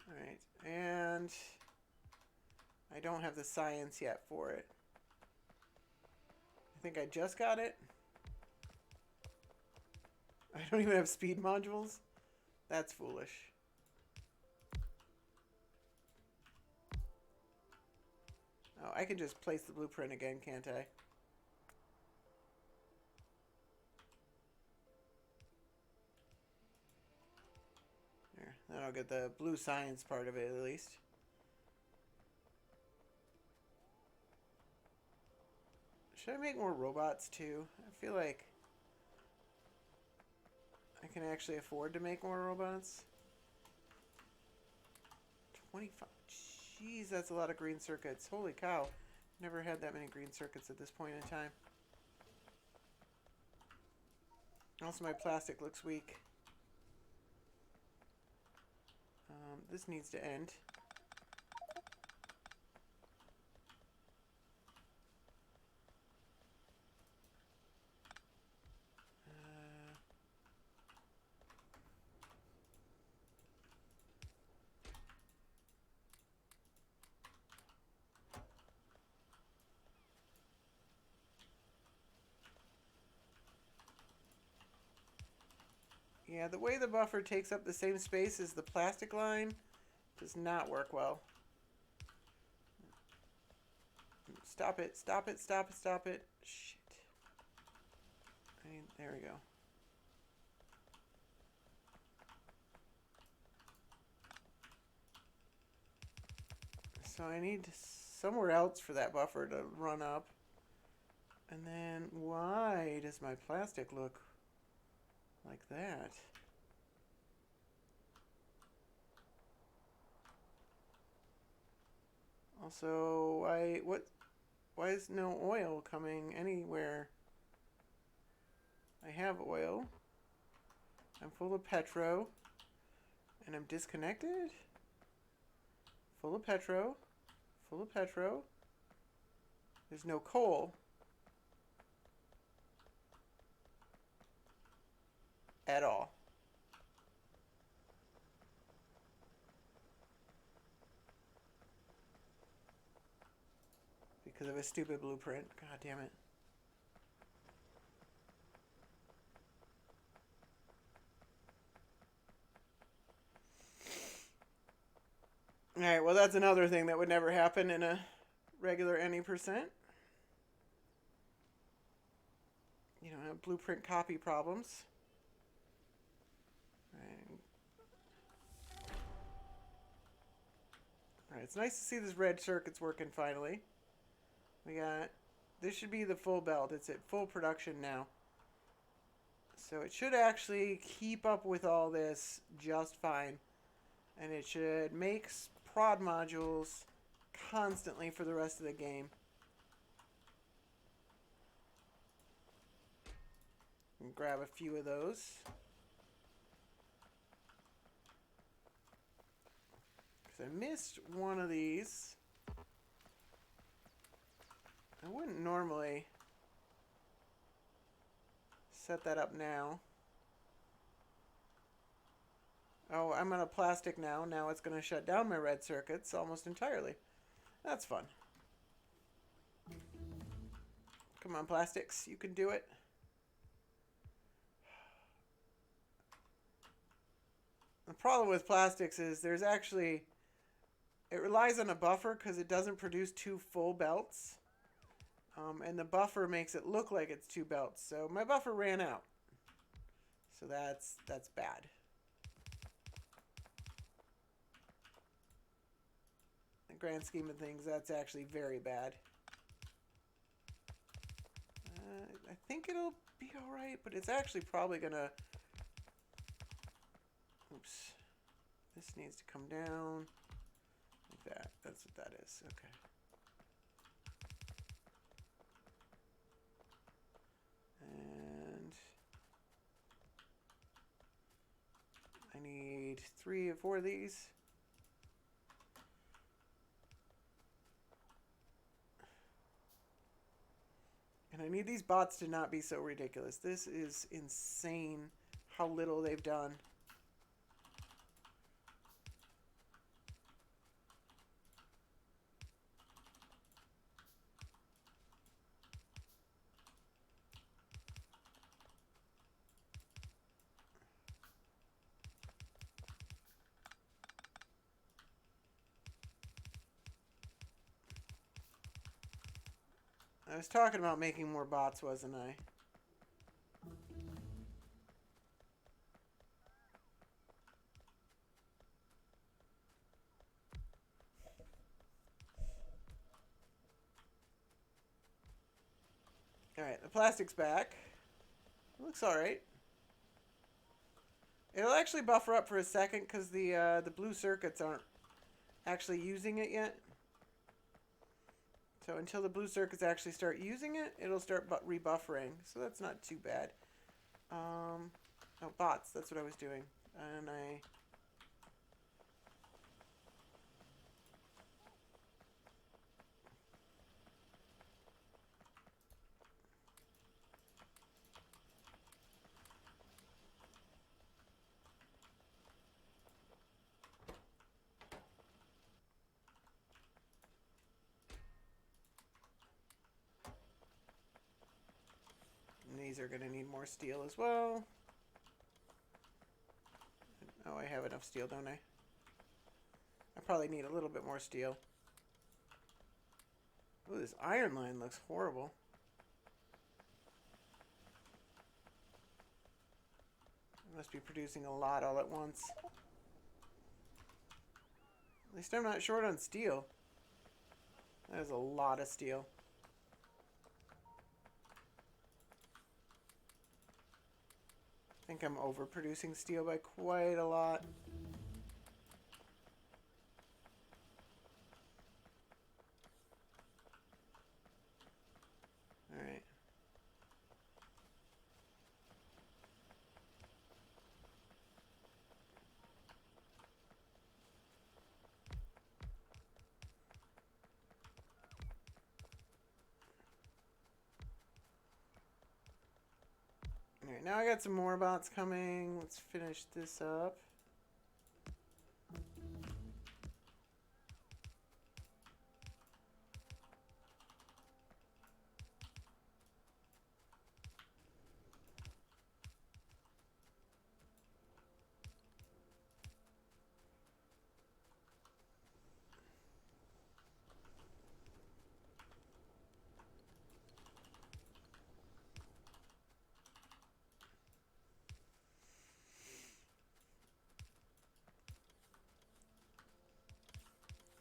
Alright, and I don't have the science yet for it. I think I just got it. I don't even have speed modules. That's foolish. Oh, I can just place the blueprint again, can't I? There, then I'll get the blue science part of it at least. Should I make more robots too? I feel like I can actually afford to make more robots. 25. Jeez, that's a lot of green circuits. Holy cow. Never had that many green circuits at this point in time. Also, my plastic looks weak. This needs to end. Yeah, the way the buffer takes up the same space as the plastic line does not work well. Stop it, stop it, stop it, stop it. Shit. There we go. So I need somewhere else for that buffer to run up. And then why does my plastic look like that? Also, why is no oil coming anywhere? I have oil. I'm full of petro. And I'm disconnected? Full of petro. Full of petro. There's no coal. at all. Because of a stupid blueprint. God damn it. Alright, well that's another thing that would never happen in a regular any percent. You don't have blueprint copy problems. Alright, it's nice to see this red circuit's working finally. We got, this should be the full belt. It's at full production now. So it should actually keep up with all this just fine. And it should make prod modules constantly for the rest of the game. And grab a few of those. Because I missed one of these. I wouldn't normally set that up now. Oh, I'm on a plastic now. Now it's going to shut down my red circuits almost entirely. That's fun. Come on, plastics. You can do it. The problem with plastics is there's actually... It relies on a buffer because it doesn't produce two full belts. And the buffer makes it look like it's two belts. So my buffer ran out. So that's bad. In the grand scheme of things, that's actually very bad. I think it'll be alright, but it's actually probably gonna... Oops. This needs to come down. Like that. That's what that is. Okay. And I need 3 or 4 of these. And I need these bots to not be so ridiculous. This is insane how little they've done. I was talking about making more bots, wasn't I? Alright, the plastic's back. It looks alright. It'll actually buffer up for a second because the blue circuits aren't actually using it yet. So until the blue circuits actually start using it, it'll start rebuffering. So that's not too bad. Oh, bots. That's what I was doing. And these are going to need more steel as well. Oh, I have enough steel, don't I? I probably need a little bit more steel. Oh, this iron line looks horrible. I must be producing a lot all at once. At least I'm not short on steel. That is a lot of steel. I think I'm overproducing steel by quite a lot. Alright. Alright, now I got some more bots coming. Let's finish this up.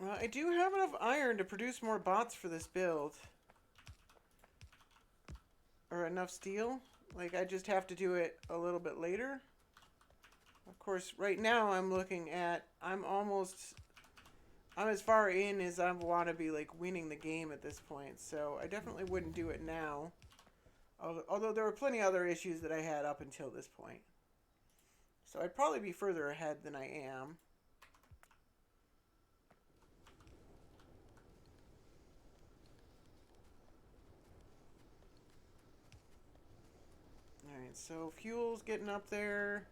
Well, I do have enough iron to produce more bots for this build. Or enough steel. Like, I just have to do it a little bit later. Of course, right now I'm looking at... I'm as far in as I want to be, like, winning the game at this point. So, I definitely wouldn't do it now. Although there were plenty of other issues that I had up until this point. So, I'd probably be further ahead than I am. Alright, so fuel's getting up there.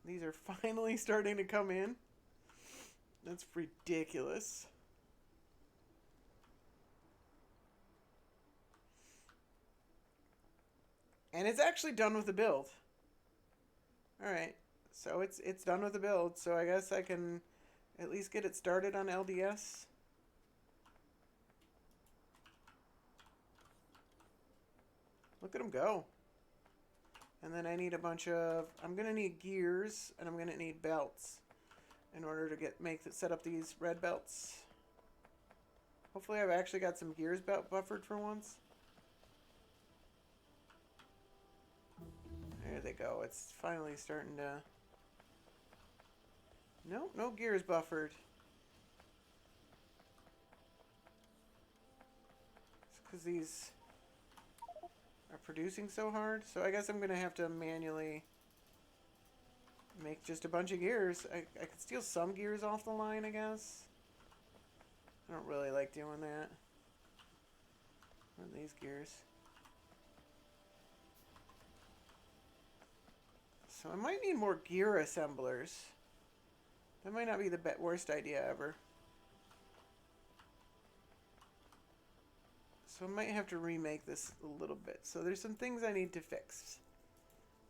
These are finally starting to come in. That's ridiculous. And it's actually done with the build. Alright, so it's done with the build, so I guess I can at least get it started on LDS. Look at them go. And then I need a bunch of... I'm going to need gears, and I'm going to need belts in order to set up these red belts. Hopefully I've actually got some gears buffered for once. There they go. It's finally starting to... Nope, no gears buffered. It's because these are producing so hard. So I guess I'm going to have to manually make just a bunch of gears. I could steal some gears off the line, I guess. I don't really like doing that. What are these gears? So I might need more gear assemblers. That might not be the worst idea ever. So I might have to remake this a little bit. So there's some things I need to fix.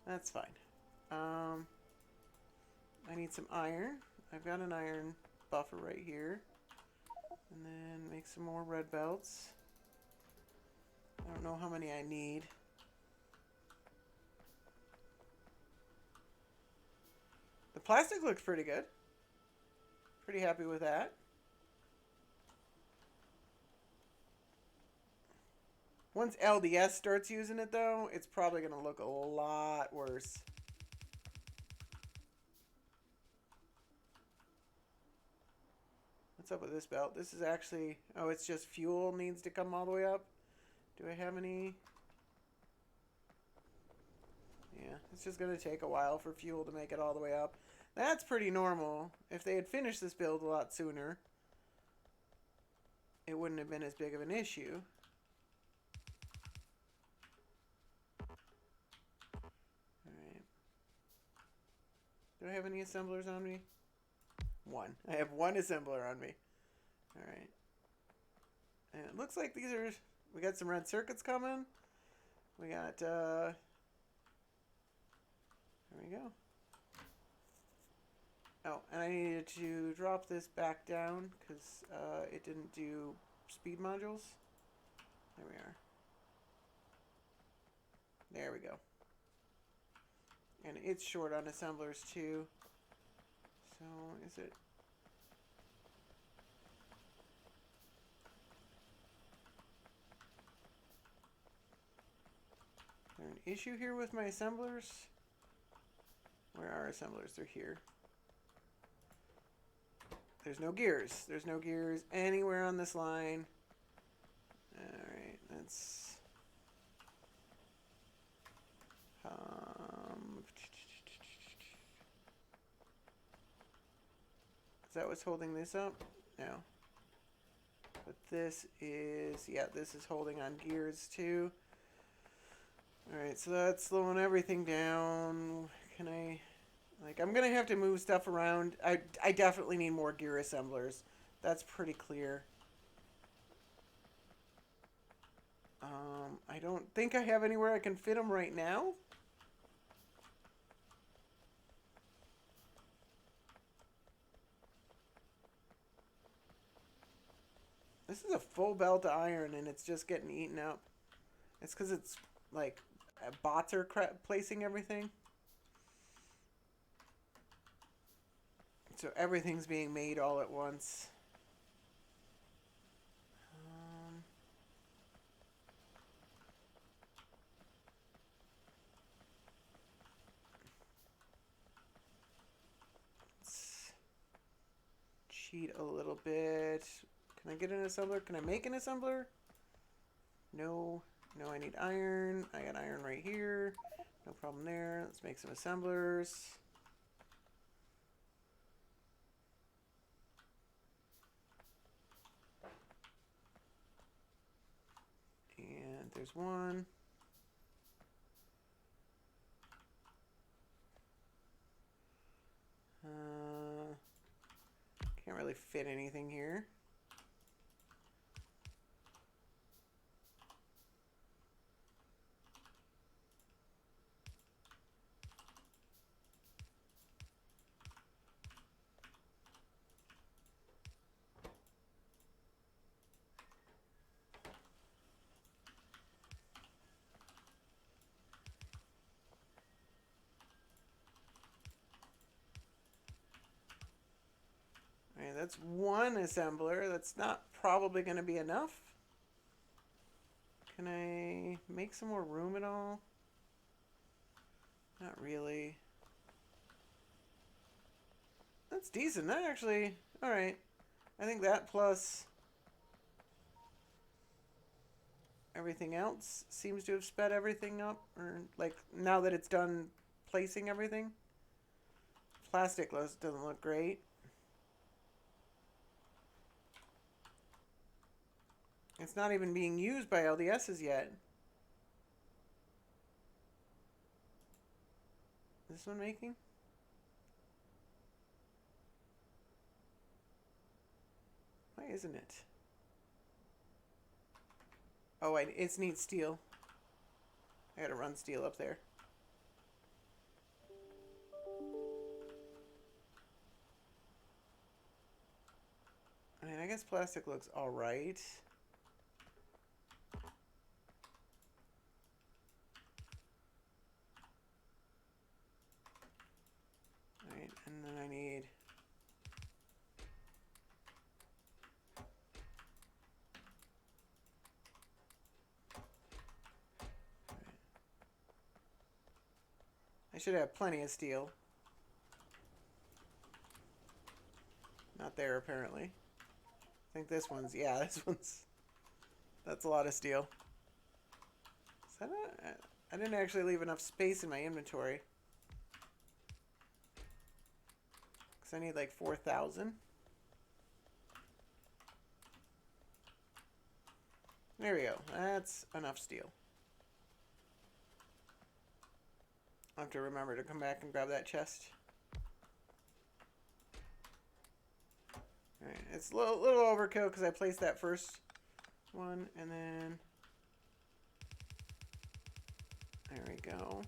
That's fine. I need some iron. I've got an iron buffer right here. And then make some more red belts. I don't know how many I need. The plastic looks pretty good. Pretty happy with that. Once LDS starts using it, though, it's probably going to look a lot worse. What's up with this belt? This is actually... Oh, it's just fuel needs to come all the way up. Do I have any... Yeah, it's just going to take a while for fuel to make it all the way up. That's pretty normal. If they had finished this build a lot sooner, it wouldn't have been as big of an issue. Alright. Do I have any assemblers on me? One. I have one assembler on me. Alright. And it looks like these are... We got some red circuits coming. We got... There we go. Oh, and I needed to drop this back down because it didn't do speed modules. There we are. There we go. And it's short on assemblers too. So, is it... Is there an issue here with my assemblers? Where are assemblers? They're here. There's no gears. There's no gears anywhere on this line. Alright, that's... Is that what's holding this up? No. But this is... Yeah, this is holding on gears too. Alright, so that's slowing everything down. Can I... Like, I'm going to have to move stuff around. I definitely need more gear assemblers. That's pretty clear. I don't think I have anywhere I can fit them right now. This is a full belt of iron and it's just getting eaten up. It's because it's like bots are placing everything. So everything's being made all at once. Let's cheat a little bit. Can I get an assembler? Can I make an assembler? No. No, I need iron. I got iron right here. No problem there. Let's make some assemblers. And there's one. Can't really fit anything here. Alright, that's one assembler. That's not probably going to be enough. Can I make some more room at all? Not really. That's decent. That actually... Alright. I think that plus... everything else seems to have sped everything up. Or, like, now that it's done placing everything. Plastic doesn't look great. It's not even being used by LDSs yet. Is this one making? Why isn't it? Oh, it needs steel. I gotta run steel up there. I mean, I guess plastic looks alright. Alright, and then I need... I should have plenty of steel. Not there, apparently. I think this one's... Yeah, this one's... That's a lot of steel. Is that I didn't actually leave enough space in my inventory. Because I need like 4,000. There we go. That's enough steel. I'll have to remember to come back and grab that chest. Alright, it's a little overkill because I placed that first one and then... There we go. Let's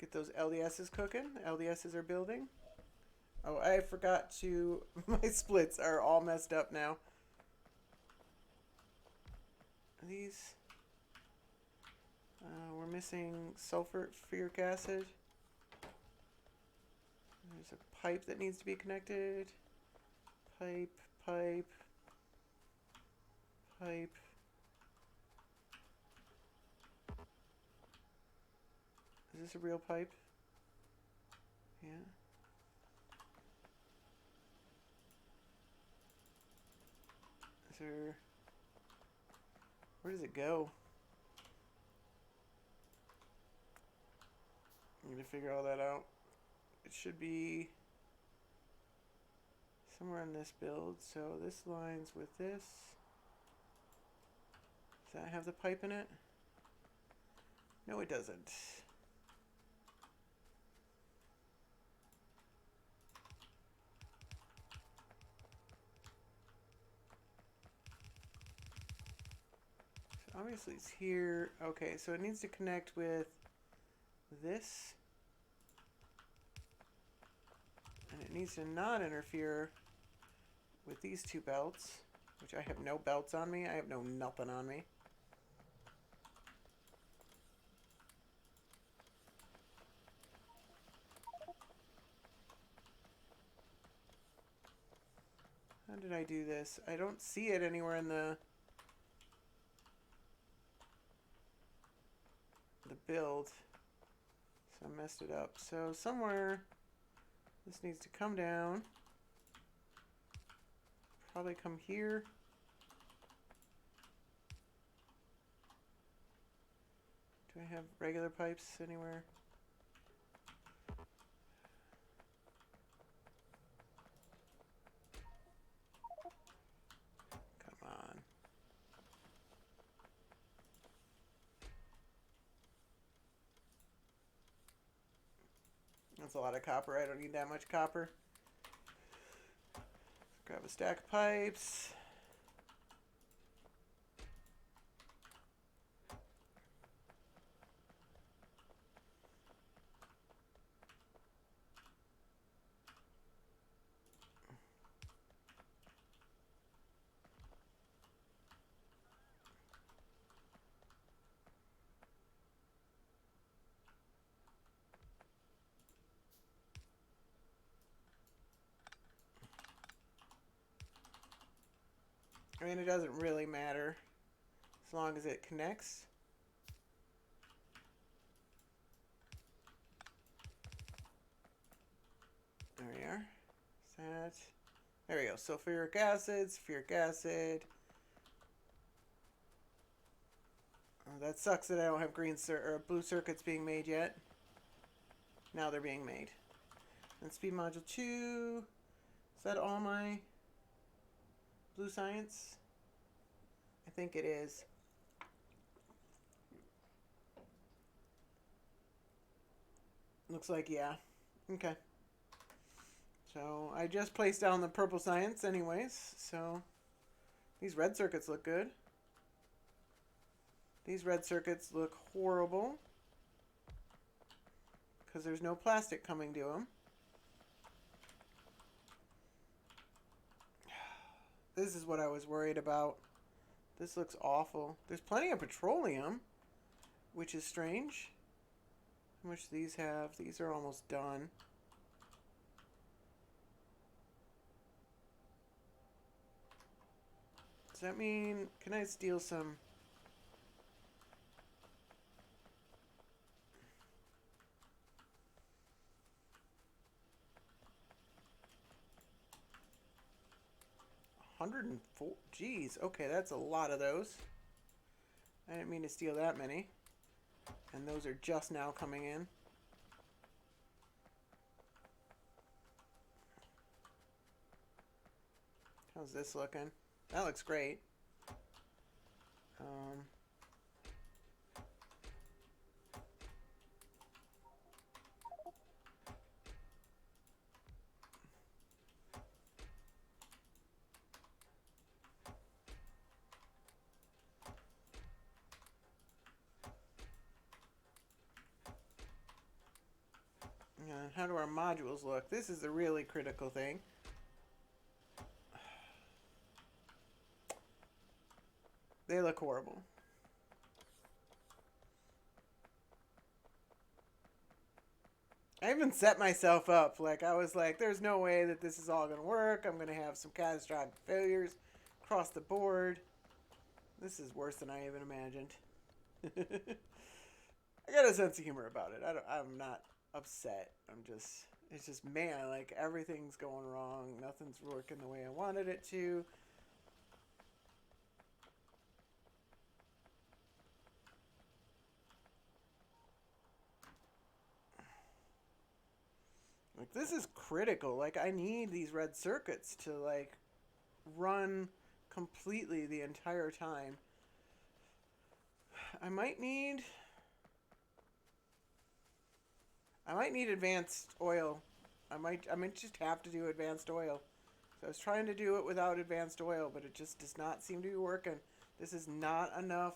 get those LDSs cooking. The LDSs are building. Oh, I forgot to... My splits are all messed up now. Are these... we're missing sulfuric acid. There's a pipe that needs to be connected. Pipe, pipe, pipe. Is this a real pipe? Yeah. Is there... Where does it go? I'm gonna figure all that out. It should be somewhere in this build. So this lines with this. Does that have the pipe in it? No, it doesn't. So obviously it's here. Okay, so it needs to connect with this. And it needs to not interfere with these two belts, which I have no belts on me. I have no nothing on me. How did I do this? I don't see it anywhere in the build. So I messed it up. So somewhere this needs to come down. Probably come here. Do I have regular pipes anywhere? Come on. That's a lot of copper. I don't need that much copper. Let's grab a stack of pipes. I mean, it doesn't really matter as long as it connects. There we are. That. There we go. Sulfuric acid, sulfuric acid. Oh, that sucks that I don't have or blue circuits being made yet. Now they're being made. And speed module 2. Is that all my blue science? I think it is. Looks like, yeah. Okay. So I just placed down the purple science anyways. So these red circuits look good. These red circuits look horrible because there's no plastic coming to them. This is what I was worried about. This looks awful. There's plenty of petroleum, which is strange. How much do these have? These are almost done. Does that mean, can I steal some? $104. Geez, okay, that's a lot of those. I didn't mean to steal that many. And those are just now coming in. How's this looking? That looks great. How do our modules look? This is the really critical thing. They look horrible. I even set myself up. Like, I was like, there's no way that this is all going to work. I'm going to have some catastrophic failures across the board. This is worse than I even imagined. I got a sense of humor about it. I'm not upset. It's just, man, like, everything's going wrong. Nothing's working the way I wanted it to. Like, this is critical. Like, I need these red circuits to, like, run completely the entire time. I might need I might need advanced oil. I might just have to do advanced oil. So I was trying to do it without advanced oil, but it just does not seem to be working. This is not enough.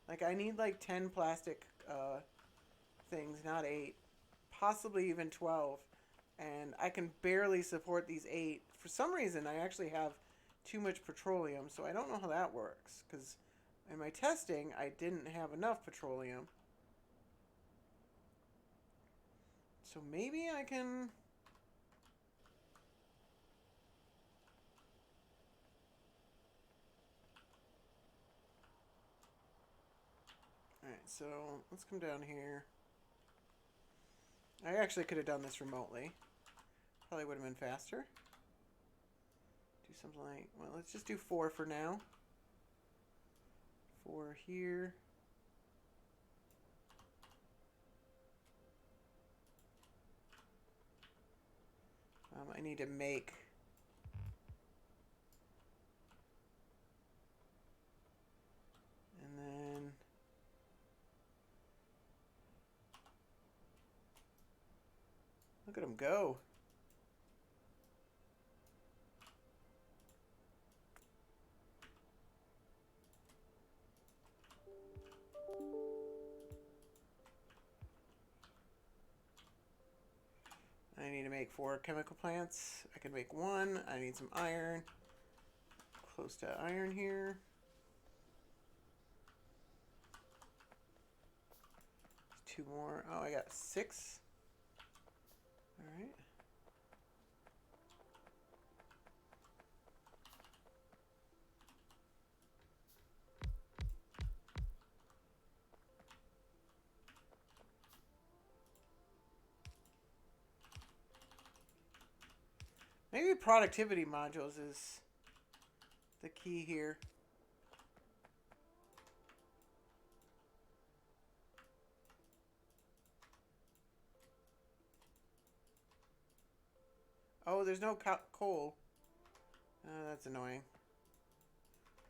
Like, I need like 10 plastic things, not 8. Possibly even 12. And I can barely support these 8. For some reason, I actually have too much petroleum, so I don't know how that works. Because in my testing, I didn't have enough petroleum. So maybe I can... Alright, so let's come down here. I actually could have done this remotely. Probably would have been faster. Do something like... Well, let's just do 4 for now. 4 here. I need to make... And then... Look at them go. I need to make 4 chemical plants. I can make 1. I need some iron. Close to iron here. 2 more. Oh, I got 6. Alright. Maybe productivity modules is the key here. Oh, there's no coal. That's annoying.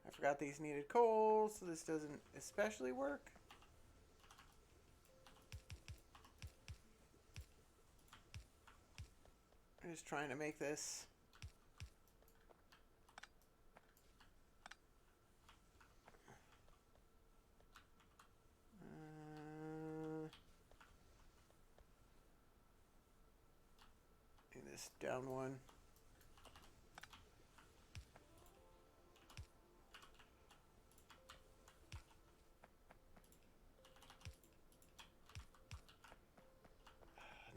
I forgot these needed coal, so this doesn't especially work. I'm just trying to make this. This down 1.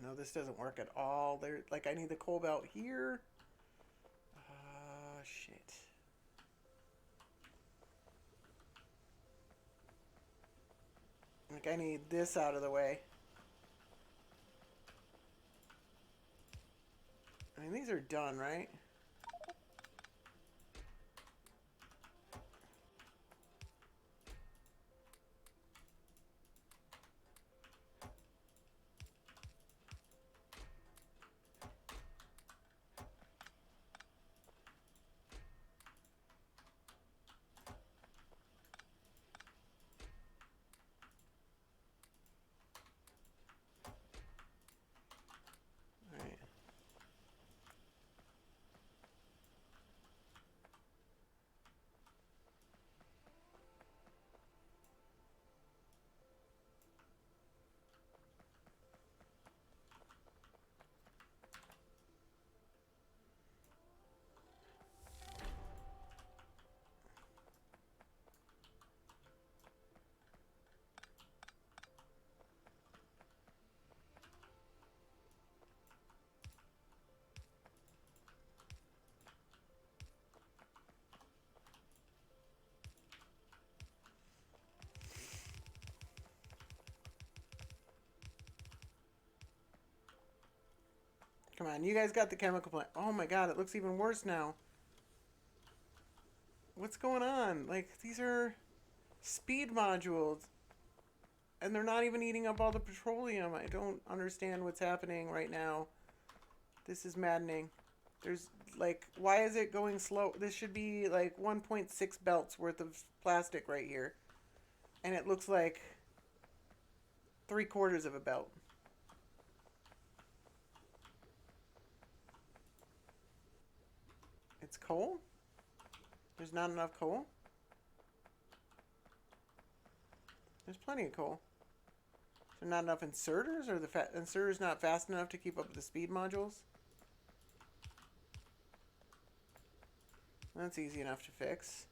No, this doesn't work at all. There, like, I need the coal belt here. Shit. Like, I need this out of the way. I mean, these are done, right? Come on, you guys got the chemical plant. Oh my god, it looks even worse now. What's going on? Like, these are speed modules. And they're not even eating up all the petroleum. I don't understand what's happening right now. This is maddening. There's, like, why is it going slow? This should be, like, 1.6 belts worth of plastic right here. And it looks like 3/4 of a belt. It's coal? There's not enough coal? There's plenty of coal. Is there not enough inserters, or the inserters not fast enough to keep up with the speed modules? That's easy enough to fix.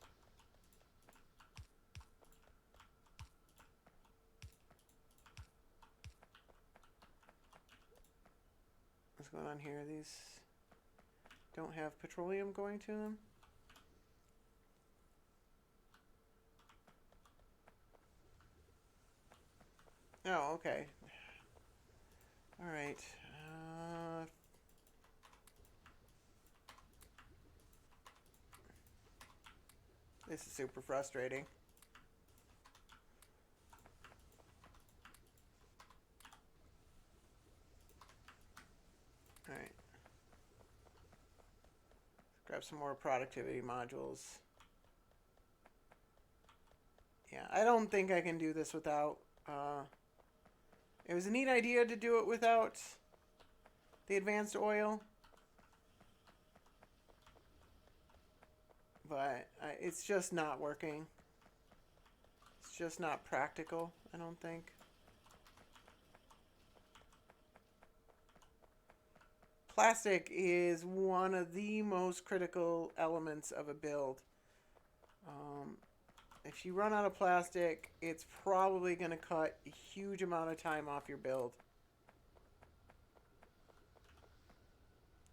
What's going on here? These don't have petroleum going to them? Oh, okay. All right. This is super frustrating. All right. Let's grab some more productivity modules. Yeah, I don't think I can do this without... it was a neat idea to do it without the advanced oil. But it's just not working. It's just not practical, I don't think. Plastic is one of the most critical elements of a build. If you run out of plastic, it's probably going to cut a huge amount of time off your build.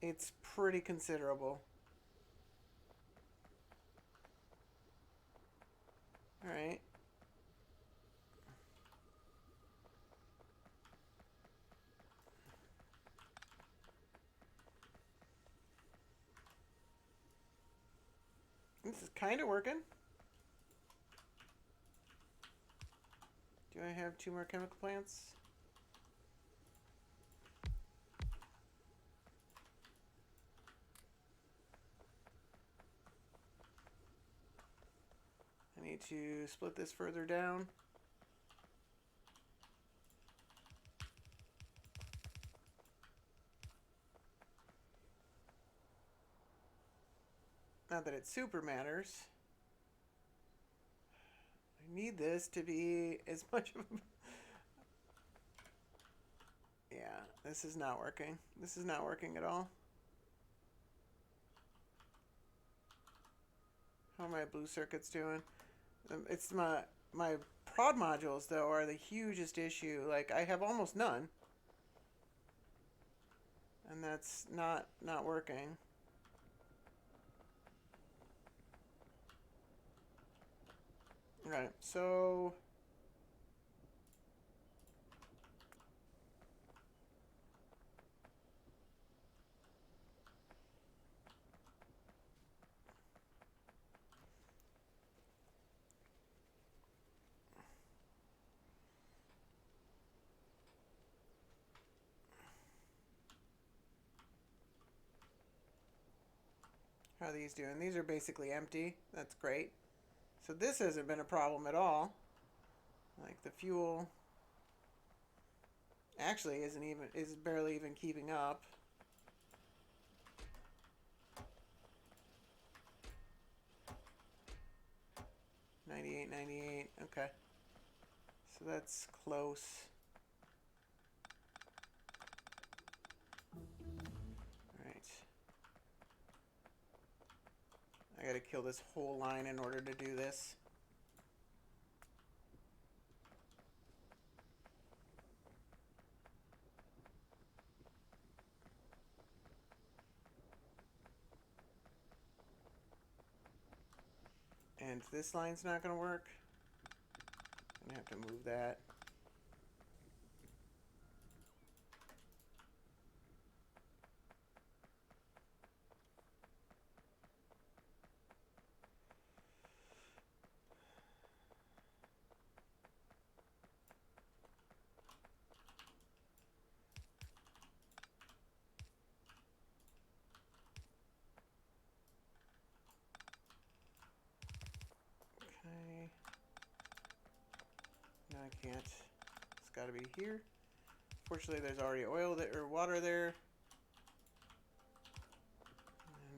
It's pretty considerable. Alright. This is kind of working. Do I have 2 more chemical plants? I need to split this further down. Not that it super matters. I need this to be as much of a... Yeah, this is not working. This is not working at all. How are my blue circuits doing? It's my prod modules, though, are the hugest issue. Like, I have almost none. And that's not working. Right, so... How are these doing? These are basically empty. That's great. So this hasn't been a problem at all. Like the fuel actually is barely even keeping up. $98.98. Okay. So that's close. Alright. I gotta kill this whole line in order to do this. And this line's not gonna work. I'm gonna have to move that. Okay. No, I can't. It's got to be here. Fortunately, there's already oil there or water there.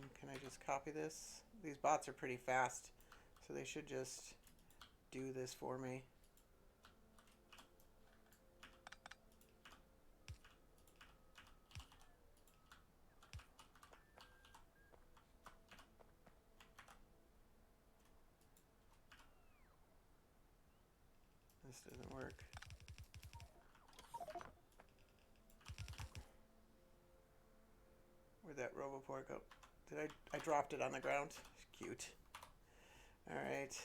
And can I I just copy this? These bots are pretty fast, so they should just do this for me. This doesn't work. Where'd that Roboport go? Did I dropped it on the ground? Cute. Alright.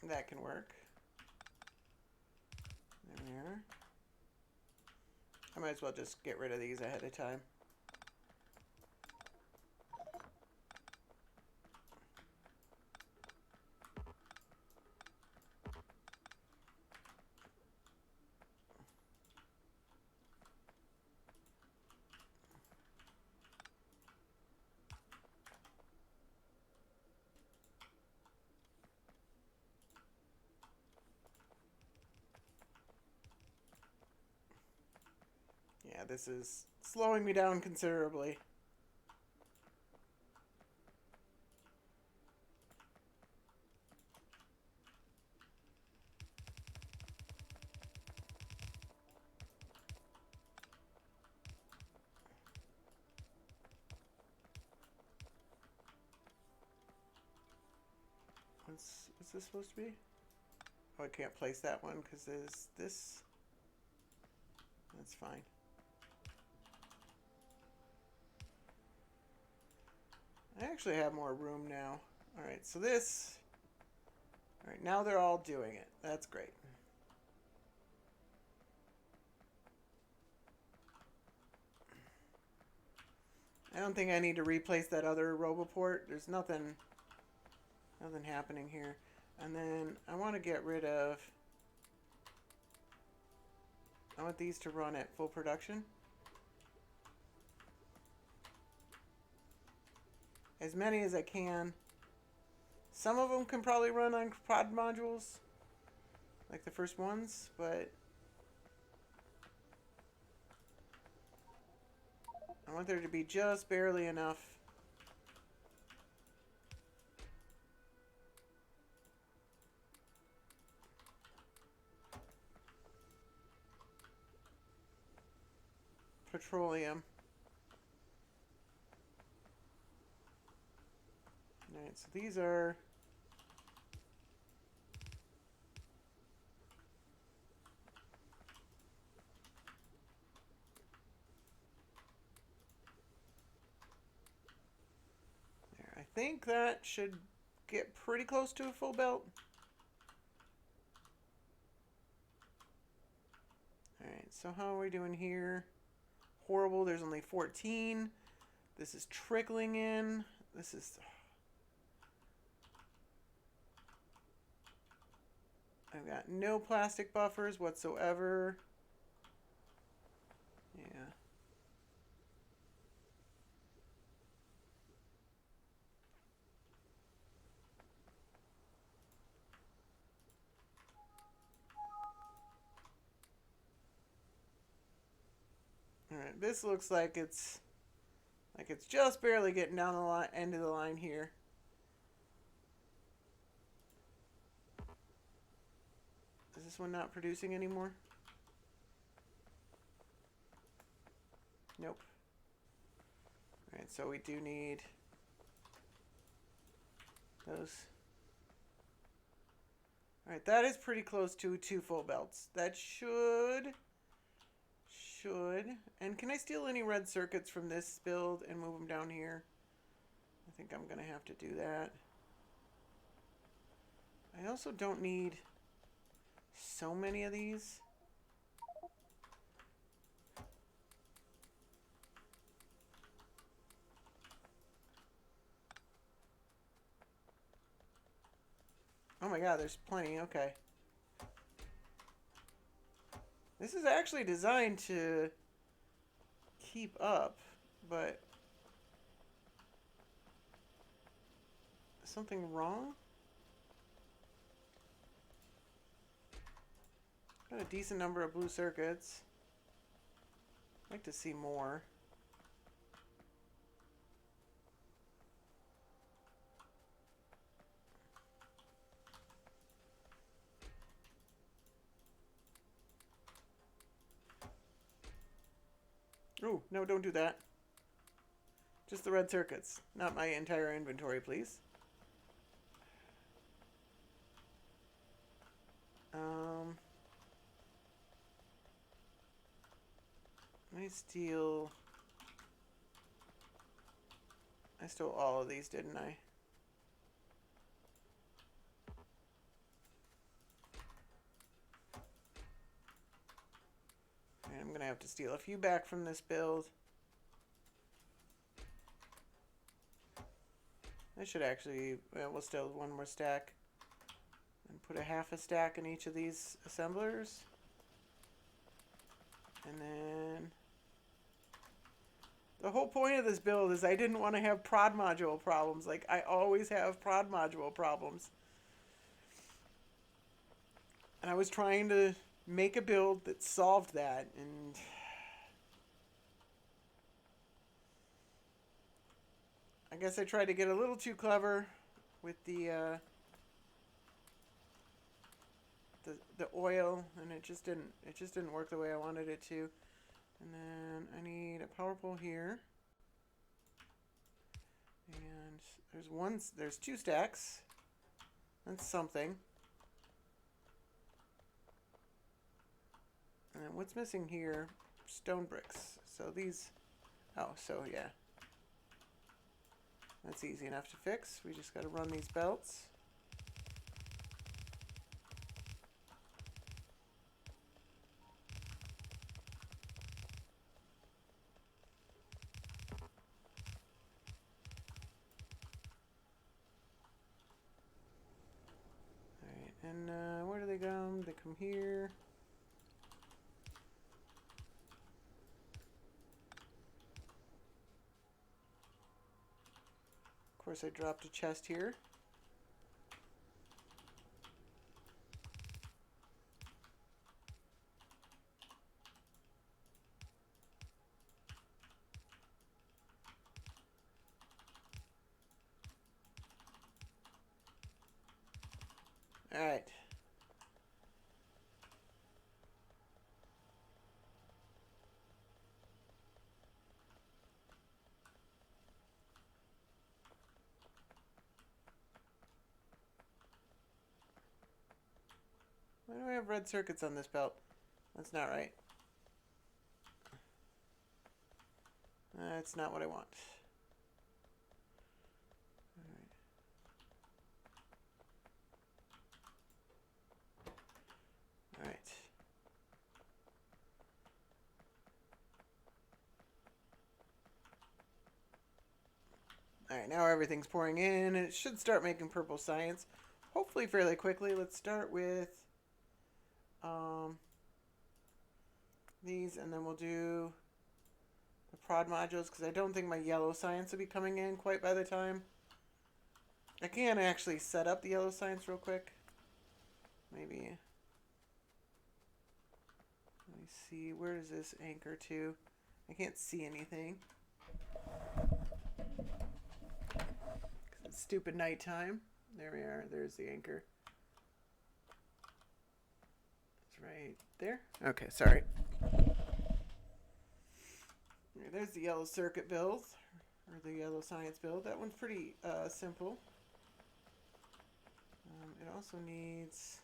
That can work. There. I might as well just get rid of these ahead of time. Yeah, this is slowing me down considerably. What's this supposed to be? Oh, I can't place that one because there's this. That's fine. I actually have more room now. Alright, so this... Alright, now they're all doing it. That's great. I don't think I need to replace that other Roboport. There's nothing happening here. And then I want to get rid of... I want these to run at full production. As many as I can. Some of them can probably run on pod modules, like the first ones, but I want there to be just barely enough. Petroleum. Alright, so these are... There, I think that should get pretty close to a full belt. Alright, so how are we doing here? Horrible, there's only 14. This is trickling in. This is... I've got no plastic buffers whatsoever. Yeah. Alright, this looks like it's just barely getting down the end of the line here. Is this one not producing anymore? Nope. Alright, so we do need those. Alright, that is pretty close to 2 full belts. That should. And can I steal any red circuits from this build and move them down here? I think I'm going to have to do that. I also don't need so many of these. Oh my god, there's plenty. Okay. This is actually designed to keep up, but is something wrong? Got a decent number of blue circuits. I'd like to see more. Oh, no, don't do that. Just the red circuits, not my entire inventory, please. Let me steal... I stole all of these, didn't I? And I'm going to have to steal a few back from this build. I should actually, well, we'll steal one more stack. And put a half a stack in each of these assemblers. And then... the whole point of this build is I didn't want to have prod module problems. Like, I always have prod module problems. And I was trying to make a build that solved that, and I guess I tried to get a little too clever with the oil, and it just didn't work the way I wanted it to. And then I need a power pole here, and there's two stacks. That's something. And then what's missing here? Stone bricks. So these, oh, so yeah. That's easy enough to fix. We just got to run these belts. Alright, and where do they come? They come here. Of course, I dropped a chest here. All right. Why do I have red circuits on this belt? That's not right. That's not what I want. All right. Alright, now everything's pouring in, and it should start making purple science. Hopefully fairly quickly. Let's start with these, and then we'll do the prod modules, because I don't think my yellow science will be coming in quite by the time. I can actually set up the yellow science real quick. Maybe. Let me see, where does this anchor to? I can't see anything. It's stupid nighttime. There we are. There's the anchor. It's right there. Okay, sorry. There's the yellow circuit build, or the yellow science build. That one's pretty simple. It also needs...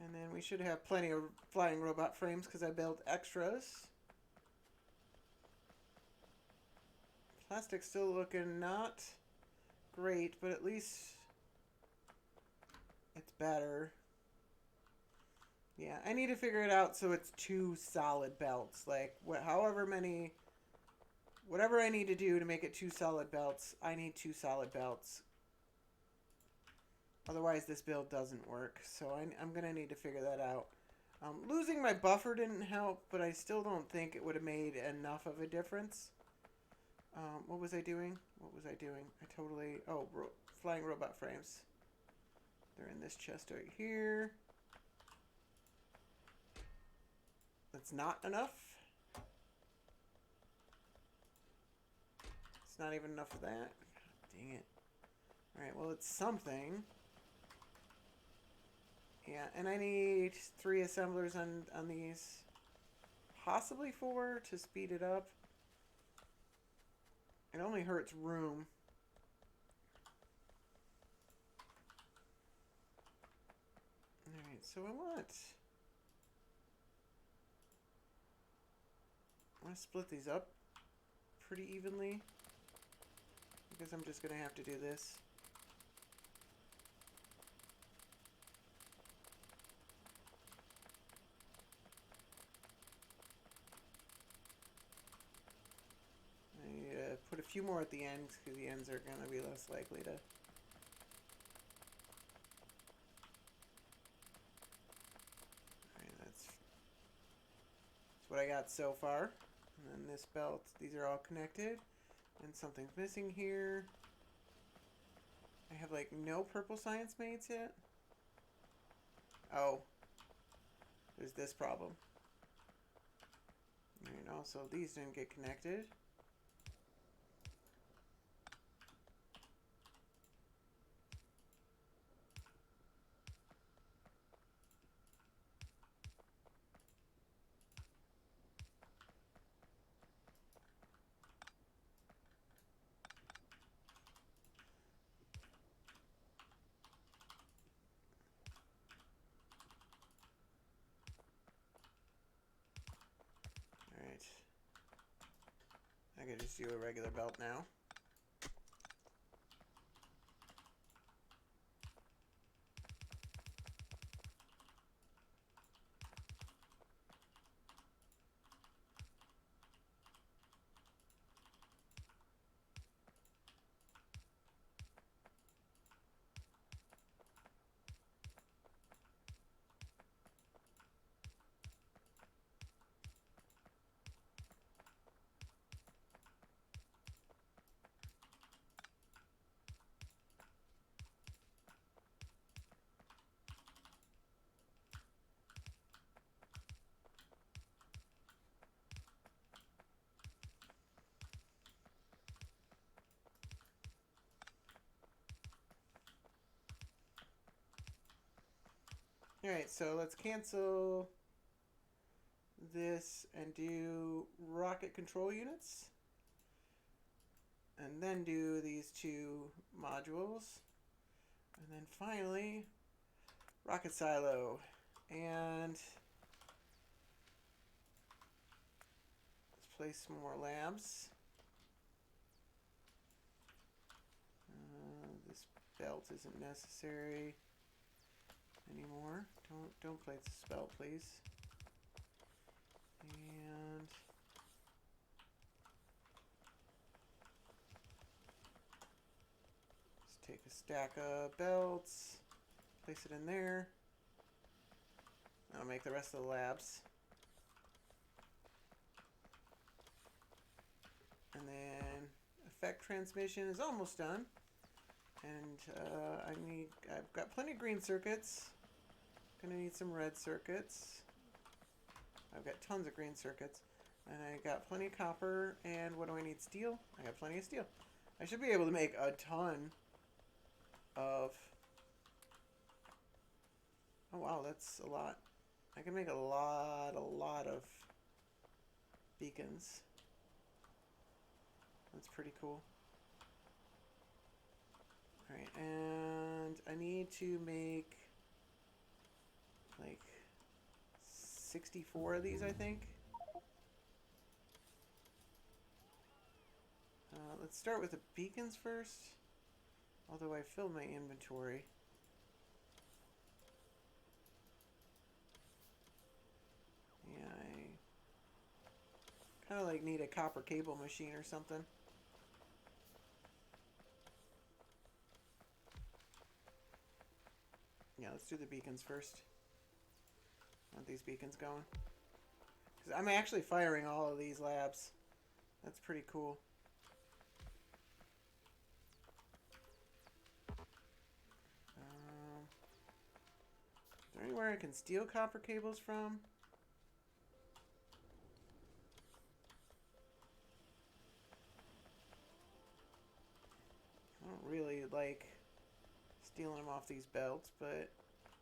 And then we should have plenty of flying robot frames because I built extras. Plastic's still looking not great, but at least it's better. Yeah, I need to figure it out so it's 2 solid belts. Like, however many, whatever I need to do to make it 2 solid belts, I need 2 solid belts. Otherwise, this build doesn't work. So I'm going to need to figure that out. Losing my buffer didn't help, but I still don't think it would have made enough of a difference. What was I doing? What was I doing? I totally... Oh, flying robot frames. They're in this chest right here. That's not enough. It's not even enough of that. God, dang it. Alright, well, it's something. Yeah, and I need 3 assemblers on these. Possibly 4 to speed it up. It only hurts room. Alright, so I want to split these up pretty evenly. Because I'm just going to have to do this. I put a few more at the ends because the ends are going to be less likely to... Alright, that's what I got so far. And then this belt, these are all connected. And something's missing here. I have like no purple science mates yet. Oh. There's this problem. And also these didn't get connected. I could just do a regular belt now. Alright, so let's cancel this and do rocket control units. And then do these 2 modules. And then finally, rocket silo. And let's place some more labs. This belt isn't necessary anymore. Don't place this belt, please. And let's take a stack of belts, place it in there. I'll make the rest of the labs. And then effect transmission is almost done. And I've got plenty of green circuits. Gonna need some red circuits. I've got tons of green circuits. And I got plenty of copper. And what do I need? Steel? I got plenty of steel. I should be able to make a ton of... Oh wow, that's a lot. I can make a lot of beacons. That's pretty cool. Alright, and I need to make like 64 of these, I think. Let's start with the beacons first. Although I filled my inventory. Kind of like need a copper cable machine or something. Yeah, let's do the beacons first. I want these beacons going. Because I'm actually firing all of these labs. That's pretty cool. Is there anywhere I can steal copper cables from? I don't really like stealing them off these belts, but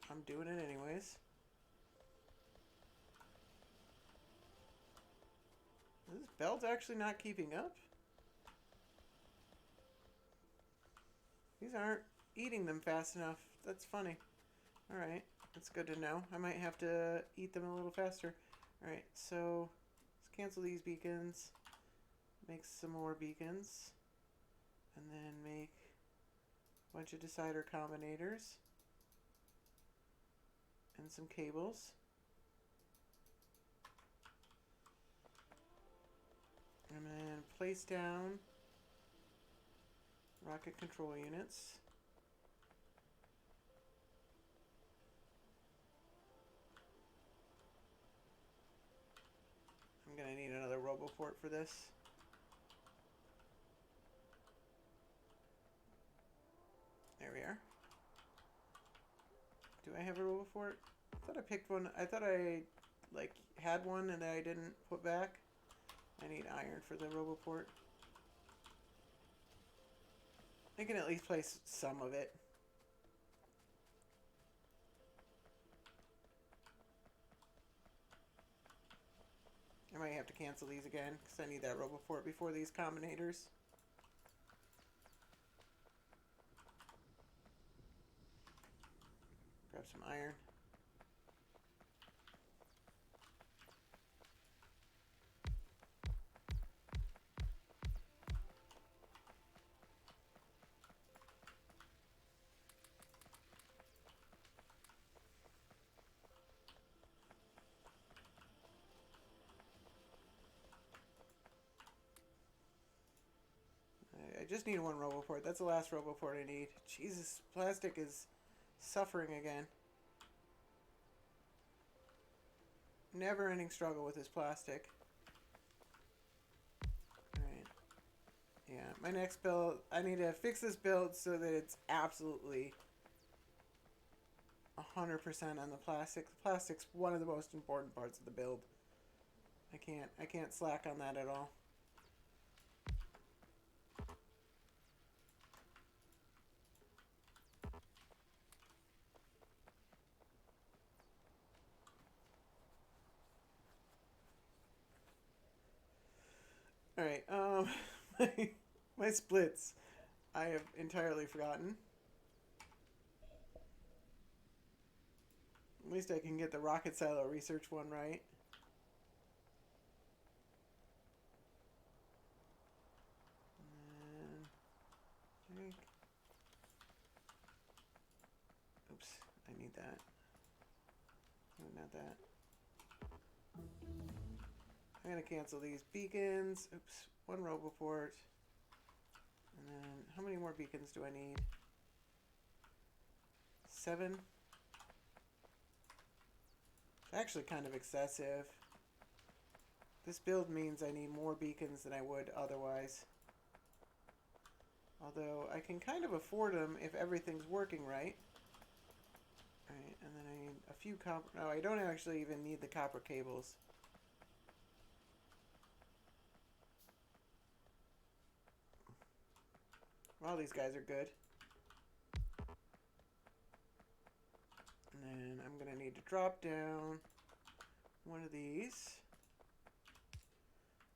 I'm doing it anyways. Is this belt actually not keeping up? These aren't eating them fast enough. That's funny. Alright, that's good to know. I might have to eat them a little faster. Alright, so let's cancel these beacons. Make some more beacons. And then make a bunch of decider combinators. And some cables. And then place down rocket control units. I'm gonna need another roboport for this. There we are. Do I have a roboport? I thought I picked one. I thought I like had one and I didn't put back. I need iron for the roboport. I can at least place some of it. I might have to cancel these again because I need that roboport before these combinators. Grab some iron. I just need one roboport. That's the last roboport I need. Jesus, plastic is suffering again. Never-ending struggle with this plastic. Alright. Yeah, my next build, I need to fix this build so that it's absolutely 100% on the plastic. The plastic's one of the most important parts of the build. I can't slack on that at all. Alright, my splits, I have entirely forgotten. At least I can get the rocket silo research one right. And oops, I need that. No, not that. I'm gonna cancel these beacons. Oops, one roboport. And then, how many more beacons do I need? 7. It's actually kind of excessive. This build means I need more beacons than I would otherwise. Although, I can kind of afford them if everything's working right. Alright, and then I need a few copper... No, I don't actually even need the copper cables. Well, these guys are good. And then I'm going to need to drop down one of these.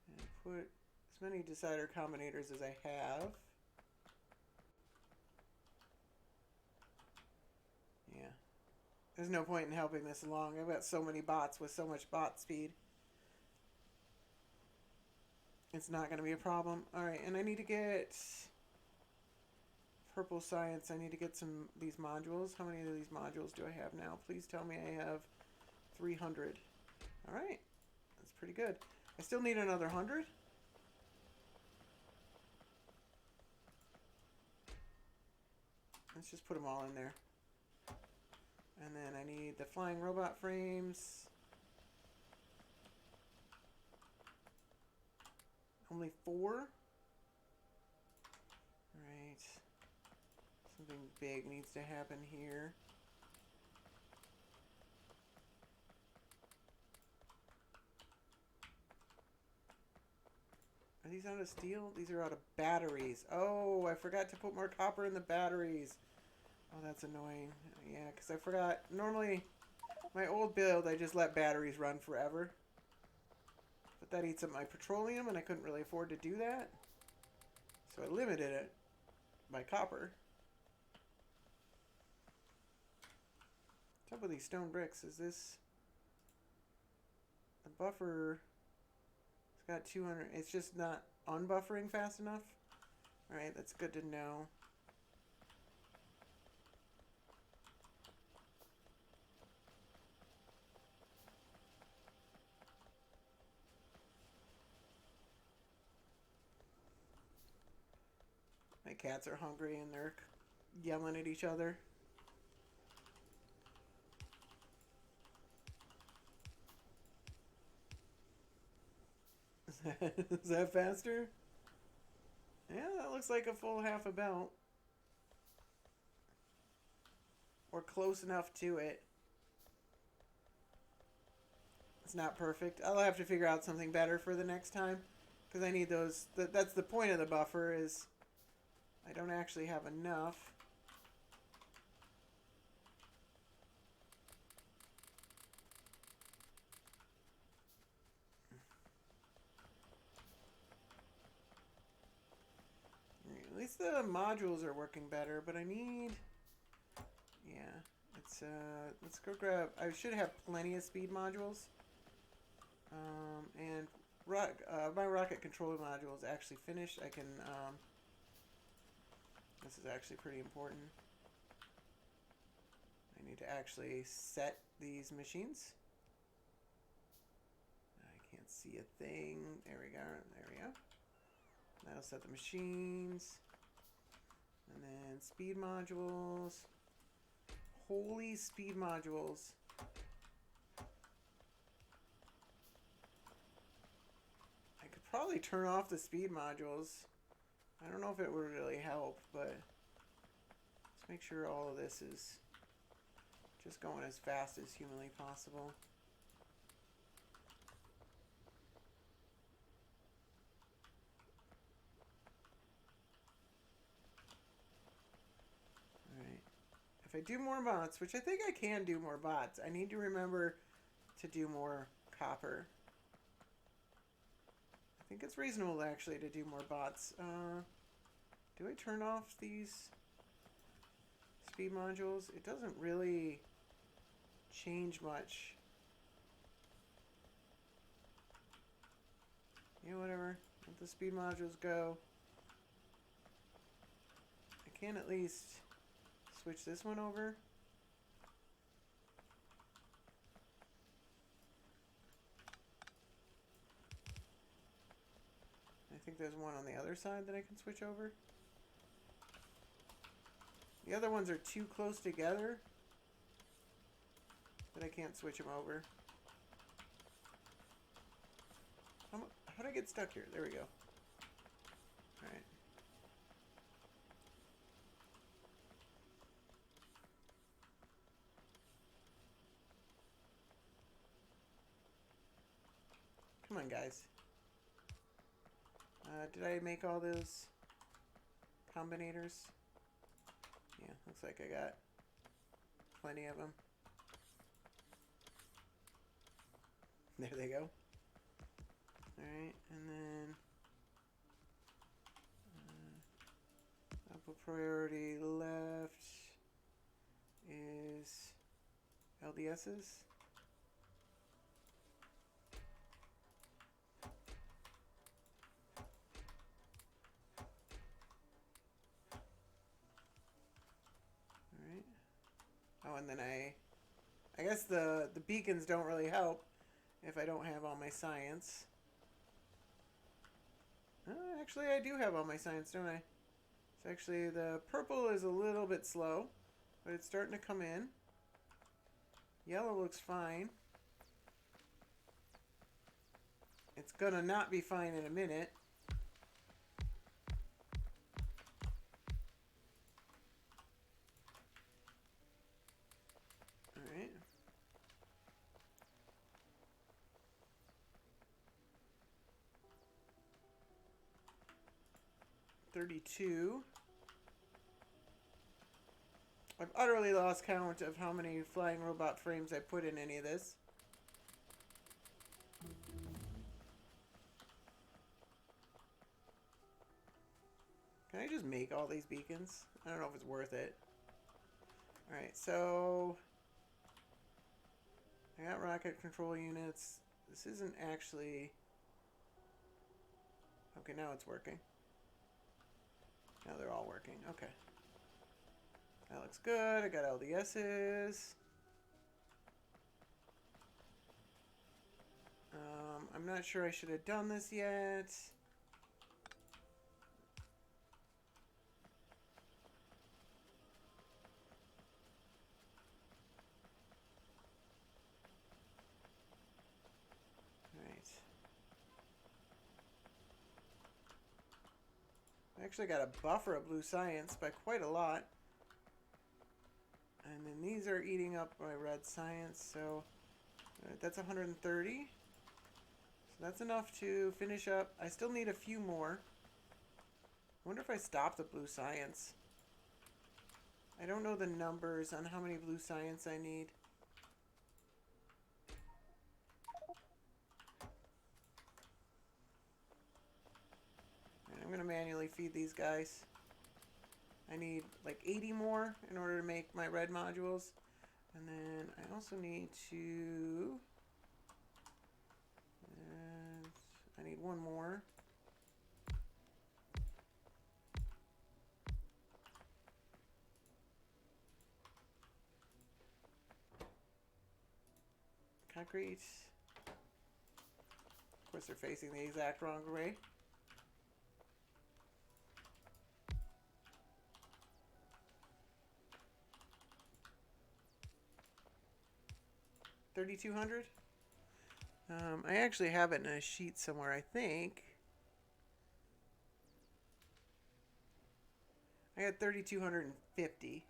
And put as many decider combinators as I have. Yeah. There's no point in helping this along. I've got so many bots with so much bot speed. It's not going to be a problem. Alright, and I need to get... Purple science. I need to get these modules. How many of these modules do I have now? Please tell me I have 300. Alright. That's pretty good. I still need another 100. Let's just put them all in there. And then I need the flying robot frames. Only 4. Alright. Something big needs to happen here. Are these out of steel? These are out of batteries. Oh, I forgot to put more copper in the batteries. Oh, that's annoying. Yeah, because I forgot. Normally, my old build, I just let batteries run forever. But that eats up my petroleum, and I couldn't really afford to do that. So I limited it by copper. What's up with these stone bricks? Is this... The buffer... It's got 200... It's just not unbuffering fast enough. Alright, that's good to know. My cats are hungry and they're yelling at each other. Is that faster? Yeah, that looks like a full half a belt. Or close enough to it. It's not perfect. I'll have to figure out something better for the next time. Because I need those... That's the point of the buffer is... I don't actually have enough. At least the modules are working better, but I need... Yeah, it's let's go grab... I should have plenty of speed modules. And my rocket controller module is actually finished. I can... this is actually pretty important. I need to actually set these machines. I can't see a thing. There we go. There we go. That'll set the machines. And then speed modules. Holy speed modules. I could probably turn off the speed modules. I don't know if it would really help, but let's make sure all of this is just going as fast as humanly possible. Alright. If I do more bots, which I think I can do more bots, I need to remember to do more copper. I think it's reasonable actually to do more bots. Do I turn off these speed modules? It doesn't really change much. Yeah, whatever. Let the speed modules go. I can at least switch this one over. I think there's one on the other side that I can switch over. The other ones are too close together that I can't switch them over. How did I get stuck here? There we go. Alright. Come on, guys. Did I make all those combinators? Yeah, looks like I got plenty of them. There they go. Alright, and then upper priority left is LDSs. Alright. Oh, and then I guess the beacons don't really help if I don't have all my science. Actually, I do have all my science, don't I? So actually, the purple is a little bit slow, but it's starting to come in. Yellow looks fine. It's gonna not be fine in a minute. Alright. $32. I've utterly lost count of how many flying robot frames I put in any of this. Can I just make all these beacons? I don't know if it's worth it. Alright, so I got rocket control units. This isn't actually... Okay, now it's working. Now they're all working. Okay. That looks good. I got LDSs. I'm not sure I should have done this yet. Alright. I actually got a buffer of blue science by quite a lot. And then these are eating up my red science, so that's 130. So that's enough to finish up. I still need a few more. I wonder if I stop the blue science. I don't know the numbers on how many blue science I need. And I'm going to manually feed these guys. I need like 80 more in order to make my red modules. And then I also need to... I need one more. Concrete. Of course, they're facing the exact wrong way. $3,200. I actually have it in a sheet somewhere, I think. I got 3,250.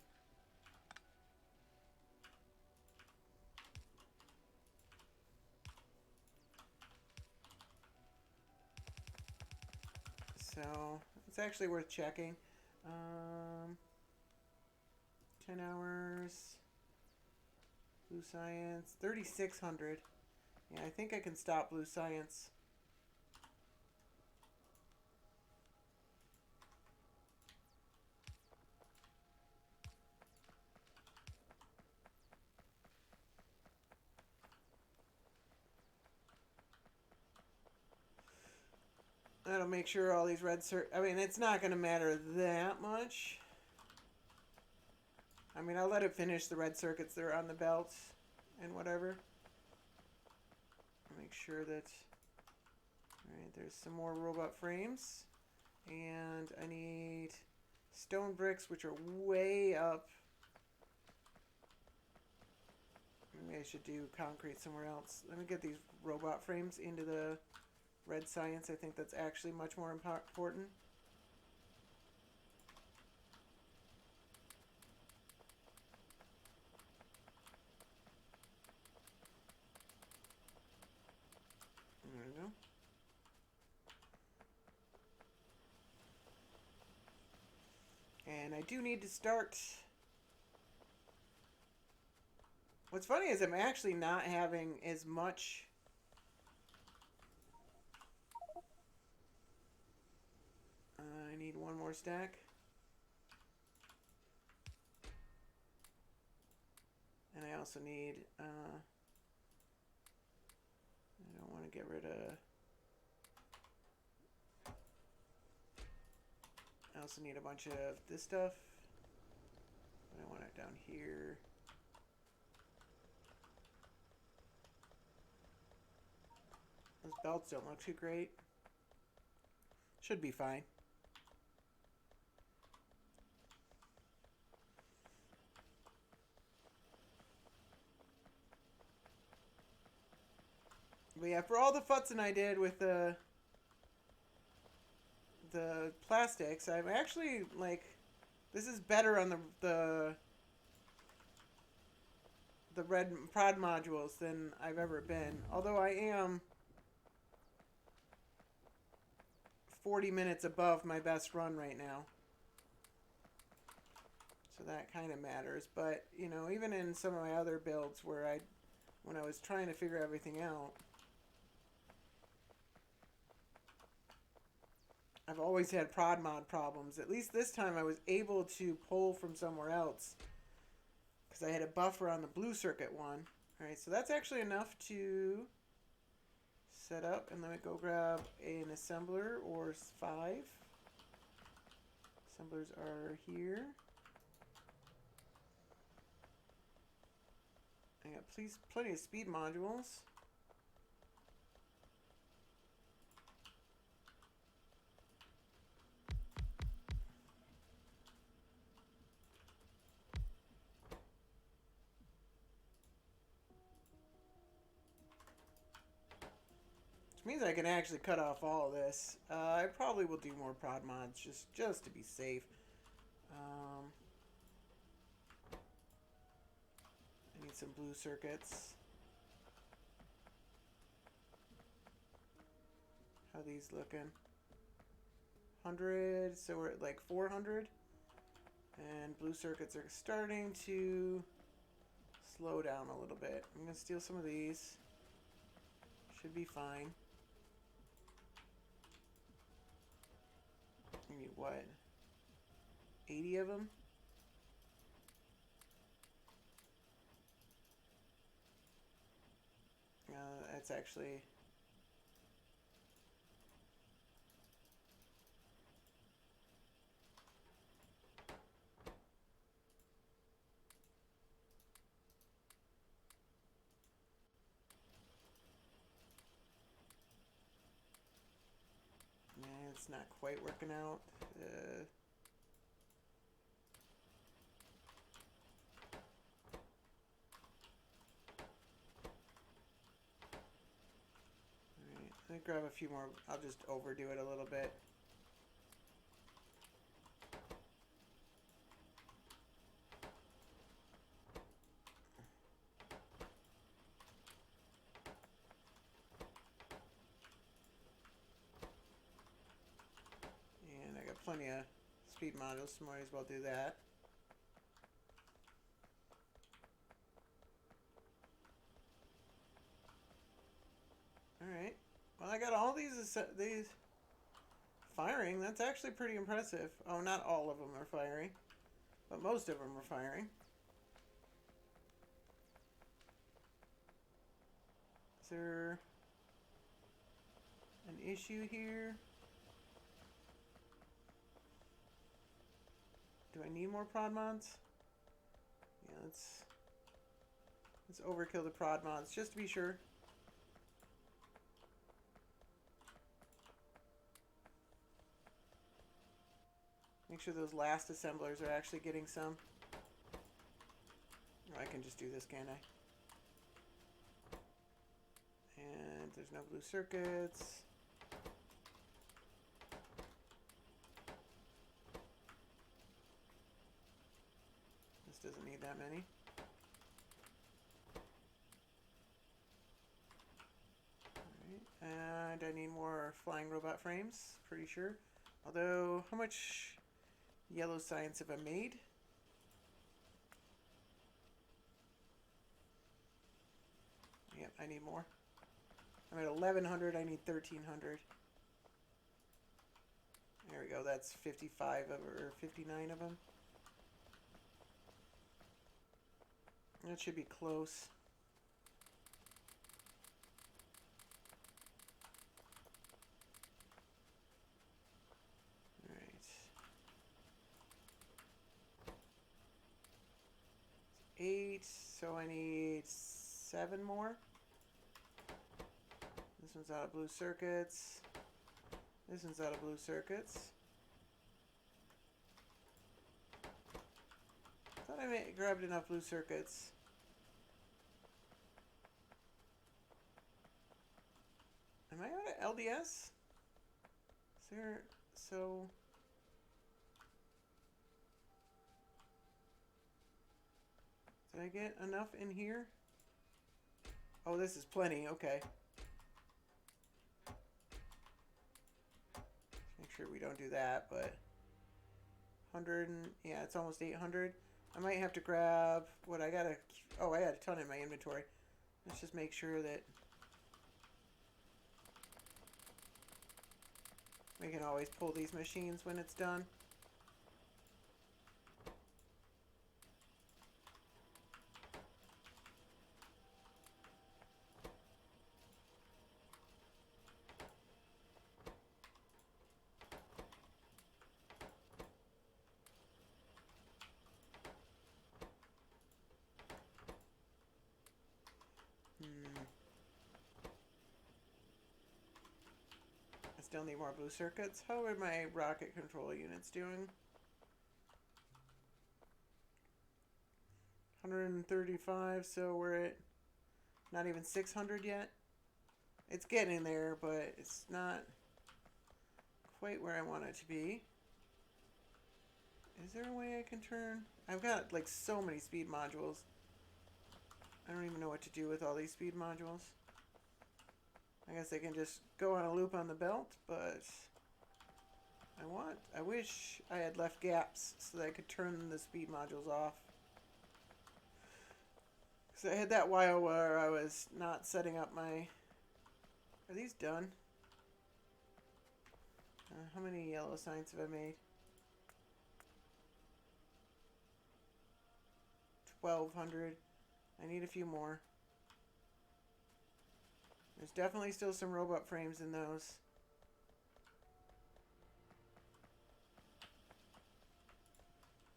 So it's actually worth checking. 10 hours. Blue science. 3,600. Yeah, I think I can stop blue science. That'll make sure all these red I mean, it's not going to matter that much. I mean, I'll let it finish the red circuits that are on the belt and whatever. Make sure that... Alright, there's some more robot frames. And I need stone bricks, which are way up. Maybe I should do concrete somewhere else. Let me get these robot frames into the red science. I think that's actually much more important. There we go. And I do need to start... What's funny is I'm actually not having as much... I need one more stack. And I also need... I don't want to get rid of... I also need a bunch of this stuff. But I want it down here. Those belts don't look too great. Should be fine. But yeah, for all the futzing I did with the plastics, I'm actually like, this is better on the red prod modules than I've ever been. Although I am 40 minutes above my best run right now. So that kind of matters. But, you know, even in some of my other builds where when I was trying to figure everything out, I've always had prod mod problems. At least this time I was able to pull from somewhere else because I had a buffer on the blue circuit one. Alright, so that's actually enough to set up. And let me go grab an assembler or 5. Assemblers are here. I got plenty of speed modules. Means I can actually cut off all of this. I probably will do more prod mods just to be safe. I need some blue circuits. How are these looking? 100, so we're at like 400. And blue circuits are starting to slow down a little bit. I'm going to steal some of these. Should be fine. I need what? 80 of them? That's actually... Yeah, it's not quite working out. Let me grab a few more. I'll just overdo it a little bit. And I got plenty of speed modules, so might as well do that. Alright. Well, I got all these firing. That's actually pretty impressive. Oh, not all of them are firing, but most of them are firing. Is there an issue here? Do I need more prod mods? Yeah, let's overkill the prod mods just to be sure. Make sure those last assemblers are actually getting some. Oh, I can just do this, can't I? And there's no blue circuits. This doesn't need that many. Alright, and I need more flying robot frames, pretty sure. Although, how much yellow science have I made? Yep, I need more. I'm at 1100, I need 1300. There we go, that's 55 of, or 59 of them. That should be close. Alright. 8, so I need 7 more. This one's out of blue circuits. This one's out of blue circuits. Thought I grabbed enough blue circuits. Am I out of LDS? Is there... So... Did I get enough in here? Oh, this is plenty. Okay. Make sure we don't do that, but... 100 and... Yeah, it's almost 800. I might have to grab... What, I gotta... Oh, I had a ton in my inventory. Let's just make sure that... We can always pull these machines when it's done. I still need more blue circuits. How are my rocket control units doing? 135, so we're at not even 600 yet. It's getting there, but it's not quite where I want it to be. Is there a way I can turn? I've got like so many speed modules. I don't even know what to do with all these speed modules. I guess I can just go on a loop on the belt, but I wish I had left gaps so that I could turn the speed modules off. Because I had that while where I was not setting up my... Are these done? How many yellow signs have I made? 1,200. I need a few more. There's definitely still some robot frames in those.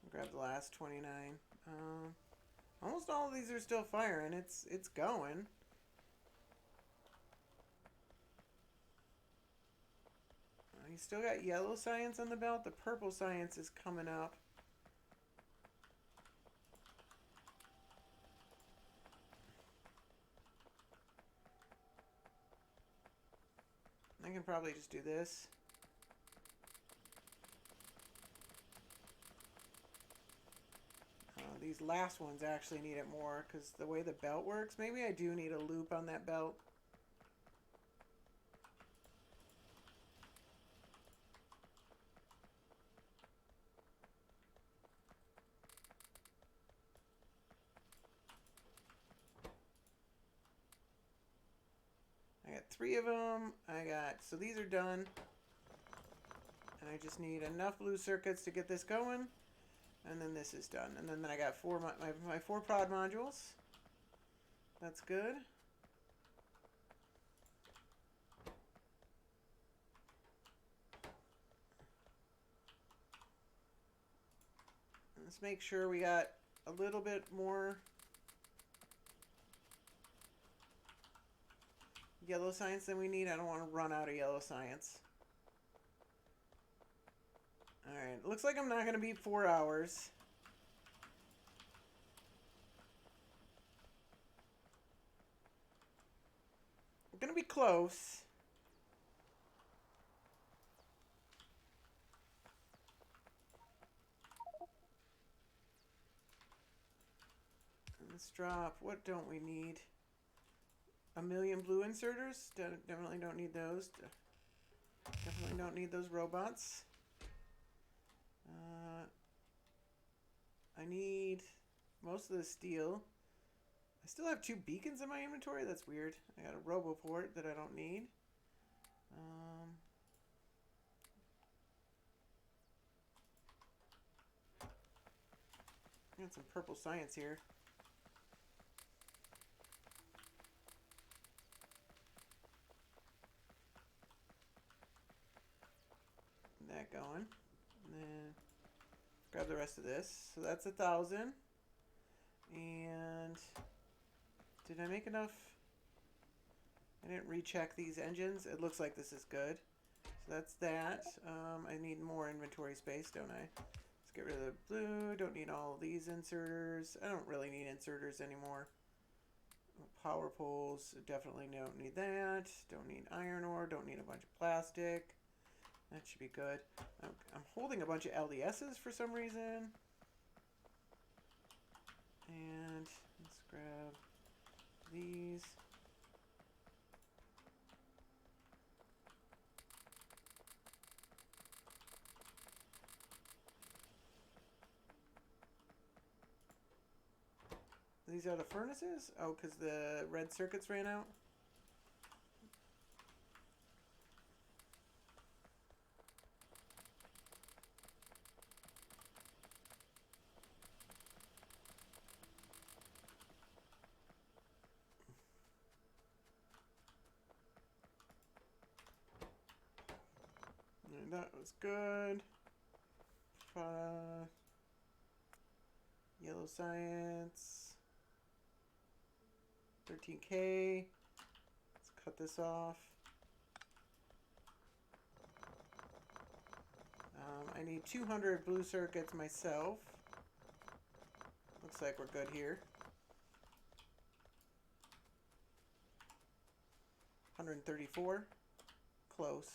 I'll grab the last 29. Almost all of these are still firing. It's going. You still got yellow science on the belt. The purple science is coming up. I can probably just do this. These last ones actually need it more because the way the belt works, maybe I do need a loop on that belt. I got 3 of them. So these are done. And I just need enough blue circuits to get this going. And then this is done. And then I got my 4 prod modules. That's good. Let's make sure we got a little bit more yellow science than we need. I don't want to run out of yellow science. Alright, looks like I'm not going to beat 4 hours. We're going to be close. Let's drop, what don't we need? 1,000,000 blue inserters. Definitely don't need those. Definitely don't need those robots. I need most of the steel. I still have 2 beacons in my inventory. That's weird. I got a roboport that I don't need. I got some purple science here. That going. And then grab the rest of this. So that's 1,000. And did I make enough? I didn't recheck these engines. It looks like this is good. So that's that. I need more inventory space, don't I? Let's get rid of the blue. Don't need all of these inserters. I don't really need inserters anymore. Power poles, definitely don't need that. Don't need iron ore. Don't need a bunch of plastic. That should be good. I'm holding a bunch of LDSs for some reason. And let's grab these. These are the furnaces? Oh, because the red circuits ran out? That was good. Yellow science. 13K. Let's cut this off. I need 200 blue circuits myself. Looks like we're good here. 134. Close.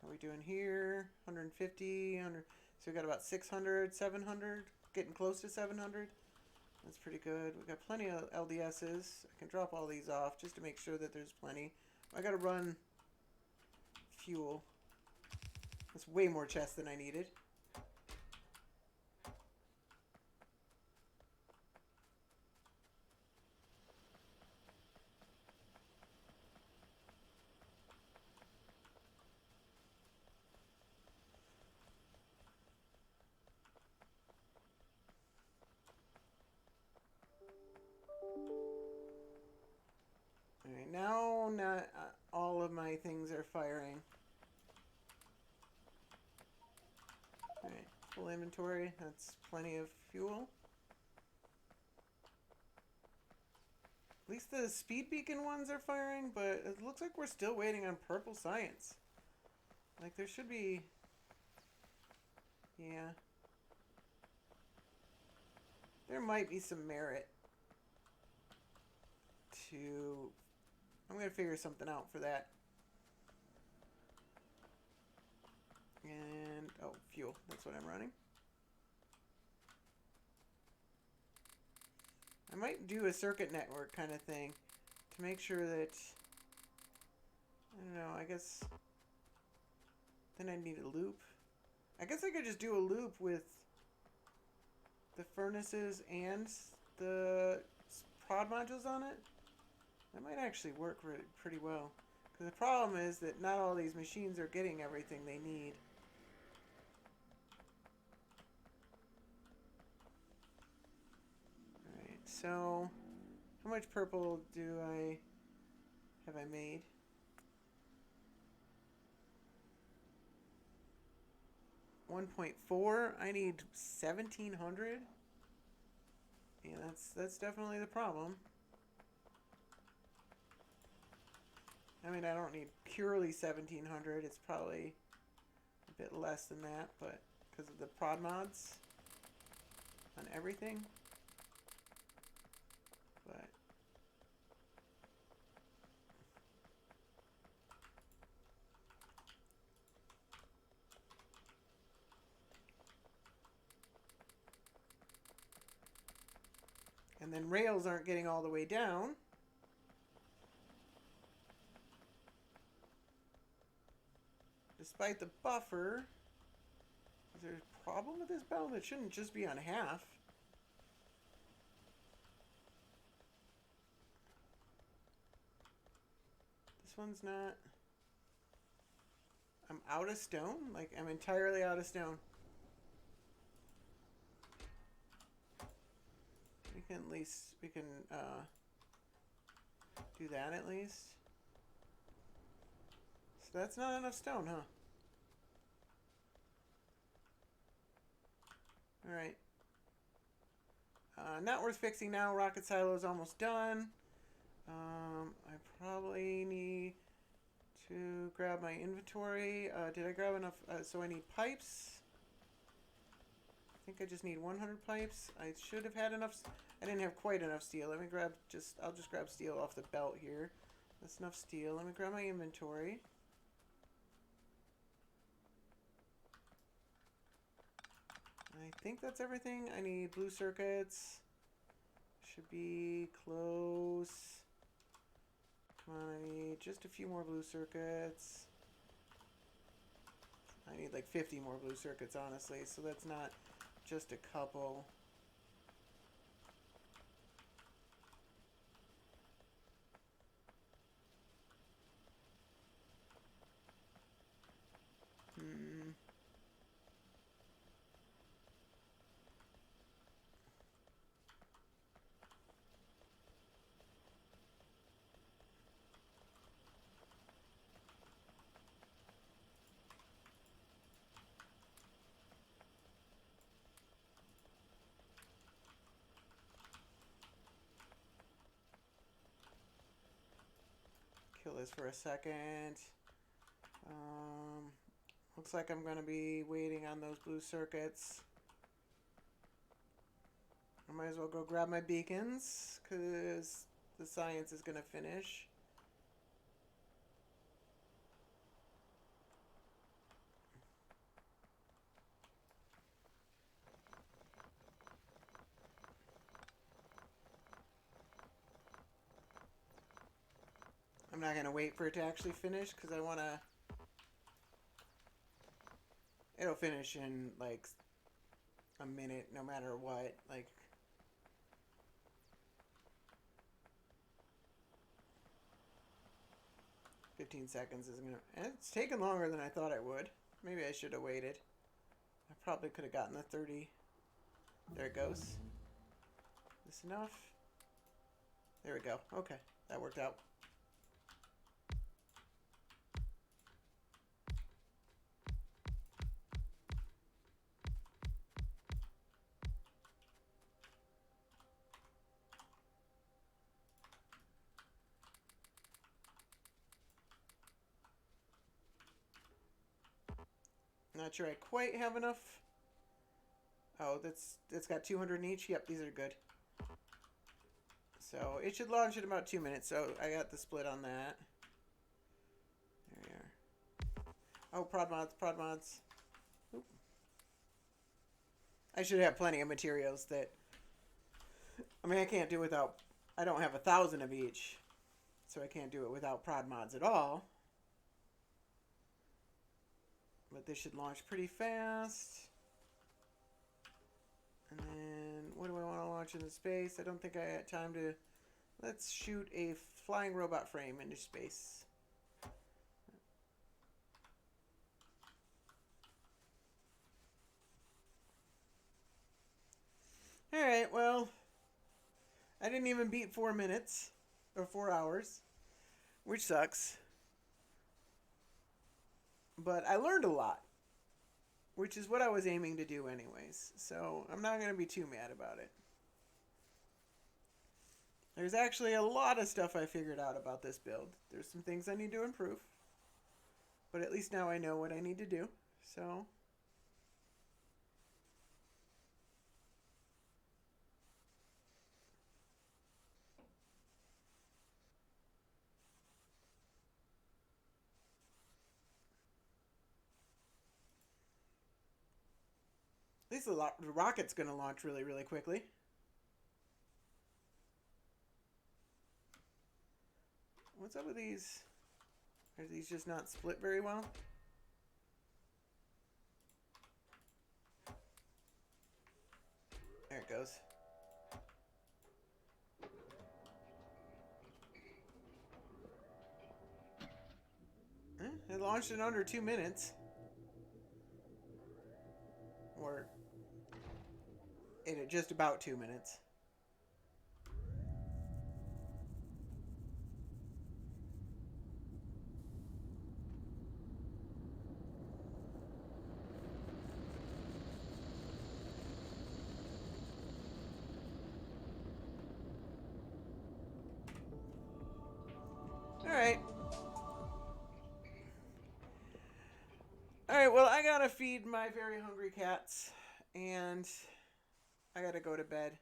How are we doing here? 150. 100. So we got about 600, 700. Getting close to 700. That's pretty good. We got plenty of LDSs. I can drop all these off just to make sure that there's plenty. I gotta run fuel. That's way more chests than I needed. Alright, now not all of my things are firing. Alright, full inventory. That's plenty of fuel. At least the speed beacon ones are firing, but it looks like we're still waiting on purple science. Like there should be... Yeah. There might be some merit to... I'm going to figure something out for that. And, oh, fuel. That's what I'm running. I might do a circuit network kind of thing to make sure that, I don't know, I guess, then I need a loop. I guess I could just do a loop with the furnaces and the prod modules on it. That might actually work pretty well. Because the problem is that not all these machines are getting everything they need. Alright, so how much purple have I made? $1.4. I need 1,700. Yeah, that's definitely the problem. I mean, I don't need purely 1,700. It's probably a bit less than that, but because of the prod mods on everything. But and then rails aren't getting all the way down. Despite the buffer. Is there a problem with this build? It shouldn't just be on half. This one's not. I'm out of stone? Like, I'm entirely out of stone. We can at least, do that at least. So that's not enough stone, huh? Alright. Not worth fixing now. Rocket silo is almost done. I probably need to grab my inventory. Did I grab enough? So I need pipes. I think I just need 100 pipes. I should have had enough. I didn't have quite enough steel. Let me grab I'll just grab steel off the belt here. That's enough steel. Let me grab my inventory. I think that's everything. I need blue circuits. Should be close. Come on, I need just a few more blue circuits. I need like 50 more blue circuits, honestly, so that's not just a couple. Kill this for a second. Looks like I'm going to be waiting on those blue circuits. I might as well go grab my beacons, because the science is going to finish. I'm not going to wait for it to actually finish, because I want to... It'll finish in, like, a minute, no matter what. Like... 15 seconds isn't gonna... And it's taken longer than I thought it would. Maybe I should have waited. I probably could have gotten the 30. There it goes. This enough? There we go. Okay, that worked out. Not sure I quite have enough. Oh, it's got 200 in each. Yep, these are good. So it should launch in about 2 minutes. So I got the split on that. There we are. Oh, prod mods, prod mods. Oop. I should have plenty of materials that... I mean, I can't do without... I don't have 1,000 of each. So I can't do it without prod mods at all. But this should launch pretty fast. And then, what do I want to launch into space? I don't think I got time to... Let's shoot a flying robot frame into space. Alright, well... I didn't even beat 4 minutes. Or 4 hours. Which sucks. But I learned a lot, which is what I was aiming to do anyways. So I'm not going to be too mad about it. There's actually a lot of stuff I figured out about this build. There's some things I need to improve. But at least now I know what I need to do. So... At least the rocket's going to launch really, really quickly. What's up with these? Are these just not split very well? There it goes. It launched in under 2 minutes. Or... in just about 2 minutes. Alright, well, I gotta feed my very hungry cats. And I gotta go to bed.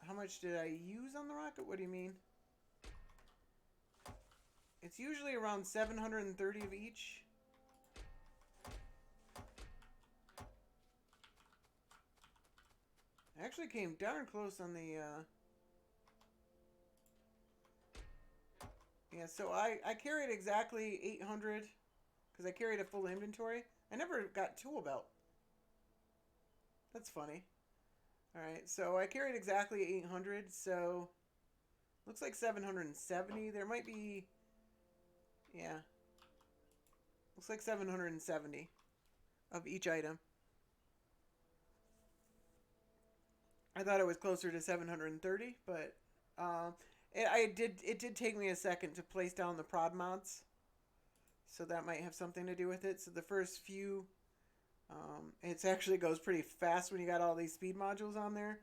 How much did I use on the rocket? What do you mean? It's usually around 730 of each. I actually came darn close on the, yeah, so I carried exactly 800 because I carried a full inventory. I never got tool belt. That's funny. Alright, so I carried exactly 800, so looks like 770. There might be, yeah, looks like 770 of each item. I thought it was closer to 730, but it did take me a second to place down the prod mods, so that might have something to do with it. So the first few, it actually goes pretty fast when you got all these speed modules on there.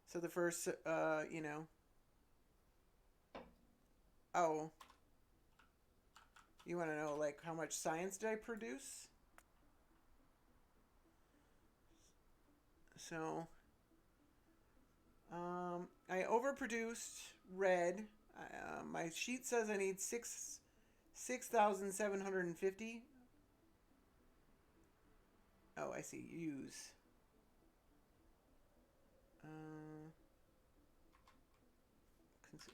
So the first, you know, oh, you want to know like how much science did I produce? So, I overproduced red. My sheet says I need 6,750. Oh, I see. Use.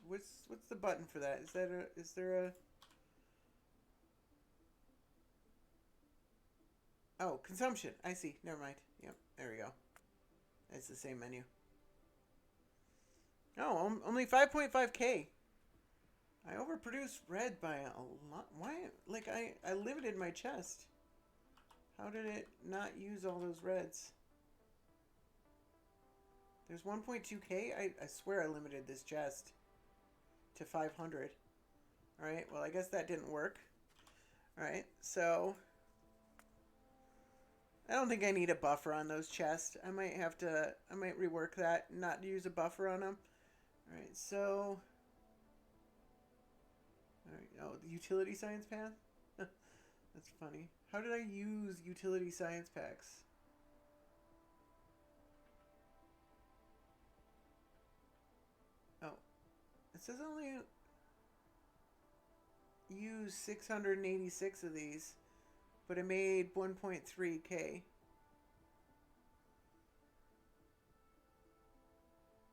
What's the button for that? Is there a? Oh, consumption. I see. Never mind. Yep. There we go. It's the same menu. Oh, only 5.5K. I overproduced red by a lot. Why? Like, I limited my chest. How did it not use all those reds? There's 1.2K? I swear I limited this chest to 500. Alright, well, I guess that didn't work. Alright, so I don't think I need a buffer on those chests. I might rework that, not use a buffer on them. Alright, so... Alright, oh, the utility science path? That's funny. How did I use utility science packs? Oh, it says only use 686 of these, but it made 1.3K.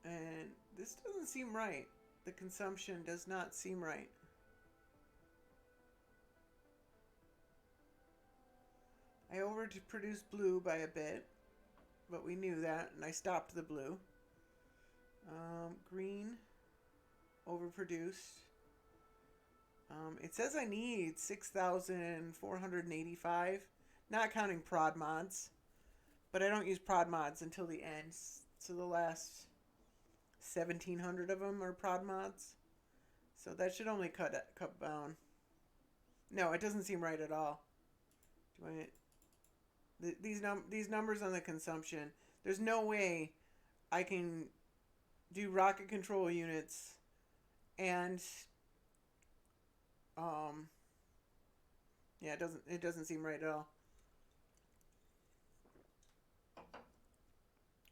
And this doesn't seem right. The consumption does not seem right. I overproduced blue by a bit, but we knew that, and I stopped the blue. Green, overproduced. It says I need 6,485, not counting prod mods, but I don't use prod mods until the end, so the last 1,700 of them are prod mods. So that should only cut down. No, it doesn't seem right at all. Do I... These numbers on the consumption, there's no way I can do rocket control units and yeah, it doesn't seem right at all.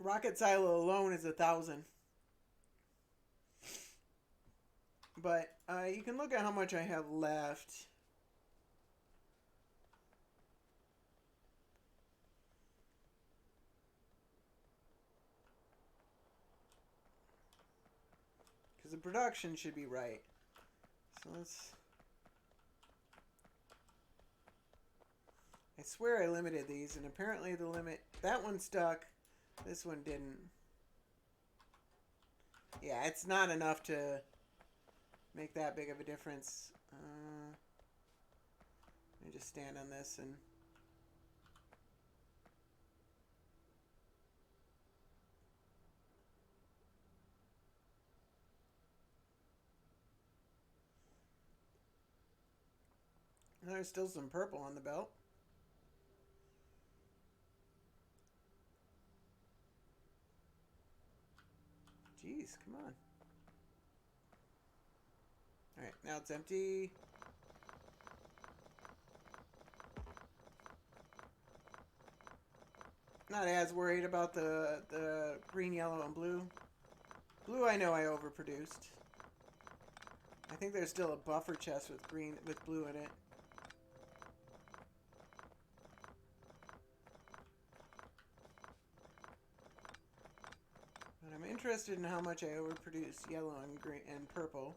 Rocket silo alone is 1,000. But you can look at how much I have left. Because the production should be right. So let's... I swear I limited these, and apparently the limit... That one stuck. This one didn't. Yeah, it's not enough to make that big of a difference. Let me just stand on this and... There's still some purple on the belt. Jeez, come on. Alright, now it's empty. not as worried about the green, yellow, and blue. Blue, I know I overproduced. I think there's still a buffer chest with blue in it. But I'm interested in how much I overproduced yellow and green and purple.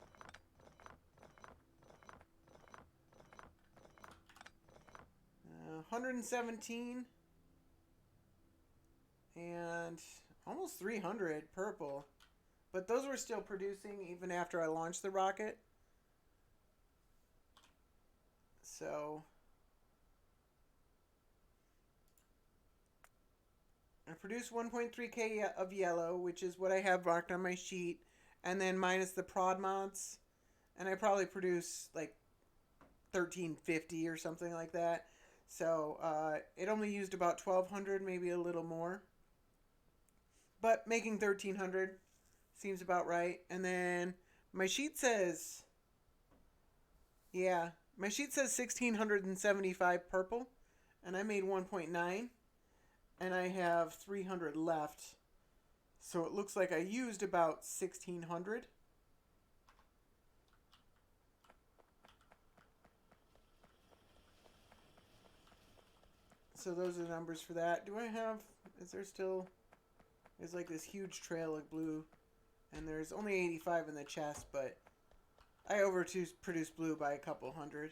Uh, 117 and almost 300 purple. But those were still producing even after I launched the rocket. So I produced 1.3k of yellow, which is what I have marked on my sheet, and then minus the prod mods, and I probably produce like 1350 or something like that. So it only used about 1200, maybe a little more. But making 1300 seems about right. And then my sheet says, yeah, my sheet says 1675 purple, and I made 1.9, and I have 300 left. So it looks like I used about 1600. So those are the numbers for that. Do I have, is there still, there's like this huge trail of blue, and there's only 85 in the chest, but I overproduced blue by a couple hundred.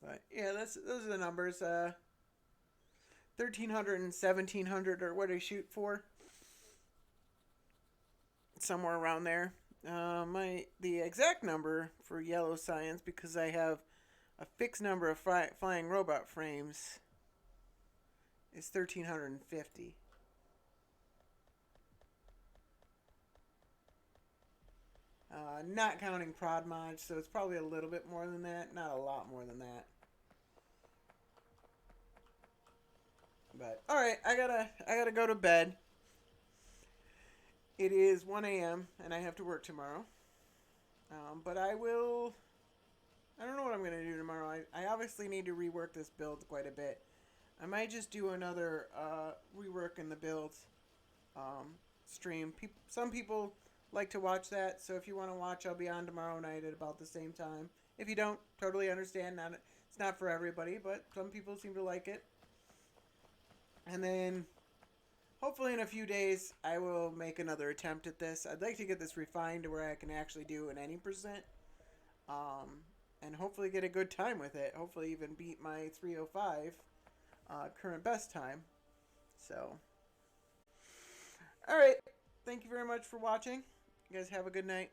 But yeah, those are the numbers. 1300 and 1700 are what I shoot for. Somewhere around there. The exact number for yellow science, because I have a fixed number of flying robot frames, is 1350. Not counting prod mods, so it's probably a little bit more than that. Not a lot more than that. But all right, I gotta go to bed. It is 1 a.m. and I have to work tomorrow. But I will. I don't know what I'm gonna do tomorrow. I obviously need to rework this build quite a bit. I might just do another rework in the build stream. Some people like to watch that, so if you want to watch, I'll be on tomorrow night at about the same time. If you don't, totally understand. It's not for everybody, but some people seem to like it. And then, hopefully in a few days, I will make another attempt at this. I'd like to get this refined to where I can actually do an any percent. And hopefully get a good time with it. Hopefully even beat my 305 current best time. So, alright. Thank you very much for watching. You guys have a good night.